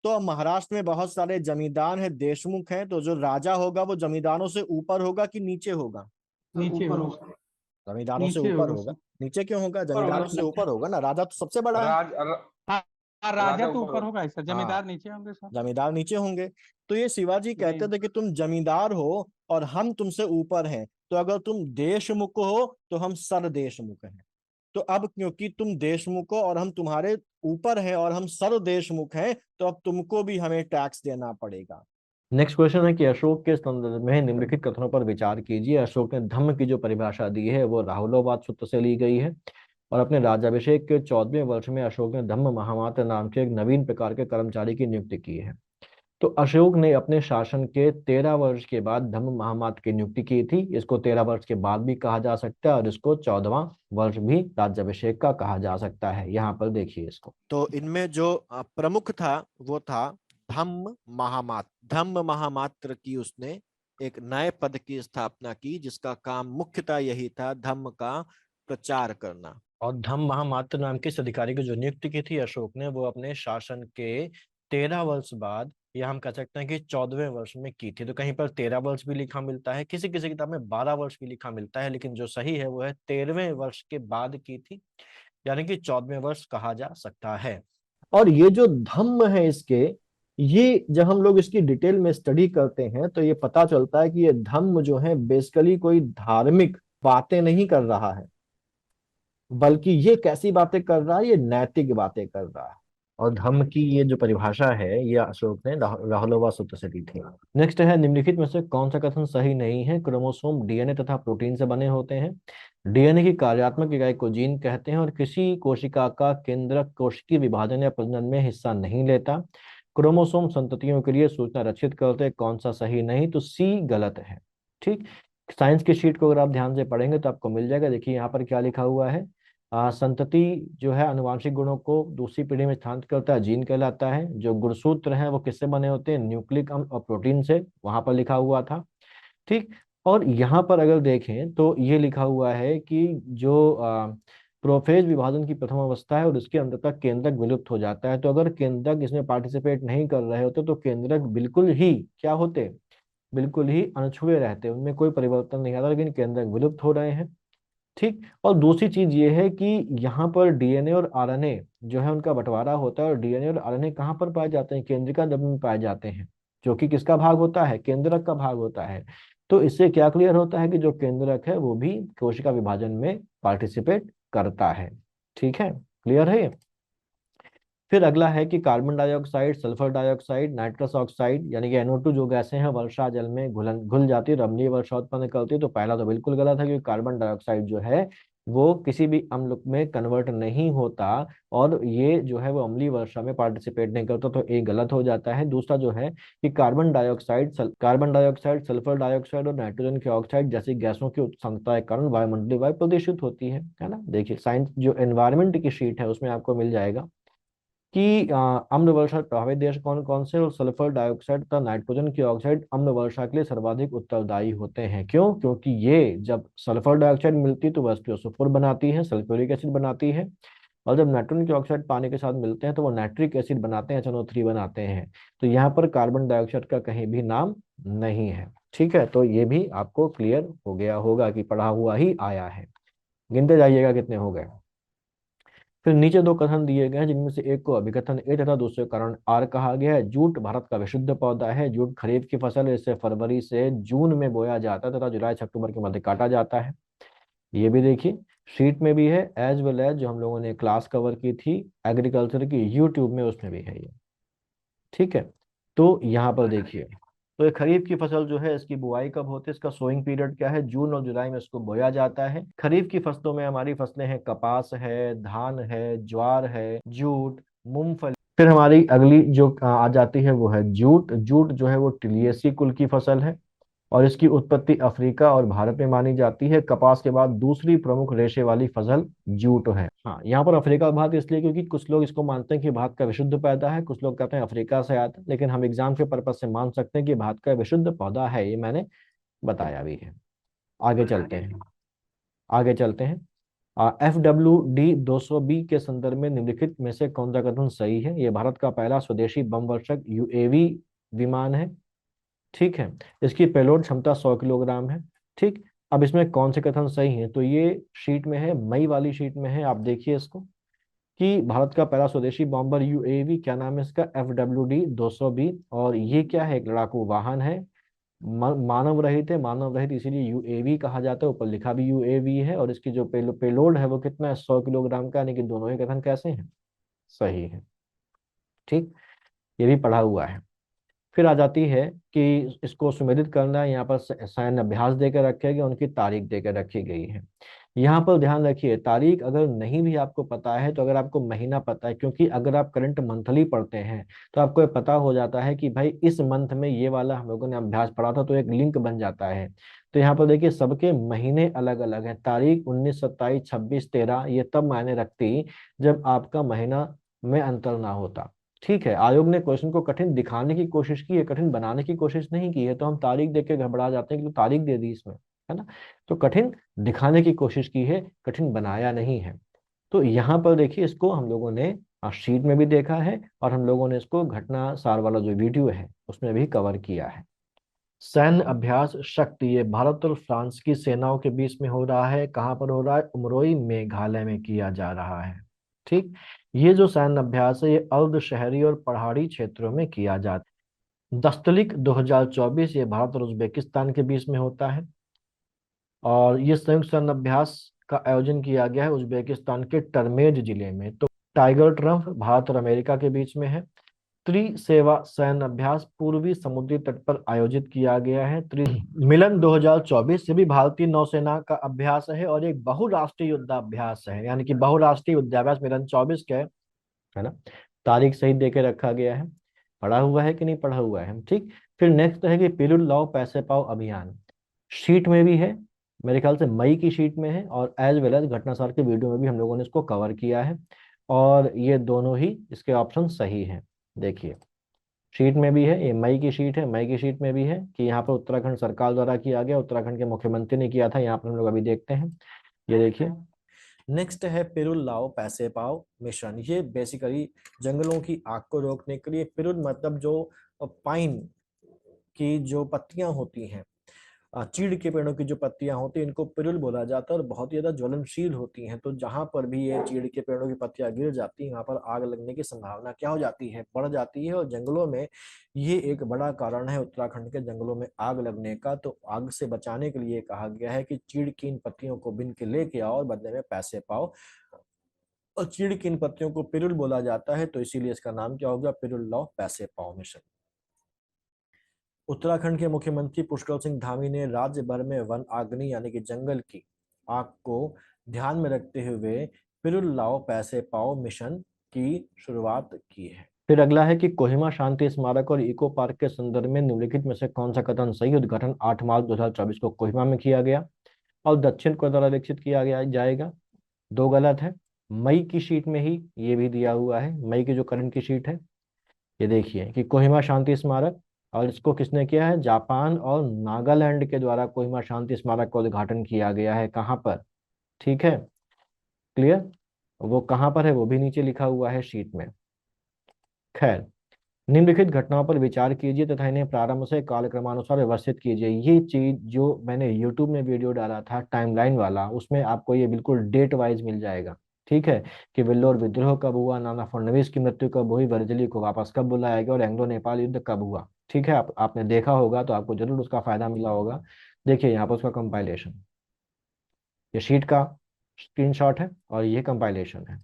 तो अब महाराष्ट्र में बहुत सारे जमींदार हैं, देशमुख हैं, तो जो राजा होगा वो जमींदारों से ऊपर होगा कि नीचे होगा? नीचे होगा। जमींदारों से नीचे ऊपर होगा होगा। सर। नीचे क्यों होगा? ऊपर होगा जमींदारों से ऊपर होगा ना, राजा तो सबसे बड़ा है। हाँ हाँ, राजा तो ऊपर होगा सर, जमींदार नीचे होंगे सर। जमींदार नीचे होंगे। तो ये शिवाजी कहते थे कि तुम जमींदार हो और हम तुमसे ऊपर हैं, तो अगर तुम देशमुख हो तो हम सर देशमुख हैं। तो अब क्योंकि तुम देशमुख हो और हम तुम्हारे ऊपर हैं और हम सर देशमुख हैं, तो अब तुमको भी हमें टैक्स देना पड़ेगा। नेक्स्ट क्वेश्चन है कि अशोक के संदर्भ में निम्नलिखित कथनों पर विचार कीजिए। अशोक ने धम्म की जो परिभाषा दी है वो राहुलोवाद सूत्र से ली गई है, और अपने राज्याभिषेक के 14वें वर्ष में अशोक ने धम्म महामात्र नाम के एक नवीन प्रकार के कर्मचारी की नियुक्ति की है। तो अशोक ने अपने शासन के 13 वर्ष के बाद धम्म महामात्र की नियुक्ति की थी। इसको 13 वर्ष के बाद भी कहा जा सकता है और इसको 14वां वर्ष भी राज्याभिषेक का कहा जा सकता है। यहाँ पर देखिए इसको। तो इनमें जो प्रमुख था वो था धम्म महामात्र। धम्म महामात्र की उसने एक नए पद की स्थापना की, जिसका काम मुख्यतः यही था धम्म का प्रचार करना। और धम्म महामात्र नाम के इस अधिकारी की जो नियुक्ति की थी अशोक ने, वो अपने शासन के 13 वर्ष बाद, या हम कह सकते हैं कि 14वें वर्ष में की थी। तो कहीं पर 13 वर्ष भी लिखा मिलता है, किसी किसी किताब में 12 वर्ष भी लिखा मिलता है, लेकिन जो सही है वो है 13वें वर्ष के बाद की थी, यानी कि 14वें वर्ष कहा जा सकता है। और ये जो धम्म है इसके, ये जब हम लोग इसकी डिटेल में स्टडी करते हैं तो ये पता चलता है कि ये धम्म जो है बेसिकली कोई धार्मिक बातें नहीं कर रहा है, बल्कि ये कैसी बातें कर रहा है, ये नैतिक बातें कर रहा है। और धम्म की ये जो परिभाषा है ये अशोक ने राहुलोवा सूत्र से ली थी। नेक्स्ट है, निम्नलिखित में से कौन सा कथन सही नहीं है? क्रोमोसोम डीएनए तथा प्रोटीन से बने होते हैं। डीएनए की कार्यात्मक इकाई को जीन कहते हैं और किसी कोशिका का केंद्रक कोशिकीय विभाजन या प्रजनन में हिस्सा नहीं लेता। क्रोमोसोम संततियों के लिए सूचना रक्षित करते हैं। कौन सा सही नहीं? तो सी गलत है। ठीक, साइंस की शीट को अगर आप ध्यान से पढ़ेंगे तो आपको मिल जाएगा। देखिए यहाँ पर क्या लिखा हुआ है, संतति जो है अनुवांशिक गुणों को दूसरी पीढ़ी में स्थानांतरित करता है, जीन कहलाता है। जो गुणसूत्र हैं वो किससे बने होते हैं? न्यूक्लिक अम्ल और प्रोटीन से, वहां पर लिखा हुआ था। ठीक, और यहाँ पर अगर देखें तो ये लिखा हुआ है कि जो प्रोफेज विभाजन की प्रथम अवस्था है और इसके अंत तक केंद्रक विलुप्त हो जाता है। तो अगर केंद्रक इसमें पार्टिसिपेट नहीं कर रहे होते तो केंद्रक बिल्कुल ही क्या होते? बिल्कुल ही अनछुए रहते, उनमें कोई परिवर्तन नहीं आता, लेकिन केंद्रक विलुप्त हो रहे हैं। ठीक, और दूसरी चीज ये है कि यहाँ पर डीएनए और आरएनए जो है उनका बंटवारा होता है, और डीएनए और आरएनए कहाँ पर पाए जाते हैं? केंद्रिका द्रव्य में पाए जाते हैं, जो कि किसका भाग होता है? केंद्रक का भाग होता है। तो इससे क्या क्लियर होता है कि जो केंद्रक है वो भी कोशिका विभाजन में पार्टिसिपेट करता है। ठीक है, क्लियर है ये? फिर अगला है कि carbon dioxide, sulphur dioxide, nitrous oxide यानी कि NO2 जो गैसें हैं वर्षा जल में घुल जाती है, अम्लीय वर्षा उत्पन्न करती है। तो पहला तो बिल्कुल गलत है, क्योंकि कार्बन डाइऑक्साइड जो है वो किसी भी अम्ल में कन्वर्ट नहीं होता और ये जो है वो अम्लीय वर्षा में पार्टिसिपेट नहीं करता, तो एक गलत हो जाता है। दूसरा जो है कि कार्बन डाइऑक्साइड, सल्फर डाइऑक्साइड और नाइट्रोजन के ऑक्साइड जैसी गैसों की उत्सर्जनता के कारण वायुमंडलीय वायु प्रदूषित होती है ना। देखिए साइंस जो एनवायरमेंट की शीट है उसमें आपको मिल जाएगा कि अम्ल वर्षा प्रभावित देश कौन कौन से, और सल्फर डाइऑक्साइड तथा नाइट्रोजन की ऑक्साइड अम्ल वर्षा के लिए सर्वाधिक उत्तरदायी होते हैं। क्यों? क्योंकि ये जब सल्फर डाइऑक्साइड मिलती है तो वह स्पियोसोफोर बनाती है, सल्फ्यूरिक एसिड बनाती है, और जब नाइट्रोजन की ऑक्साइड पानी के साथ मिलते हैं तो वो नाइट्रिक एसिड बनाते हैं, HNO3 बनाते हैं। तो यहाँ पर कार्बन डाइऑक्साइड का कहीं भी नाम नहीं है। ठीक है, तो ये भी आपको क्लियर हो गया होगा कि पढ़ा हुआ ही आया है। गिनते जाइएगा कितने हो गए। फिर नीचे दो कथन दिए गए हैं, जिनमें से एक को अभिकथन ए तथा दूसरे कारण आर कहा गया है। जूट भारत का विशुद्ध पौधा है। जूट खरीफ की फसल है, इसे फरवरी से जून में बोया जाता है तथा जुलाई से अक्टूबर के मध्य काटा जाता है। ये भी देखिए शीट में भी है, एज वेल एज जो हम लोगों ने क्लास कवर की थी एग्रीकल्चर की यूट्यूब में, उसमें भी है ये। ठीक है, तो यहाँ पर देखिए, तो ये खरीफ की फसल जो है इसकी बुआई कब होती है? इसका सोइंग पीरियड क्या है? जून और जुलाई में इसको बोया जाता है। खरीफ की फसलों में हमारी फसलें हैं, कपास है, धान है, ज्वार है, जूट, मूंगफली, फिर हमारी अगली जो आ जाती है वो है जूट। जूट जो है वो टिलियेसी कुल की फसल है और इसकी उत्पत्ति अफ्रीका और भारत में मानी जाती है। कपास के बाद दूसरी प्रमुख रेशे वाली फसल जूट है। हाँ, यहाँ पर अफ्रीका और भारत इसलिए क्योंकि कुछ लोग इसको मानते हैं कि भारत का विशुद्ध पौधा है, कुछ लोग कहते हैं अफ्रीका से आया था, लेकिन हम एग्जाम के पर्पज से मान सकते हैं कि भारत का विशुद्ध पौधा है, ये मैंने बताया भी है। आगे चलते हैं, आगे चलते हैं। FWD-200B के संदर्भ में निम्नलिखित में से कौन सा कथन सही है? ये भारत का पहला स्वदेशी बम वर्षक UAV विमान है। ठीक है, इसकी पेलोड क्षमता 100 किलोग्राम है। ठीक, अब इसमें कौन से कथन सही है? तो ये शीट में है, मई वाली शीट में है, आप देखिए इसको कि भारत का पहला स्वदेशी बॉम्बर UAV, क्या नाम है इसका? FWD-200B। और ये क्या है? एक लड़ाकू वाहन है, मानव रहित है, मानव रहित इसीलिए UAV कहा जाता है, ऊपर लिखा भी UAV है। और इसकी जो पेलोड है वो कितना है? 100 किलोग्राम का, यानी कि दोनों ही कथन कैसे हैं? सही है। ठीक, ये भी पढ़ा हुआ है। फिर आ जाती है कि इसको सुमेलित करना है, यहाँ पर सैन्य अभ्यास देकर रखे गए, उनकी तारीख देकर रखी गई है। यहाँ पर ध्यान रखिए, तारीख अगर नहीं भी आपको पता है तो अगर आपको महीना पता है, क्योंकि अगर आप करंट मंथली पढ़ते हैं तो आपको ये पता हो जाता है कि भाई इस मंथ में ये वाला हम लोगों ने अभ्यास पढ़ा था, तो एक लिंक बन जाता है। तो यहाँ पर देखिए सबके महीने अलग अलग हैं। तारीख 19, 27, 26, 13 ये तब मायने रखती जब आपका महीना में अंतर ना होता। ठीक है, आयोग ने क्वेश्चन को कठिन दिखाने की कोशिश की है, कठिन बनाने की कोशिश नहीं की है। तो हम तारीख देख के घबरा जाते हैं कि तो तारीख दे दी इसमें, है ना। तो कठिन दिखाने की कोशिश की है, कठिन बनाया नहीं है। तो यहाँ पर देखिए इसको हम लोगों ने शीट में भी देखा है और हम लोगों ने इसको घटना सार वाला जो वीडियो है उसमें भी कवर किया है। सैन्य अभ्यास शक्ति, ये भारत और फ्रांस की सेनाओं के बीच में हो रहा है। कहाँ पर हो रहा है? उमरोई मेघालय में किया जा रहा है। ठीक, ये जो सैन्य अभ्यास है ये अर्ध शहरी और पहाड़ी क्षेत्रों में किया जाता है। दस्तलिक 2024 ये भारत और उज्बेकिस्तान के बीच में होता है और ये संयुक्त सैन्य अभ्यास का आयोजन किया गया है उज्बेकिस्तान के टर्मेज जिले में। तो टाइगर ट्रम्प भारत और अमेरिका के बीच में है। त्रिसेवा सैन्य अभ्यास पूर्वी समुद्री तट पर आयोजित किया गया है। मिलन 2024 ये भी भारतीय नौसेना का अभ्यास है और एक बहुराष्ट्रीय युद्धाभ्यास है, यानी कि बहुराष्ट्रीय युद्धाभ्यास मिलन 24 के है ना। तारीख सही दे के रखा गया है। पढ़ा हुआ है कि नहीं पढ़ा हुआ है? ठीक, फिर नेक्स्ट है कि पिरुल लाओ पैसे पाओ अभियान। शीट में भी है, मेरे ख्याल से मई की शीट में है, और एज वेल एज घटनासार के वीडियो में भी हम लोगों ने इसको कवर किया है। और ये दोनों ही इसके ऑप्शन सही हैं। देखिए शीट में भी है, ये मई की शीट है, मई की शीट में भी है कि यहाँ पर उत्तराखंड सरकार द्वारा किया गया, उत्तराखंड के मुख्यमंत्री ने किया था। यहाँ पर हम लोग अभी देखते हैं, ये देखिए। नेक्स्ट है पिरुल लाओ पैसे पाओ मिशन। ये बेसिकली जंगलों की आग को रोकने के लिए, पिरुल मतलब जो पाइन की जो पत्तियां होती हैं, चीड़ के पेड़ों की जो पत्तियां होती हैं, इनको पिरुल बोला जाता है और बहुत ही ज्यादा ज्वलनशील होती हैं। तो जहां पर भी ये चीड़ के पेड़ों की पत्तियां गिर जाती हैं, वहां पर आग लगने की संभावना क्या हो जाती है? बढ़ जाती है। और जंगलों में ये एक बड़ा कारण है उत्तराखंड के जंगलों में आग लगने का। तो आग से बचाने के लिए कहा गया है कि चीड़ की इन पत्तियों को बिन के लेके आओ और बदले में पैसे पाओ। और चीड़ की इन पत्तियों को पिरुल बोला जाता है, तो इसीलिए इसका नाम क्या होगा? पिरुल लाओ पैसे पाओ मिशन। उत्तराखंड के मुख्यमंत्री पुष्कर सिंह धामी ने राज्य भर में वन अग्नि यानी कि जंगल की आग को ध्यान में रखते हुए पिरुल लाओ पैसे पाओ मिशन की शुरुआत की है। फिर अगला है कि कोहिमा शांति स्मारक और इको पार्क के संदर्भ में निम्नलिखित में से कौन सा कथन सही? उद्घाटन 8 मार्च 2024 को कोहिमा में किया गया और दक्षिण कोरिया द्वारा विकसित किया गया जाएगा। 2 गलत है। मई की शीट में ही ये भी दिया हुआ है, मई की जो करंट की शीट है, ये देखिए कि कोहिमा शांति स्मारक, और इसको किसने किया है? जापान और नागालैंड के द्वारा कोहिमा शांति स्मारक का उद्घाटन किया गया है। कहाँ पर? ठीक है, क्लियर। वो कहाँ पर है वो भी नीचे लिखा हुआ है शीट में। खैर, निम्नलिखित घटनाओं पर विचार कीजिए तथा इन्हें प्रारंभ से कालक्रमानुसार व्यवस्थित कीजिए। ये चीज जो मैंने यूट्यूब में वीडियो डाला था टाइमलाइन वाला, उसमें आपको ये बिल्कुल डेट वाइज मिल जाएगा। ठीक है, कि वेल्लोर विद्रोह कब हुआ, नाना फडणवीस की मृत्यु कब हुई, वर्जली को वापस कब बुलाया गया और एंग्लो नेपाल युद्ध कब हुआ। ठीक है, आपने देखा होगा तो आपको जरूर उसका फायदा मिला होगा। देखिए यहाँ पर उसका कंपाइलेशन, ये शीट का स्क्रीनशॉट है और ये कंपाइलेशन है।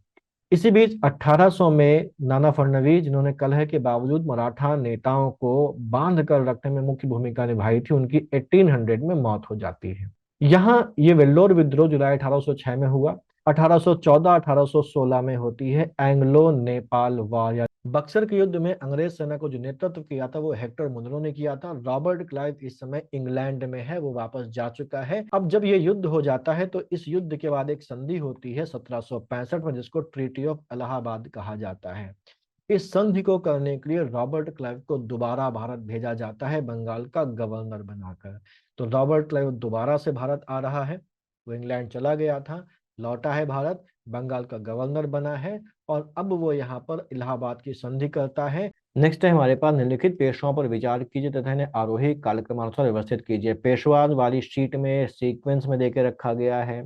इसी बीच 1800 में नाना फडणवीस, जिन्होंने कलह के बावजूद मराठा नेताओं को बांध कर रखने में मुख्य भूमिका निभाई थी, उनकी 1800 में मौत हो जाती है। यहाँ ये वेल्लोर विद्रोह जुलाई 1806 में हुआ 1814 1816 में होती है एंग्लो नेपाल वॉर या बक्सर के युद्ध में अंग्रेज सेना को जो नेतृत्व किया था वो हेक्टर मुनरो ने किया था। रॉबर्ट क्लाइव इस समय इंग्लैंड में है, वो वापस जा चुका है। अब जब ये युद्ध हो जाता है तो इस युद्ध के बाद एक संधि होती है 1765 में, जिसको ट्रीटी ऑफ इलाहाबाद कहा जाता है। इस संधि को करने के लिए रॉबर्ट क्लाइव को दोबारा भारत भेजा जाता है बंगाल का गवर्नर बनाकर। तो रॉबर्ट क्लाइव दोबारा से भारत आ रहा है, वो इंग्लैंड चला गया था, लौटा है भारत, बंगाल का गवर्नर बना है और अब वो यहाँ पर इलाहाबाद की संधि करता है। नेक्स्ट है हमारे पास निम्नलिखित पेशवाओं पर विचार कीजिए तथा इन्हें आरोही कालक्रमानुसार व्यवस्थित कीजिए। पेशवा वाली शीट में सीक्वेंस में देके रखा गया है,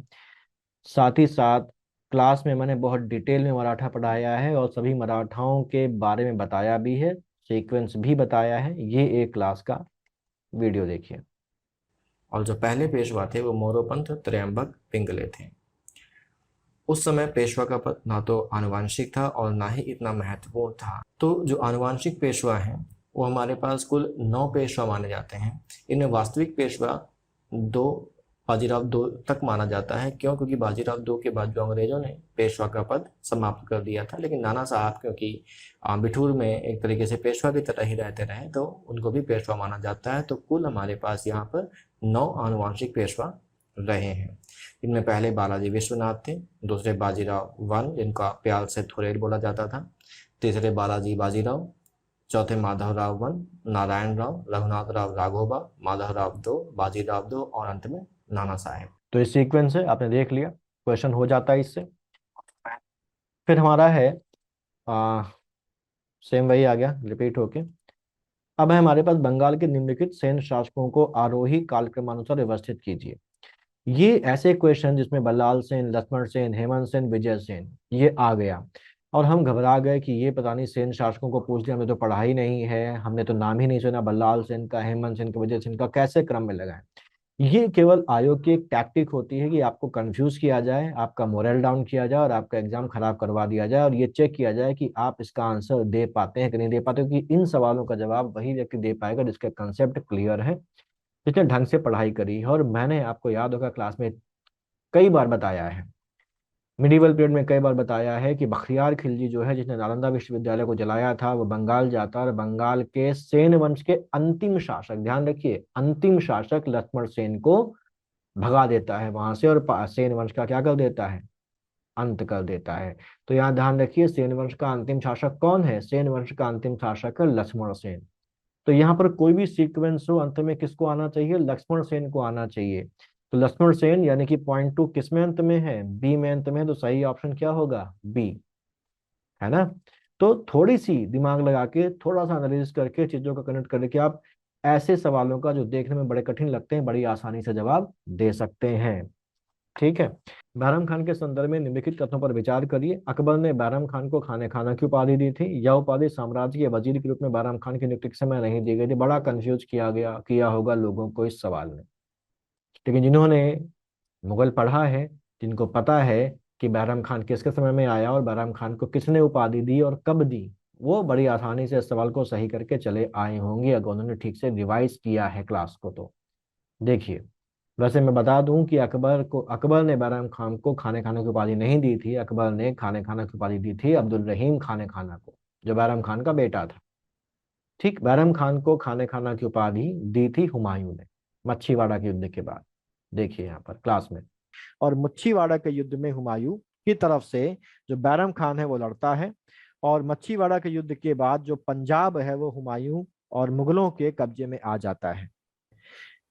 साथ ही साथ क्लास में मैंने बहुत डिटेल में मराठा पढ़ाया है और सभी मराठाओं के बारे में बताया भी है, सीक्वेंस भी बताया है। ये एक क्लास का वीडियो देखिए। और जो पहले पेशवा थे वो मोरोपंत त्रयंबक पिंगले थे। उस समय पेशवा का पद ना तो आनुवांशिक था और ना ही इतना महत्वपूर्ण था। तो जो आनुवांशिक पेशवा हैं वो हमारे पास कुल 9 पेशवा माने जाते हैं। इनमें वास्तविक पेशवा 2 बाजीराव 2 तक माना जाता है। क्यों? क्योंकि बाजीराव 2 के बाद जो अंग्रेजों ने पेशवा का पद समाप्त कर दिया था, लेकिन नाना साहब क्योंकि बिठूर में एक तरीके से पेशवा की तरह ही रहते रहे तो उनको भी पेशवा माना जाता है। तो कुल हमारे पास यहाँ पर 9 आनुवांशिक पेशवा रहे हैं। इनमें पहले बालाजी विश्वनाथ थे, दूसरे बाजीराव 1 जिनका प्यार से थोरेल बोला जाता था, तीसरे बालाजी बाजीराव, चौथे माधवराव 1, नारायण राव, रघुनाथ राव राघोबा, माधवराव 2, बाजीराव 2 और अंत में नाना साहेब। तो इस सीक्वेंस है, आपने देख लिया, क्वेश्चन हो जाता है इससे। फिर हमारा है सेम वही आ गया रिपीट होके। अब है हमारे पास बंगाल के निम्नलिखित सेन शासकों को आरोही कालक्रमानुसार व्यवस्थित कीजिए। ये ऐसे क्वेश्चन जिसमें बल्लाल सेन, लक्ष्मण सेन, हेमंत सेन, विजय सेन ये आ गया और हम घबरा गए कि ये पता नहीं सेन शासकों को पूछ लिया, हमने तो पढ़ा ही नहीं है, हमने तो नाम ही नहीं सुना बल्लाल सेन का, हेमंत सेन का, विजय सेन का, कैसे क्रम में लगाएं। ये केवल आयोग की एक टैक्टिक होती है कि आपको कंफ्यूज किया जाए, आपका मोरल डाउन किया जाए और आपका एग्जाम खराब करवा दिया जाए और ये चेक किया जाए कि आप इसका आंसर दे पाते हैं कि नहीं दे पाते, क्योंकि इन सवालों का जवाब वही व्यक्ति दे पाएगा जिसका कंसेप्ट क्लियर है, जिसने ढंग से पढ़ाई करी है। और मैंने आपको याद होगा क्लास में कई बार बताया है, मिडिवल पीरियड में कई बार बताया है कि बख्तियार खिलजी जो है जिसने नालंदा विश्वविद्यालय को जलाया था, वो बंगाल जाता और बंगाल के सेन वंश के अंतिम शासक, ध्यान रखिए अंतिम शासक लक्ष्मण सेन को भगा देता है वहां से और सेन वंश का क्या कर देता है, अंत कर देता है। तो यहाँ ध्यान रखिए सेन वंश का अंतिम शासक कौन है, सेन वंश का अंतिम शासक है लक्ष्मण सेन। तो यहाँ पर कोई भी सीक्वेंस हो अंत में किसको आना चाहिए, लक्ष्मण सेन को आना चाहिए। तो लक्ष्मण सेन यानी कि पॉइंट 2 किस में अंत में है, बी में अंत में है, तो सही ऑप्शन क्या होगा, बी, है ना। तो थोड़ी सी दिमाग लगा के थोड़ा सा एनालिसिस करके चीजों का कनेक्ट करके आप ऐसे सवालों का जो देखने में बड़े कठिन लगते हैं बड़ी आसानी से जवाब दे सकते हैं। ठीक है। बैरम खान के संदर्भ में निम्नलिखित कथनों पर विचार करिए। अकबर ने बैरम खान को खाने खाना की उपाधि दी थी। यह उपाधि साम्राज्य के वजीर के रूप में बैरम खान की नियुक्ति के समय नहीं दी गई थी। बड़ा कंफ्यूज किया होगा लोगों को इस सवाल में, लेकिन जिन्होंने मुगल पढ़ा है, जिनको पता है कि बैरम खान किसके समय में आया और बैरम खान को किसने उपाधि दी और कब दी, वो बड़ी आसानी से इस सवाल को सही करके चले आए होंगे अगर उन्होंने ठीक से रिवाइज किया है क्लास को। तो देखिए, वैसे मैं बता दूं कि अकबर ने बैरम खान को खाने खाना की उपाधि नहीं दी थी। अकबर ने खाने खाना की उपाधि दी थी अब्दुल रहीम खाने खाना को, जो बैरम खान का बेटा था। ठीक, बैरम खान को खाने खाना की उपाधि दी थी हुमायूं ने मच्छीवाड़ा के युद्ध के बाद, देखिए यहाँ पर क्लास में। और मच्छीवाड़ा के युद्ध में हुमायूं की तरफ से जो बैरम खान है वो लड़ता है और मच्छीवाड़ा के युद्ध के बाद जो पंजाब है वो हुमायूं और मुगलों के कब्जे में आ जाता है।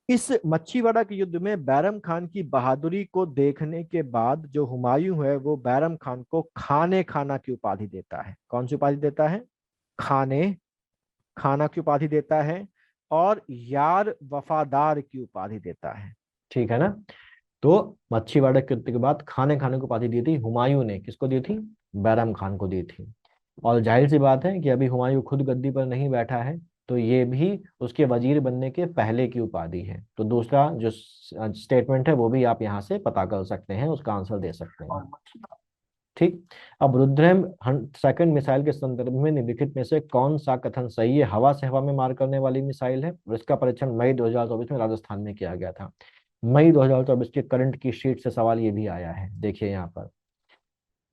इस मच्छीवाड़ा के युद्ध में बैरम खान की बहादुरी को देखने के बाद जो हुमायूं है वो बैरम खान को खाने खाना की उपाधि देता है। कौन सी उपाधि देता है, खाने खाना की उपाधि देता है और यार वफादार की उपाधि देता है। ठीक है ना। तो मच्छीवाड़ा के युद्ध के बाद खाने खाने की उपाधि दी थी हुमायूं ने, किसको दी थी, बैरम खान को दी थी। और जाहिर सी बात है कि अभी हुमायूं खुद गद्दी पर नहीं बैठा है, तो ये भी उसके वजीर बनने के पहले की उपाधि है। तो दूसरा जो स्टेटमेंट है वो भी आप यहाँ से पता कर सकते हैं, उसका आंसर दे सकते हैं। ठीक, अब रुद्रम सेकंड मिसाइल के संदर्भ में निम्नलिखित में से कौन सा कथन सही है। हवा से हवा में मार करने वाली मिसाइल है और इसका परीक्षण मई 2024 में राजस्थान में किया गया था। मई 2024 के करंट की शीट से सवाल ये भी आया है। देखिए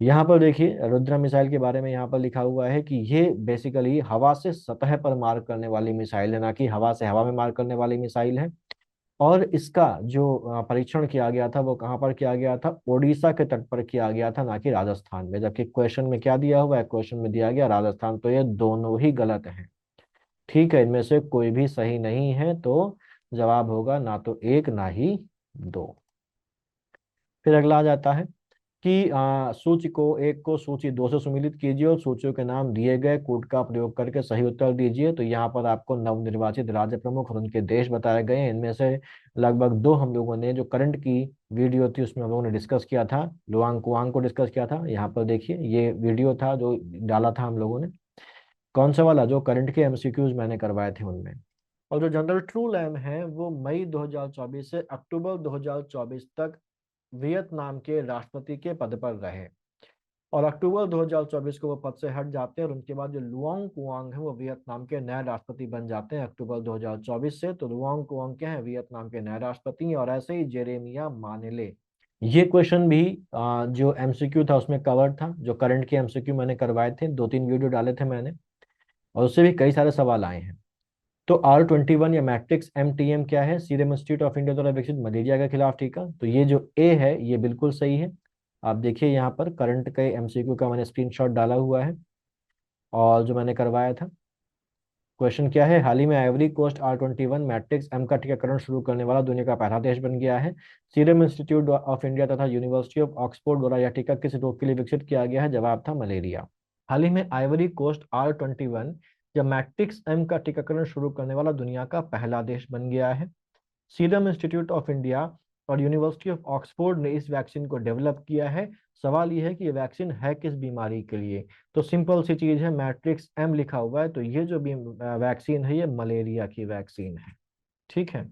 यहाँ पर देखिए रुद्रा मिसाइल के बारे में यहाँ पर लिखा हुआ है कि ये बेसिकली हवा से सतह पर मार करने वाली मिसाइल है, ना कि हवा से हवा में मार करने वाली मिसाइल है। और इसका जो परीक्षण किया गया था वो कहाँ पर किया गया था, ओडिशा के तट पर किया गया था, ना कि राजस्थान में। जबकि क्वेश्चन में क्या दिया हुआ है, क्वेश्चन में दिया गया राजस्थान। तो ये दोनों ही गलत हैं। ठीक है, इनमें से कोई भी सही नहीं है, तो जवाब होगा ना तो एक ना ही दो। फिर अगला आ जाता है कि सूची को एक को सूची दो से सुमिलित कीजिए और सूचियों के नाम दिए गए कूट का प्रयोग करके सही उत्तर दीजिए। तो यहाँ पर आपको नवनिर्वाचित राज्य प्रमुख और उनके देश बताए गए हैं। इनमें से लगभग दो हम लोगों ने, जो करंट की वीडियो थी उसमें हम लोगों ने डिस्कस किया था, लुआंग कुआंग को डिस्कस किया था। यहाँ पर देखिए ये वीडियो था जो डाला था हम लोगों ने। कौन सा वाला, जो करंट के एमसीक्यूज मैंने करवाए थे उनमें। और जो जनरल ट्रू लैम है वो मई 2024 से अक्टूबर 2024 तक वियतनाम के राष्ट्रपति के पद पर रहे। और अक्टूबर 2024 को वो पद से हट जाते हैं और उनके बाद जो लुआंग कुआंग है वो वियतनाम के नए राष्ट्रपति बन जाते हैं अक्टूबर 2024 से। तो लुआंग कुआंग क्या है, वियतनाम के नए राष्ट्रपति। और ऐसे ही जेरेमिया मानेले, ये क्वेश्चन भी जो एमसीक्यू था उसमें कवर था। जो करंट के एमसीक्यू मैंने करवाए थे, 2-3 वीडियो डाले थे मैंने, और उससे भी कई सारे सवाल आए हैं। तो R21 या मैट्रिक्स MTM क्या है, सीरम इंस्टीट्यूट ऑफ इंडिया द्वारा विकसित मलेरिया के खिलाफ टीका। तो ये जो ए है ये बिल्कुल सही है। आप देखिए यहाँ पर करंट के एमसीक्यू का मैंने स्क्रीनशॉट डाला हुआ है और जो मैंने करवाया था। क्वेश्चन क्या है, हाल ही में Ivory coast R21 matrix M का टीकाकरण शुरू करने वाला दुनिया का पहला देश बन गया है। सीरम इंस्टीट्यूट ऑफ इंडिया तथा यूनिवर्सिटी ऑफ ऑक्सफोर्ड द्वारा यह टीका किस रोग के लिए विकसित किया गया है, जवाब था मलेरिया। हाल ही में आइवरी कोस्ट R21 या मैट्रिक्स M का टीकाकरण शुरू करने वाला दुनिया का पहला देश बन गया है। सीरम इंस्टीट्यूट ऑफ इंडिया और यूनिवर्सिटी ऑफ ऑक्सफोर्ड ने इस वैक्सीन को डेवलप किया है। सवाल यह है कि ये वैक्सीन है किस बीमारी के लिए। तो सिंपल सी चीज है, मैट्रिक्स M लिखा हुआ है, तो ये जो वैक्सीन है ये मलेरिया की वैक्सीन है। ठीक है,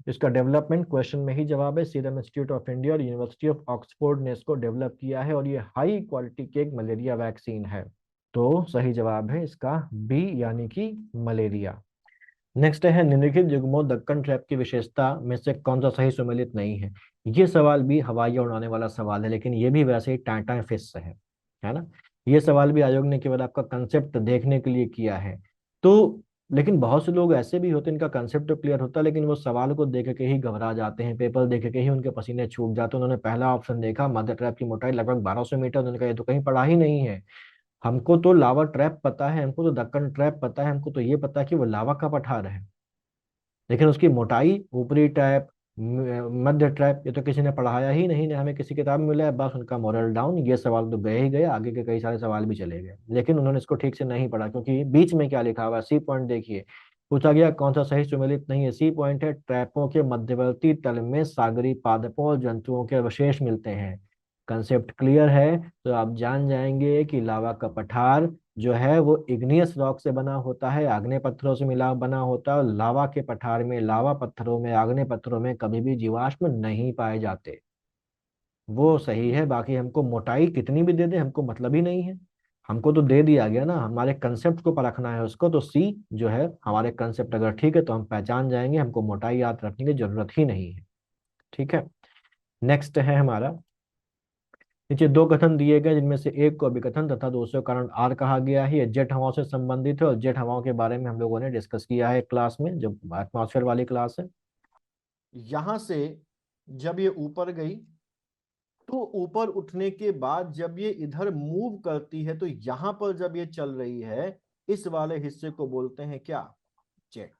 इसका डेवलपमेंट क्वेश्चन में ही जवाब है। सीरम इंस्टीट्यूट ऑफ इंडिया और यूनिवर्सिटी ऑफ ऑक्सफोर्ड ने इसको डेवलप किया है और ये हाई क्वालिटी की एक मलेरिया वैक्सीन है। तो सही जवाब है इसका बी, यानी कि मलेरिया। नेक्स्ट है, निम्नलिखित युग्मों दक्कन ट्रैप की विशेषता में से कौन सा सही सुमेलित नहीं है। ये सवाल भी हवाई उड़ाने वाला सवाल है, लेकिन ये भी वैसे ही टाटा फिश से है ना। ये सवाल भी आयोग ने केवल आपका कंसेप्ट देखने के लिए किया है। तो लेकिन बहुत से लोग ऐसे भी होते हैं इनका कंसेप्ट तो क्लियर होता है, लेकिन वो सवाल को देख के ही घबरा जाते हैं, पेपर देख के ही उनके पसीने छूट जाते हैं। उन्होंने पहला ऑप्शन देखा, मदर ट्रैप की मोटाई लगभग 1200 मीटर, उन्होंने कहा ये तो कहीं पढ़ा ही नहीं है। हमको तो लावा ट्रैप पता है, हमको तो दक्कन ट्रैप पता है, हमको तो ये पता है कि वो लावा का पठार है, लेकिन उसकी मोटाई, ऊपरी ट्रैप, मध्य ट्रैप, ये तो किसी ने पढ़ाया ही नहीं, ना हमें किसी किताब में मिला है। बस उनका मोरल डाउन। ये सवाल तो गए ही गए, आगे के कई सारे सवाल भी चले गए, लेकिन उन्होंने इसको ठीक से नहीं पढ़ा। क्योंकि बीच में क्या लिखा हुआ है, सी पॉइंट देखिए, पूछा गया कौन सा सही सुमेलित नहीं है। सी पॉइंट है, ट्रैपों के मध्यवर्ती तल में सागरी पादपों और जंतुओं के अवशेष मिलते हैं। कंसेप्ट क्लियर है तो आप जान जाएंगे कि लावा का पठार जो है वो इग्नियस रॉक से बना होता है, आग्नेय पत्थरों से मिला बना होता है। और लावा के पठार में, लावा पत्थरों में, आग्नेय पत्थरों में कभी भी जीवाश्म नहीं पाए जाते। वो सही है। बाकी हमको मोटाई कितनी भी दे दे हमको मतलब ही नहीं है, हमको तो दे दिया गया ना, हमारे कंसेप्ट को परखना है उसको। तो सी जो है, हमारे कंसेप्ट अगर ठीक है तो हम पहचान जाएंगे, हमको मोटाई याद रखने की जरूरत ही नहीं है। ठीक है, नेक्स्ट है हमारा, नीचे दो कथन दिए गए जिनमें से एक को अभिकथन तथा दूसरे को कारण आर कहा गया है। ये जेट हवाओं से संबंधित है और जेट हवाओं के बारे में हम लोगों ने डिस्कस किया है क्लास में, जो एटमॉस्फेयर वाली क्लास है। यहां से जब ये ऊपर गई तो ऊपर उठने के बाद जब ये इधर मूव करती है तो यहां पर जब ये चल रही है, इस वाले हिस्से को बोलते हैं क्या, जेट।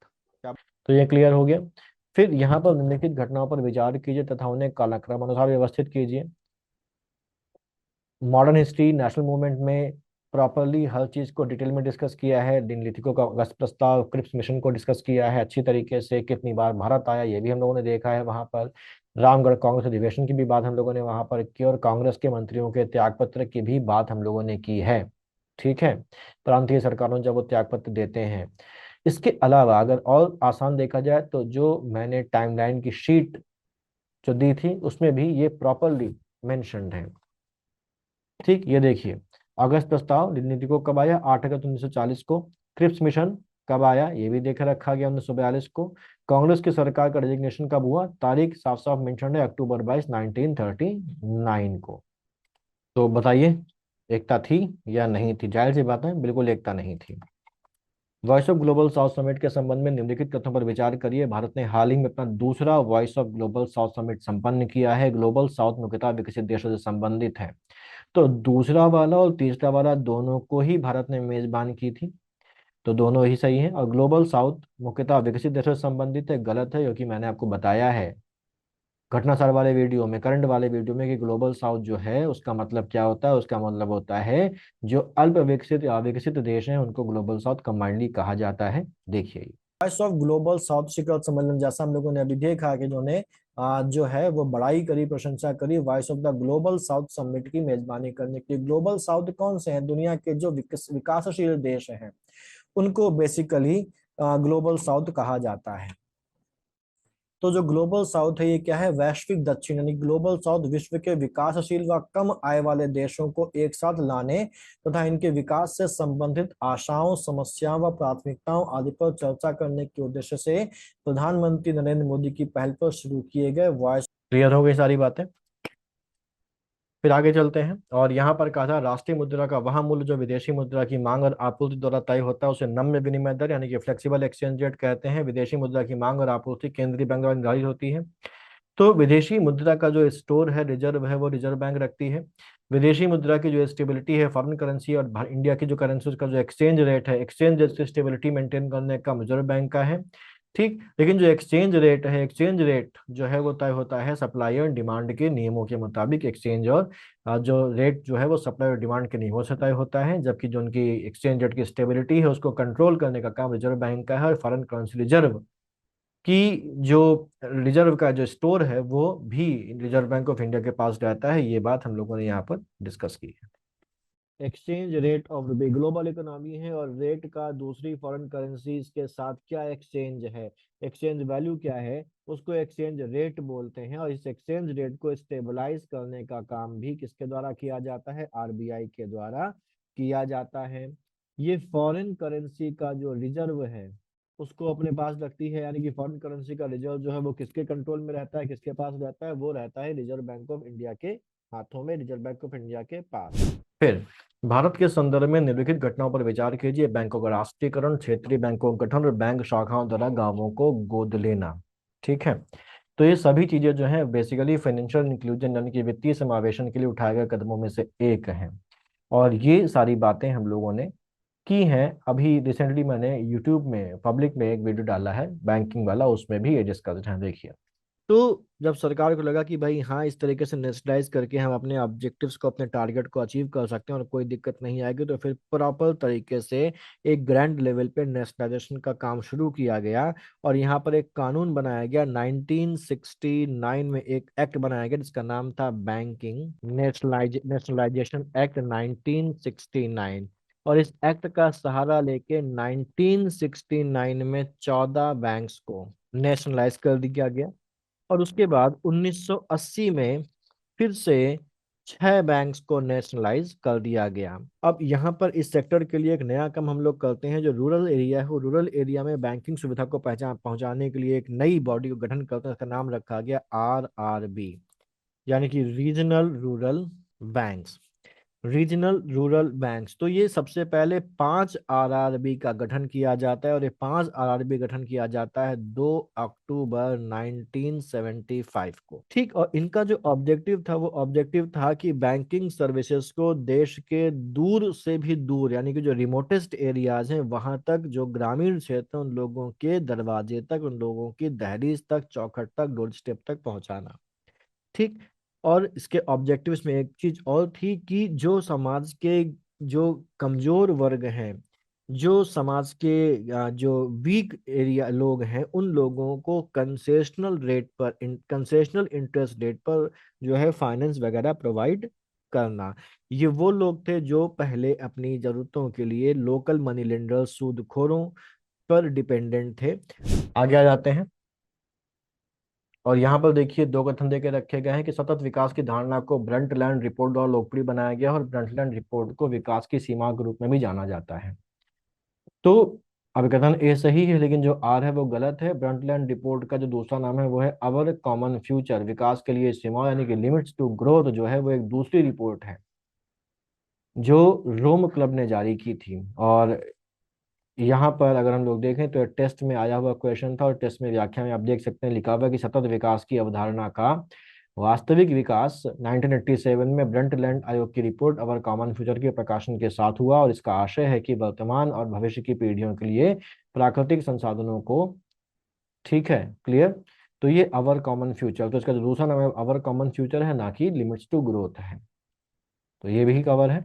क्या, तो ये क्लियर हो गया। फिर यहाँ पर निम्नलिखित घटनाओं पर विचार कीजिए तथा उन्हें कालक्रम अनुसार व्यवस्थित कीजिए। मॉडर्न हिस्ट्री, नेशनल मूवमेंट में प्रॉपरली हर चीज को डिटेल में डिस्कस किया है। निम्नलिखितों का अगस्त प्रस्ताव, क्रिप्स मिशन को डिस्कस किया है अच्छी तरीके से। कितनी बार भारत आया ये भी हम लोगों ने देखा है वहां पर। रामगढ़ कांग्रेस अधिवेशन की भी बात हम लोगों ने वहां पर की और कांग्रेस के मंत्रियों के त्यागपत्र की भी बात हम लोगों ने की है। ठीक है, प्रांतीय सरकारों जब वो त्यागपत्र देते हैं। इसके अलावा अगर और आसान देखा जाए तो जो मैंने टाइमलाइन की शीट जो दी थी उसमें भी ये प्रॉपरली मेंशन्ड है। ठीक, ये देखिए, अगस्त प्रस्ताव नीति को कब आया, 8 अगस्त 1940 को। क्रिप्स मिशन कब आया, ये भी देख रखा गया 1942 को। कांग्रेस की सरकार का रेजिग्नेशन कब हुआ? तारीख साफ साफ मेंशन है, अक्टूबर 22 1939 को। तो बताइए, एकता थी या नहीं थी? जाहिर सी बात है, बिल्कुल एकता नहीं थी। Voice of global south summit के संबंध में निम्नलिखित तथ्यों पर विचार करिए। भारत ने हाल ही में अपना दूसरा voice of global south summit संपन्न किया है। ग्लोबल साउथ मुख्यतः विकसित देशों से संबंधित है। तो दूसरा वाला और तीसरा वाला दोनों को ही भारत ने मेजबान की थी, तो दोनों ही सही है। और ग्लोबल साउथ मुख्यतः विकसित देशों से संबंधित है, गलत है, क्योंकि मैंने आपको बताया है घटनासार वाले वीडियो में, करंट वाले वीडियो में, कि ग्लोबल साउथ जो है उसका मतलब क्या होता है। उसका मतलब होता है जो अल्प विकसित या विकसित देश हैं उनको ग्लोबल साउथ कंबाइंडली कहा जाता है। देखिए, वॉइस ऑफ ग्लोबल साउथ शिखर सम्मेलन, जैसा हम लोगों ने अभी देखा कि जिन्होंने जो है वो बड़ाई करी, प्रशंसा करी voice of the global south summit की मेजबानी करने के लिए। ग्लोबल साउथ कौन से हैं? दुनिया के जो विकासशील देश हैं उनको बेसिकली ग्लोबल साउथ कहा जाता है। तो जो ग्लोबल साउथ है ये क्या है? वैश्विक दक्षिण, यानी ग्लोबल साउथ विश्व के विकासशील व कम आय वाले देशों को एक साथ लाने तथा इनके विकास से संबंधित आशाओं, समस्याओं व प्राथमिकताओं आदि पर चर्चा करने के उद्देश्य से प्रधानमंत्री नरेंद्र मोदी की पहल पर शुरू किए गए वॉइस। क्लियर हो गई सारी बातें? फिर आगे चलते हैं, और यहाँ पर कहा था राष्ट्रीय मुद्रा का वह मूल्य जो विदेशी मुद्रा की मांग और आपूर्ति द्वारा तय होता है उसे नम्य विनिमय दर यानी कि फ्लेक्सिबल एक्सचेंज रेट कहते हैं। विदेशी मुद्रा की मांग और आपूर्ति केंद्रीय बैंक द्वारा निर्धारित होती है। तो विदेशी मुद्रा का जो स्टोर है, रिजर्व है, वो रिजर्व बैंक रखती है। विदेशी मुद्रा की जो स्टेबिलिटी है, फॉरेन करेंसी और इंडिया की जो करेंसी, उसका जो एक्सचेंज रेट है, एक्सचेंज रेट की स्टेबिलिटी मेंटेन करने का रिजर्व बैंक का है। ठीक, लेकिन जो एक्सचेंज रेट है, एक्सचेंज रेट जो है वो तय होता है सप्लाई और डिमांड के नियमों के मुताबिक। एक्सचेंज और जो रेट जो है वो सप्लाई और डिमांड के नियमों से तय होता है, जबकि जो उनकी एक्सचेंज रेट की स्टेबिलिटी है उसको कंट्रोल करने का काम रिजर्व बैंक का है। और फॉरेन करेंसी रिजर्व की जो रिजर्व का जो स्टोर है वो भी रिजर्व बैंक ऑफ इंडिया के पास रहता है। ये बात हम लोगों ने यहाँ पर डिस्कस की है। एक्सचेंज रेट ऑफ रुपए ग्लोबल इकोनॉमी है, और रेट का दूसरी फॉरेन करेंसीज के साथ क्या एक्सचेंज है, एक्सचेंज वैल्यू क्या है, उसको एक्सचेंज रेट बोलते हैं। और इस एक्सचेंज रेट को स्टेबलाइज करने का काम भी किसके द्वारा किया जाता है? आरबीआई के द्वारा किया जाता है। ये फॉरेन करेंसी का जो रिजर्व है उसको अपने पास रखती है, यानी कि फॉरेन करेंसी का रिजर्व जो है वो किसके कंट्रोल में रहता है, किसके पास रहता है? वो रहता है रिजर्व बैंक ऑफ इंडिया के हाथों में, रिजर्व बैंक ऑफ इंडिया के पास। फिर भारत के संदर्भ में निम्नलिखित घटनाओं पर विचार कीजिए। बैंकों का राष्ट्रीयकरण, क्षेत्रीय बैंकों का गठन और बैंक शाखाओं द्वारा गांवों को गोद लेना। ठीक है, तो ये सभी चीजें जो है बेसिकली फाइनेंशियल इंक्लूजन यानी कि वित्तीय समावेशन के लिए उठाए गए कदमों में से एक है। और ये सारी बातें हम लोगों ने की हैं। अभी रिसेंटली मैंने यूट्यूब में पब्लिक में एक वीडियो डाला है बैंकिंग वाला, उसमें भी ये डिस्कस है, देखिए। तो जब सरकार को लगा कि भाई हाँ इस तरीके से नेशनलाइज करके हम अपने ऑब्जेक्टिव्स को, अपने टारगेट को अचीव कर सकते हैं और कोई दिक्कत नहीं आएगी, तो फिर प्रॉपर तरीके से एक ग्रैंड लेवल पे नेशनलाइजेशन का काम शुरू किया गया। और यहाँ पर एक कानून बनाया गया 1969 में, एक एक्ट बनाया गया जिसका नाम था बैंकिंग नेशनलाइजेशन एक्ट 1969। और इस एक्ट का सहारा लेके 1969 में 14 बैंक्स को नेशनलाइज कर दिया गया। और उसके बाद 1980 में फिर से 6 बैंक्स को नेशनलाइज कर दिया गया। अब यहाँ पर इस सेक्टर के लिए एक नया काम हम लोग करते हैं। जो रूरल एरिया है, वो रूरल एरिया में बैंकिंग सुविधा को पहुंचाने के लिए एक नई बॉडी को गठन करते हैं। इसका नाम रखा गया RRB, यानी कि regional rural banks. Regional rural banks, तो ये सबसे पहले 5 RRB का गठन किया जाता है, और ये 5 RRB गठन किया जाता है 2 अक्टूबर 1975 को। ठीक, और इनका जो ऑब्जेक्टिव था वो ऑब्जेक्टिव था कि बैंकिंग सर्विसेज को देश के दूर से भी दूर, यानी कि जो रिमोटेस्ट एरियाज हैं वहां तक, जो ग्रामीण क्षेत्र उन लोगों के दरवाजे तक, उन लोगों की दहलीज तक, चौखट तक, डोर स्टेप तक पहुंचाना। ठीक, और इसके ऑब्जेक्टिव्स में एक चीज और थी कि जो समाज के जो कमजोर वर्ग हैं, जो समाज के जो वीक एरिया लोग हैं, उन लोगों को कंसेशनल रेट पर, कंसेशनल इंटरेस्ट रेट पर जो है फाइनेंस वगैरह प्रोवाइड करना। ये वो लोग थे जो पहले अपनी जरूरतों के लिए लोकल मनी लेंडर, सूदखोरों पर डिपेंडेंट थे। आगे आ जाते हैं, और यहाँ पर देखिए 2 कथन देके रखे गए हैं कि सतत विकास की धारणा को ब्रंटलैंड रिपोर्ट द्वारा लोकप्रिय बनाया गया, और ब्रंटलैंड रिपोर्ट को विकास की सीमा के रूप में भी जाना जाता है। तो अब कथन ए सही है, लेकिन जो आर है वो गलत है। ब्रंटलैंड रिपोर्ट का जो दूसरा नाम है वो है अवर कॉमन फ्यूचर, विकास के लिए सीमा यानी कि लिमिट्स टू ग्रोथ जो है वो एक दूसरी रिपोर्ट है जो रोम क्लब ने जारी की थी। और यहाँ पर अगर हम लोग देखें तो टेस्ट में आया हुआ क्वेश्चन था, और टेस्ट में व्याख्या में आप देख सकते हैं लिखा हुआ है कि सतत विकास की अवधारणा का वास्तविक विकास 1987 में ब्रंटलैंड आयोग की रिपोर्ट अवर कॉमन फ्यूचर के प्रकाशन के साथ हुआ, और इसका आशय है कि वर्तमान और भविष्य की पीढ़ियों के लिए प्राकृतिक संसाधनों को, ठीक है क्लियर, तो ये अवर कॉमन फ्यूचर, तो इसका जो दूसरा नाम है अवर कॉमन फ्यूचर है, ना कि लिमिट्स टू ग्रोथ है। तो ये भी कवर है।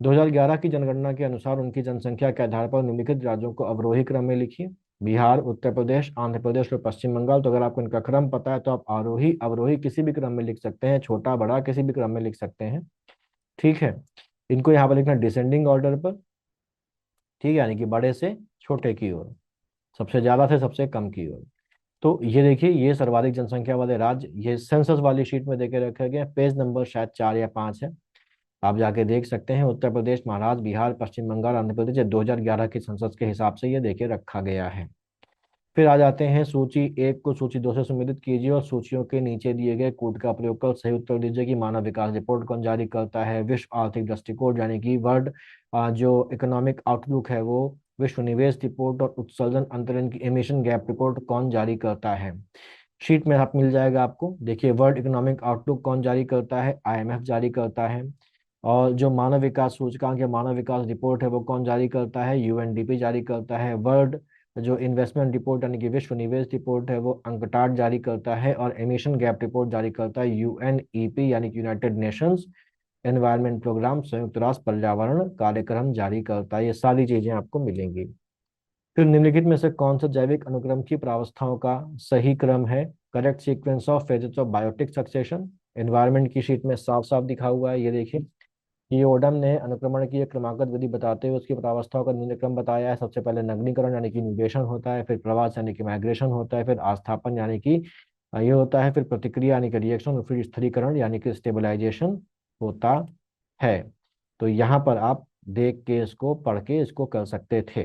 2011 की जनगणना के अनुसार उनकी जनसंख्या के आधार पर निम्नलिखित राज्यों को अवरोही क्रम में लिखिए। बिहार, उत्तर प्रदेश, आंध्र प्रदेश और पश्चिम बंगाल। तो अगर आपको इनका क्रम पता है तो आप आरोही अवरोही किसी भी क्रम में लिख सकते हैं, छोटा बड़ा किसी भी क्रम में लिख सकते हैं, ठीक है। इनको यहाँ पर लिखना डिसेंडिंग ऑर्डर पर, ठीक है, यानी कि बड़े से छोटे की ओर, सबसे ज्यादा से सबसे कम की ओर। तो ये देखिए, ये सर्वाधिक जनसंख्या वाले राज्य ये सेंसस वाली शीट में देके रखे गए हैं। पेज नंबर शायद 4 या 5 है, आप जाके देख सकते हैं। उत्तर प्रदेश, महाराष्ट्र, बिहार, पश्चिम बंगाल, आंध्र प्रदेश, ये 2011 की संसद के हिसाब से ये देके रखा गया है। फिर आ जाते हैं सूची 1 को सूची 2 से सम्मिलित कीजिए और सूचियों के नीचे दिए गए कोड का प्रयोग कर सही उत्तर दीजिए कि मानव विकास रिपोर्ट कौन जारी करता है। विश्व आर्थिक दृष्टिकोण यानी कि वर्ल्ड जो इकोनॉमिक आउटलुक है वो, विश्व निवेश रिपोर्ट और उत्सर्जन अंतरण की एमिशन गैप रिपोर्ट कौन जारी करता है। शीट में आप मिल जाएगा आपको। देखिए, वर्ल्ड इकोनॉमिक आउटलुक कौन जारी करता है, आईएमएफ जारी करता है। और जो मानव विकास सूचकांक या मानव विकास रिपोर्ट है वो कौन जारी करता है, यूएनडीपी जारी करता है। वर्ल्ड जो इन्वेस्टमेंट रिपोर्ट यानी कि विश्व निवेश रिपोर्ट है वो अंकटाड जारी करता है। और एमिशन गैप रिपोर्ट जारी करता है यूएनईपी यानी कि यूनाइटेड नेशंस एनवायरनमेंट प्रोग्राम, संयुक्त राष्ट्र पर्यावरण कार्यक्रम जारी करता है। ये सारी चीजें आपको मिलेंगी। फिर निम्नलिखित में से कौन सा जैविक अनुक्रम की प्रावस्थाओं का सही क्रम है, correct sequence of phases of biotic succession. Environment की शीट में साफ साफ दिखा हुआ है, ये देखिए। ये ओडम ने अनुक्रमण की एक क्रमागत विधि बताते हुए उसकी प्रावस्थाओं का निम्न क्रम बताया है। सबसे पहले नगरीकरण यानी कि न्यूडेशन होता है, फिर प्रवास यानी कि माइग्रेशन होता है, फिर आस्थापन यानी कि ये होता है, फिर प्रतिक्रिया यानी कि रिएक्शन, और फिर स्थिरीकरण यानी कि स्टेबलाइजेशन होता है। तो यहाँ पर आप देख के इसको पढ़ के इसको कर सकते थे।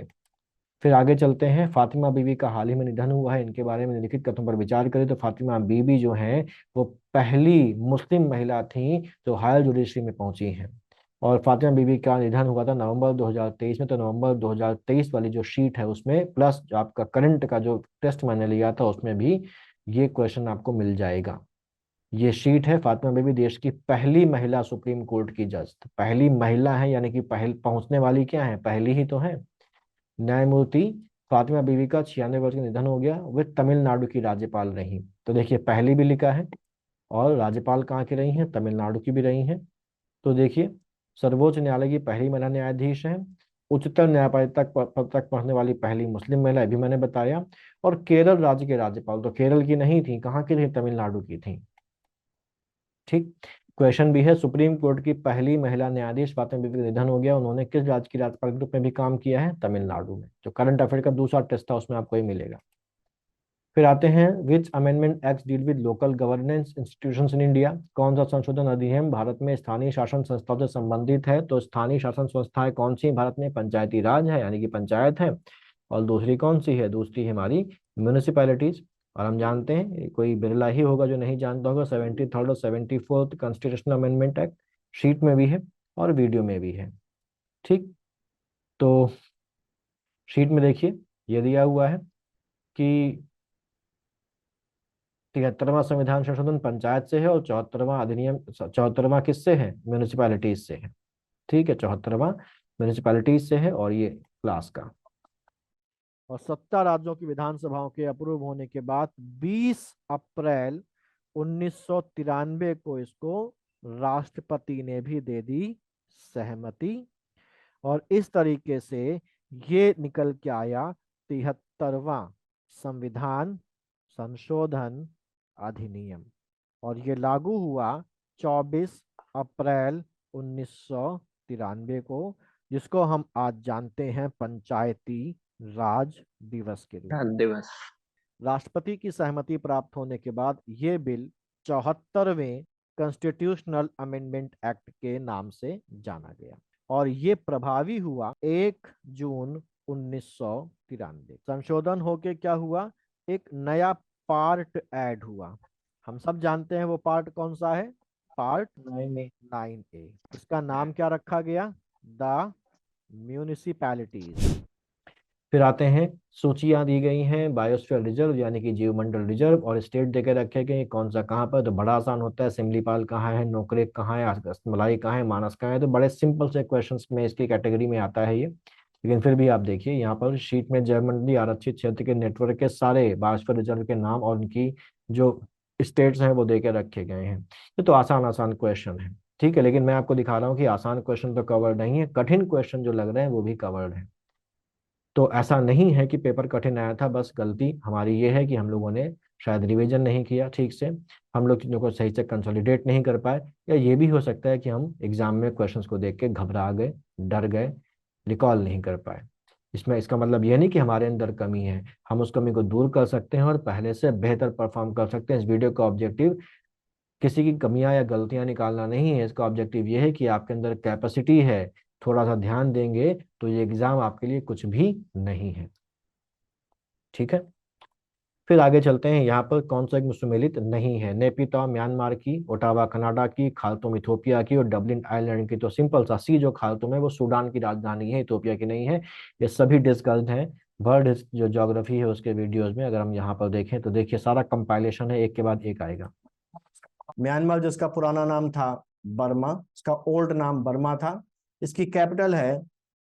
फिर आगे चलते हैं। फातिमा बीबी का हाल ही में निधन हुआ है, इनके बारे में लिखित कथनों पर विचार करें। तो फातिमा बीबी जो है वो पहली मुस्लिम महिला थी जो हायर जुडिशरी में पहुंची हैं। और फातिमा बीबी का निधन हुआ था नवंबर 2023 में। तो नवंबर 2023 वाली जो शीट है उसमें प्लस जो आपका करंट का जो टेस्ट मैंने लिया था उसमें भी ये क्वेश्चन आपको मिल जाएगा। ये शीट है, फातिमा बीबी देश की पहली महिला सुप्रीम कोर्ट की जज, पहली महिला है, यानी कि पहल पहुंचने वाली क्या है, पहली ही तो है। न्यायमूर्ति फातिमा बीवी का 96 वर्ष का निधन हो गया। वे तमिलनाडु की राज्यपाल रही। तो देखिए, पहली भी लिखा है, और राज्यपाल कहाँ की रही हैं, तमिलनाडु की भी रही हैं। तो देखिए, सर्वोच्च न्यायालय की पहली महिला न्यायाधीश है। उच्चतम न्यायपालिका तक पद तक पहुंचने वाली पहली मुस्लिम महिला, अभी मैंने बताया। और केरल राज्य के राज्यपाल तो केरल की नहीं थी, कहाँ की थी, तमिलनाडु की थी। ठीक। क्वेश्चन भी है, सुप्रीम कोर्ट की पहली महिला न्यायाधीश फातिमा बीबी का निधन हो गया, उन्होंने किस राज्य की राज्यपाल के रूप में भी काम किया है, तमिलनाडु में। जो करंट अफेयर का दूसरा टेस्ट था उसमें आपको ही मिलेगा। फिर आते हैं, विच amendment act deal with local governance institutions in India. कौन सा संशोधन अधिनियम भारत में स्थानीय शासन संस्थाओं से संबंधित है। तो स्थानीय शासन संस्थाएं कौन सी हैं भारत में, पंचायती राज है यानी कि पंचायत है। और दूसरी कौन सी है, दूसरी है हमारी म्यूनिसिपैलिटीज। और हम जानते हैं, कोई बिरला ही होगा जो नहीं जानता होगा, 73rd और 74th constitutional amendment act sheet में भी है और वीडियो में भी है। ठीक। तो शीट में देखिए, ये दिया हुआ है कि 73वां संविधान संशोधन पंचायत से है, और 74वां अधिनियम, 74वां किससे है, म्यूनिसिपैलिटीज से है। ठीक है, 74वां म्यूनिसिपैलिटीज से है, और ये क्लास का। और 17 राज्यों की विधानसभाओं के अप्रूव होने के बाद 20 अप्रैल 1993 को इसको राष्ट्रपति ने भी दे दी सहमति। और इस तरीके से ये निकल के आया 73वां संविधान संशोधन अधिनियम, और ये लागू हुआ 24 अप्रैल 1993 को, जिसको हम आज जानते हैं पंचायती राज दिवस के रूप में। दिवस। राष्ट्रपति की सहमति प्राप्त होने के बाद ये बिल 74वें कॉन्स्टिट्यूशनल अमेंडमेंट एक्ट के नाम से जाना गया, और ये प्रभावी हुआ 1 जून 1993। संशोधन होके क्या हुआ, एक नया पार्ट ऐड हुआ। हम सब जानते हैं वो पार्ट कौन सा है, पार्ट 9A। इसका नाम क्या रखा गया, द म्यूनिसिपैलिटीज। फिर आते हैं, सूचियां दी गई हैं बायोस्फीयर रिजर्व यानी कि जीवमंडल रिजर्व, और स्टेट देके रखे गए कौन सा कहाँ पर। तो बड़ा आसान होता है, सिमलीपाल कहाँ है, नोकरेक कहाँ है, रसमलाई कहाँ है, मानस कहाँ है। तो बड़े सिंपल से क्वेश्चंस में इसकी कैटेगरी में आता है ये। लेकिन फिर भी आप देखिए यहाँ पर शीट में जयमंडली आरक्षित क्षेत्र के नेटवर्क के सारे बायोस्फीयर रिजर्व के नाम और उनकी जो स्टेट्स हैं वो देके रखे गए हैं। ये तो आसान आसान क्वेश्चन है, ठीक है। लेकिन मैं आपको दिखा रहा हूँ कि आसान क्वेश्चन तो कवर्ड नहीं है, कठिन क्वेश्चन जो लग रहे हैं वो भी कवर्ड है। तो ऐसा नहीं है कि पेपर कठिन आया था, बस गलती हमारी ये है कि हम लोगों ने शायद रिवीजन नहीं किया ठीक से, हम लोग चीज़ों को सही से कंसोलिडेट नहीं कर पाए, या ये भी हो सकता है कि हम एग्जाम में क्वेश्चंस को देख के घबरा गए, डर गए, रिकॉल नहीं कर पाए। इसमें इसका मतलब ये नहीं कि हमारे अंदर कमी है, हम उस कमी को दूर कर सकते हैं और पहले से बेहतर परफॉर्म कर सकते हैं। इस वीडियो का ऑब्जेक्टिव किसी की कमियां या गलतियां निकालना नहीं है, इसका ऑब्जेक्टिव ये है कि आपके अंदर कैपेसिटी है, थोड़ा सा ध्यान देंगे तो ये एग्जाम आपके लिए कुछ भी नहीं है, ठीक है। फिर आगे चलते हैं, यहाँ पर कौन सा एक सुमेलित नहीं है, नेपिता म्यांमार की, ओटावा कनाडा की, खार्तूम इथोपिया की और डबलिन आयरलैंड की। तो सिंपल सा सी जो खार्तूम है वो सूडान की राजधानी है, इथोपिया की नहीं है। ये सभी डिस्कस्ड हैं वर्ल्ड जो ज्योग्राफी है उसके वीडियोज में। अगर हम यहाँ पर देखें तो देखिए सारा कंपाइलेशन है, एक के बाद एक आएगा। म्यांमार जिसका पुराना नाम था बर्मा, इसका ओल्ड नाम बर्मा था। इसकी कैपिटल है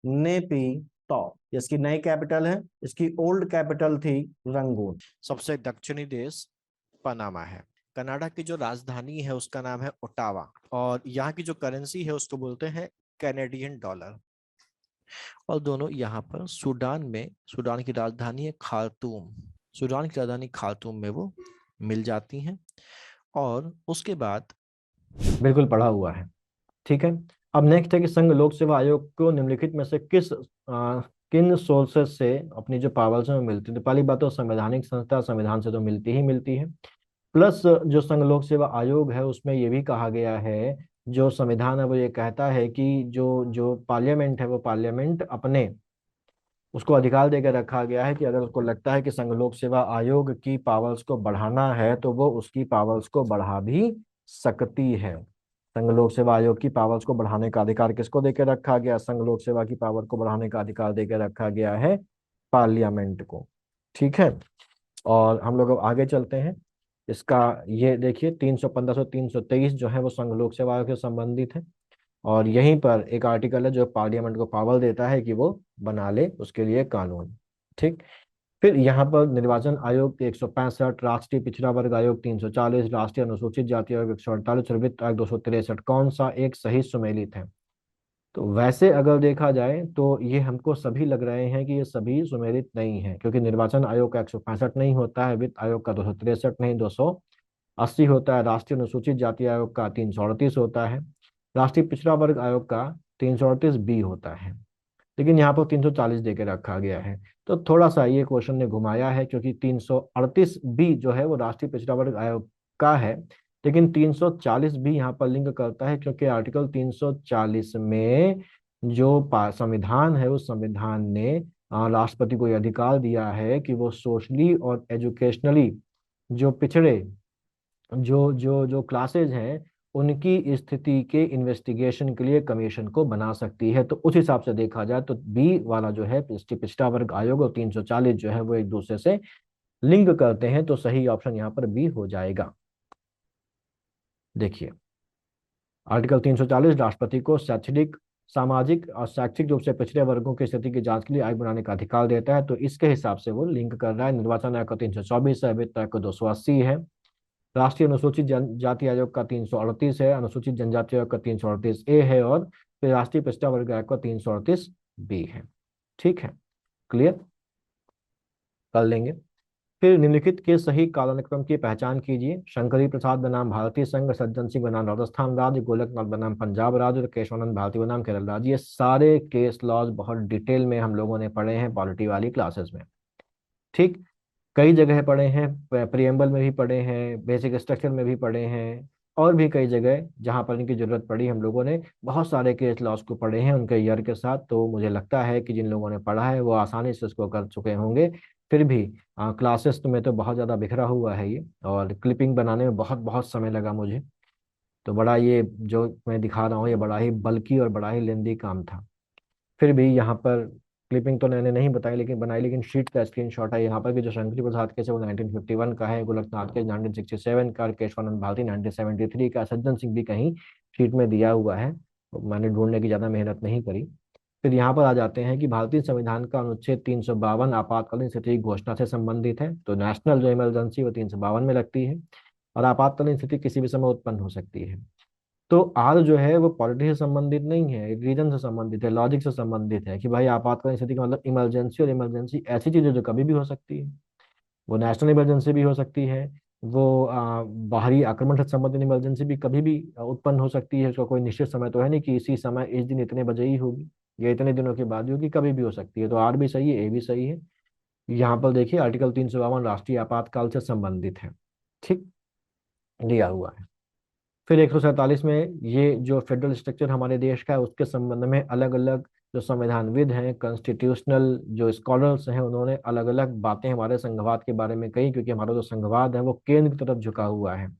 नेपितौ, इसकी नई कैपिटल है। इसकी ओल्ड कैपिटल थी रंगून। सबसे दक्षिणी देश पनामा है। कनाडा की जो राजधानी है उसका नाम है ओटावा, और यहाँ की जो करेंसी है उसको बोलते हैं कैनेडियन डॉलर। और दोनों यहाँ पर सूडान में, सूडान की राजधानी है खार्तूम, सूडान की राजधानी खार्तूम में वो मिल जाती हैं। और उसके बाद बिल्कुल पढ़ा हुआ है, ठीक है। अब नेक्स्ट है कि संघ लोक सेवा आयोग को निम्नलिखित में से किन सोर्सेस से अपनी जो पावर्स हैं वो मिलती है। तो पहली बात तो संवैधानिक संस्था, संविधान से तो मिलती ही मिलती है, प्लस जो संघ लोक सेवा आयोग है उसमें ये भी कहा गया है, जो संविधान है वो ये कहता है कि जो जो पार्लियामेंट है वो पार्लियामेंट अपने उसको अधिकार देकर रखा गया है कि अगर उसको लगता है कि संघ लोक सेवा आयोग की पावर्स को बढ़ाना है तो वो उसकी पावर्स को बढ़ा भी सकती है। संघ लोक सेवा आयोग की पावर्स को बढ़ाने का अधिकार किसको देकर रखा गया, संघ लोक सेवा की पावर को बढ़ाने का अधिकार देकर रखा गया है पार्लियामेंट को, ठीक है। और हम लोग अब आगे चलते हैं, इसका ये देखिए 315 से 323 जो है वो संघ लोक सेवा आयोग से संबंधित है, और यहीं पर एक आर्टिकल है जो पार्लियामेंट को पावर देता है कि वो बना ले उसके लिए कानून, ठीक। फिर यहाँ पर निर्वाचन आयोग 165, राष्ट्रीय पिछड़ा वर्ग आयोग 340, राष्ट्रीय अनुसूचित जाति आयोग 148 और वित्त आयोग 263, कौन सा एक सही सुमेलित है। तो वैसे अगर देखा जाए तो ये हमको सभी लग रहे हैं कि ये सभी सुमेलित नहीं है, क्योंकि निर्वाचन आयोग का 165 नहीं होता है, वित्त आयोग का 263 नहीं 280 होता है, राष्ट्रीय अनुसूचित जाति आयोग का 338 होता है, राष्ट्रीय पिछड़ा वर्ग आयोग का 338B होता है। लेकिन यहाँ पर 340 देके रखा गया है, तो थोड़ा सा ये क्वेश्चन ने घुमाया है, क्योंकि 338B जो है वो राष्ट्रीय पिछड़ा वर्ग आयोग का है, लेकिन 340 भी यहाँ पर लिंक करता है, क्योंकि आर्टिकल 340 में जो संविधान है उस संविधान ने राष्ट्रपति को यह अधिकार दिया है कि वो सोशली और एजुकेशनली जो पिछड़े जो जो जो क्लासेज हैं उनकी स्थिति के इन्वेस्टिगेशन के लिए कमीशन को बना सकती है। तो उस हिसाब से देखा जाए तो बी वाला जो है पिछड़ा वर्ग आयोग और 340 जो है वो एक दूसरे से लिंक करते हैं, तो सही ऑप्शन यहाँ पर बी हो जाएगा। देखिए आर्टिकल 340 राष्ट्रपति को शैक्षणिक, सामाजिक और शैक्षिक रूप से पिछड़े वर्गों की स्थिति की जांच के लिए आयोग बनाने का अधिकार देता है, तो इसके हिसाब से वो लिंक कर रहा है। निर्वाचन आयोग का 324 है, वित्त आयोग का 280 है, राष्ट्रीय अनुसूचित जनजाति आयोग का 338 है, अनुसूचित जनजाति आयोग का 338A है, और फिर राष्ट्रीय पिछड़ा वर्ग आयोग का 338B है, ठीक है। क्लियर कर लेंगे। फिर निम्नलिखित के सही कालानुक्रम की पहचान कीजिए। शंकरी प्रसाद बनाम भारतीय संघ, सज्जन सिंह बनाम राजस्थान राज्य, गोलकनाथ बनाम पंजाब राज्य और केशवानंद भारती बनाम केरल राज्य। ये सारे केस लॉज बहुत डिटेल में हम लोगों ने पढ़े हैं पॉलिटी वाली क्लासेस में, ठीक। कई जगह पढ़े हैं, प्रियम्बल में भी पढ़े हैं, बेसिक स्ट्रक्चर में भी पढ़े हैं, और भी कई जगह जहाँ पर इनकी जरूरत पड़ी, हम लोगों ने बहुत सारे केस लॉस को पढ़े हैं उनके ईयर के साथ। तो मुझे लगता है कि जिन लोगों ने पढ़ा है वो आसानी से उसको कर चुके होंगे। फिर भी क्लासेस में तो बहुत ज़्यादा बिखरा हुआ है ये, और क्लिपिंग बनाने में बहुत बहुत समय लगा मुझे। तो बड़ा ये जो मैं दिखा रहा हूँ ये बड़ा ही बल्कि और बड़ा ही लेंदी काम था। फिर भी यहाँ पर क्लिपिंग तो मैंने नहीं बताई लेकिन बनाई, लेकिन शीट का स्क्रीनशॉट है यहाँ पर कि जो शंकरी प्रसाद केस है वो 1951 का है, गोलकनाथ केस 1967 का, केशवानंद भारती 1973 का, सज्जन सिंह भी कहीं शीट में दिया हुआ है। तो मैंने ढूंढने की ज़्यादा मेहनत नहीं करी। फिर यहाँ पर आ जाते हैं कि भारतीय संविधान का अनुच्छेद 352 आपातकालीन स्थिति की घोषणा से संबंधित है। तो नेशनल जो इमरजेंसी वो 352 में लगती है, और आपातकालीन स्थिति किसी भी समय उत्पन्न हो सकती है। तो आर जो है वो पॉलिटिक्स से संबंधित नहीं है, रीजन से संबंधित है, लॉजिक से संबंधित है कि भाई आपातकालीन स्थिति का मतलब इमरजेंसी, और इमरजेंसी ऐसी चीज है जो कभी भी हो सकती है। वो नेशनल इमरजेंसी भी हो सकती है, वो बाहरी आक्रमण से संबंधित इमरजेंसी भी कभी भी उत्पन्न हो सकती है। उसका कोई निश्चित समय तो है नहीं कि इसी समय इस दिन इतने बजे ही होगी या इतने दिनों के बाद ही होगी, कभी भी हो सकती है। तो आर भी सही है, ए भी सही है। यहाँ पर देखिए आर्टिकल 352 राष्ट्रीय आपातकाल से संबंधित है, ठीक, दिया हुआ है। फिर 147 में ये जो फेडरल स्ट्रक्चर हमारे देश का है उसके संबंध में अलग अलग जो संविधानविद हैं, कॉन्स्टिट्यूशनल जो स्कॉलर्स हैं, उन्होंने अलग अलग बातें हमारे संघवाद के बारे में कही, क्योंकि हमारा जो संघवाद है वो केंद्र की तरफ झुका हुआ है।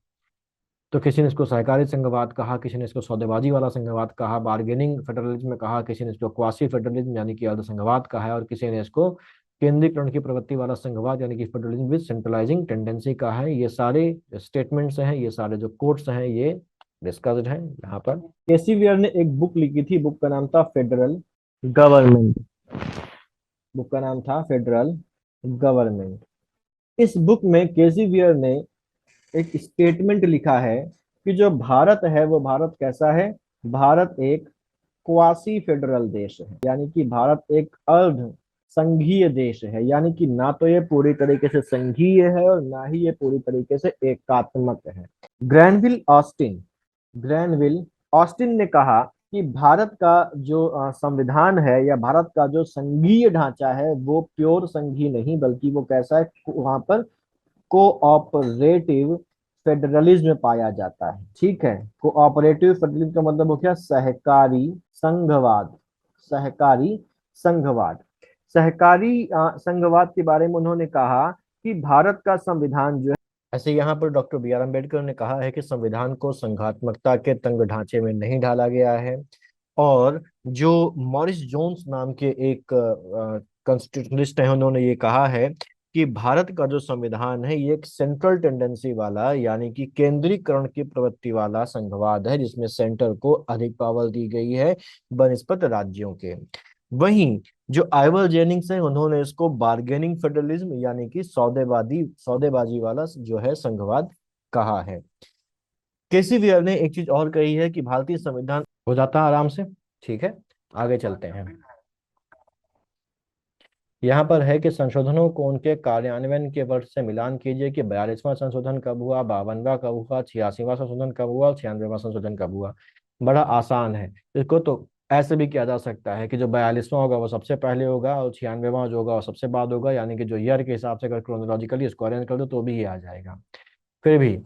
तो किसी ने इसको सहकारी संघवाद कहा, किसी ने इसको सौदेबाजी वाला संघवाद कहा, बार्गेनिंग फेडरलिज्म में कहा, किसी ने इसको क्वासी फेडरलिज्म यानी कि अर्ध संघवाद कहा है, और किसी ने इसको केंद्रीकरण की प्रवृत्ति वाला संघवाद यानी कि फेडरलिज्म विद सेंट्रलाइजिंग टेंडेंसी कहा है। ये सारे स्टेटमेंट्स हैं, ये सारे जो कोट्स हैं, ये डिस्कस्ड हैं यहाँ पर। केसी वियर ने एक बुक लिखी थी, बुक का नाम था फेडरल गवर्नमेंट। बुक का नाम था फेडरल गवर्नमेंट। इस बुक में केसी वियर ने एक स्टेटमेंट लिखा है कि जो भारत है वो भारत कैसा है, भारत एक क्वासी फेडरल देश है, यानी कि भारत एक अर्ध संघीय देश है। यानी कि ना तो ये पूरी तरीके से संघीय है और ना ही ये पूरी तरीके से एकात्मक है। ग्रैनविल ऑस्टिन ने कहा कि भारत का जो संविधान है या भारत का जो संघीय ढांचा है वो प्योर संघीय नहीं, बल्कि वो कैसा है, वहां पर कोऑपरेटिव फेडरलिज्म में पाया जाता है। ठीक है, कोऑपरेटिव फेडरलिज्म का मतलब हो गया सहकारी संघवाद। सहकारी संघवाद, सहकारी संघवाद के बारे में उन्होंने कहा कि भारत का संविधान जो है, ऐसे यहाँ पर डॉक्टर बी आर अम्बेडकर ने कहा है कि संविधान को संघात्मकता के तंग ढांचे में नहीं ढाला गया है। और जो मॉरिस जोन्स नाम के एक कॉन्स्टिट्यूशनलिस्ट हैं, उन्होंने ये कहा है कि भारत का जो संविधान है ये एक सेंट्रल टेंडेंसी वाला यानी कि केंद्रीकरण की प्रवृत्ति वाला संघवाद है, जिसमें सेंटर को अधिक पावर दी गई है बनिस्पत राज्यों के। वहीं जो आइवर जेनिंग्स है उन्होंने इसको बार्गेनिंग फेडरलिज्म यानी कि सौदेबाजी वाला जो है संघवाद कहा है। केसी वियर ने एक चीज और कही है कि भारतीय संविधान हो जाता है आराम से, ठीक है, आगे चलते हैं। यहाँ पर है कि संशोधनों को उनके कार्यान्वयन के वर्ष से मिलान कीजिए कि 42वां संशोधन कब हुआ, 52वां कब हुआ, 86वां संशोधन कब हुआ और 96वां संशोधन कब हुआ। बड़ा आसान है, इसको तो ऐसे भी किया जा सकता है कि जो 42वां होगा वो सबसे पहले होगा और 96वां जो होगा वो सबसे बाद होगा, यानी कि जो ईयर के हिसाब से अगर क्रोनोलॉजिकली इसको अरेंज कर दो तो भी ये आ जाएगा। फिर भी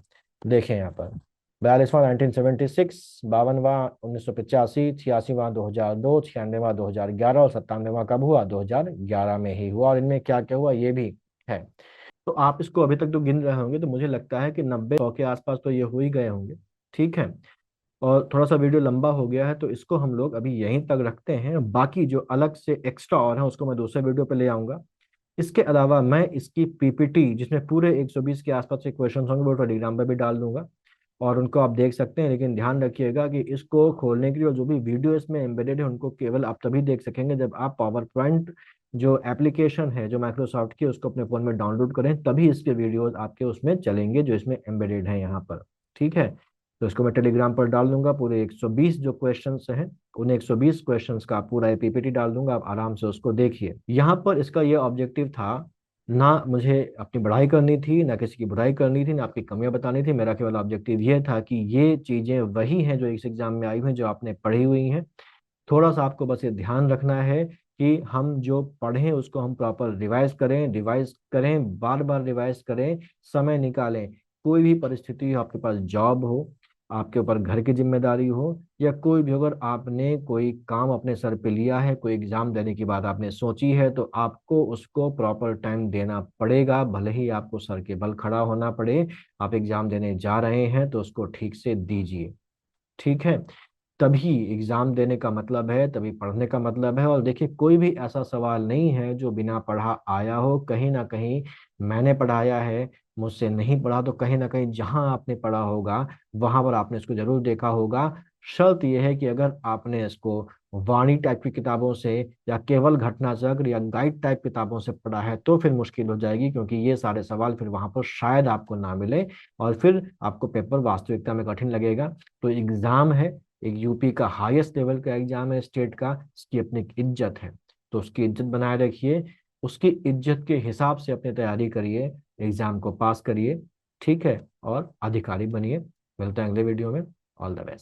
देखें यहाँ पर 42वां 1976, 52वां 1985, 86वां 2002, 96वां 2011 और 97वां कब हुआ, 2011 में ही हुआ। और इनमें क्या क्या हुआ ये भी है। तो आप इसको अभी तक तो गिन रहे होंगे, तो मुझे लगता है कि 90-100 के आसपास तो ये हो ही गए होंगे, ठीक है। और थोड़ा सा वीडियो लंबा हो गया है तो इसको हम लोग अभी यहीं तक रखते हैं। बाकी जो अलग से एक्स्ट्रा और है उसको मैं दूसरे वीडियो पे ले आऊंगा। इसके अलावा मैं इसकी पीपीटी जिसमें पूरे 120 के आसपास के क्वेश्चन होंगे वो टेलीग्राम पे भी डाल दूंगा और उनको आप देख सकते हैं। लेकिन ध्यान रखिएगा कि इसको खोलने के लिए और जो भी वीडियो इसमें एम्बेडेड है उनको केवल आप तभी देख सकेंगे जब आप पावर पॉइंट जो एप्लीकेशन है जो माइक्रोसॉफ्ट की उसको अपने फ़ोन में डाउनलोड करें, तभी इसके वीडियोस आपके उसमें चलेंगे जो इसमें एम्बेडेड है यहाँ पर, ठीक है। तो इसको मैं टेलीग्राम पर डाल दूंगा, पूरे 120 जो क्वेश्चंस हैं उन 120 क्वेश्चंस का पूरा पीपीटी डाल दूंगा, आप आराम से उसको देखिए। यहाँ पर इसका ये ऑब्जेक्टिव था, ना मुझे अपनी बढ़ाई करनी थी, ना किसी की बुराई करनी थी, ना आपकी कमियां बतानी थी। मेरा केवल ऑब्जेक्टिव ये था कि ये चीजें वही हैं जो इस एग्जाम में आई हुई हैं, जो आपने पढ़ी हुई हैं। थोड़ा सा आपको बस ये ध्यान रखना है कि हम जो पढ़ें उसको हम प्रॉपर रिवाइज करें, बार बार रिवाइज करें, समय निकालें। कोई भी परिस्थिति हो, आपके पास जॉब हो, आपके ऊपर घर की जिम्मेदारी हो या कोई भी, अगर आपने कोई काम अपने सर पे लिया है, कोई एग्जाम देने की बात आपने सोची है, तो आपको उसको प्रॉपर टाइम देना पड़ेगा, भले ही आपको सर के बल खड़ा होना पड़े। आप एग्जाम देने जा रहे हैं तो उसको ठीक से दीजिए, ठीक है। तभी एग्जाम देने का मतलब है, तभी पढ़ने का मतलब है। और देखिए, कोई भी ऐसा सवाल नहीं है जो बिना पढ़ा आया हो। कहीं ना कहीं मैंने पढ़ाया है, मुझसे नहीं पढ़ा तो कहीं ना कहीं जहां आपने पढ़ा होगा वहां पर आपने इसको जरूर देखा होगा। शर्त यह है कि अगर आपने इसको वाणी टाइप की किताबों से या केवल घटना चक्र या गाइड टाइप किताबों से पढ़ा है तो फिर मुश्किल हो जाएगी, क्योंकि ये सारे सवाल फिर वहां पर शायद आपको ना मिले और फिर आपको पेपर वास्तविकता में कठिन लगेगा। तो एग्जाम है, एक यूपी का हाईएस्ट लेवल का एग्जाम है स्टेट का, इसकी अपनी एक इज्जत है, तो उसकी इज्जत बनाए रखिए, उसकी इज्जत के हिसाब से अपनी तैयारी करिए, एग्जाम को पास करिए, ठीक है, और अधिकारी बनिए। मिलते हैं अगले वीडियो में। All the best.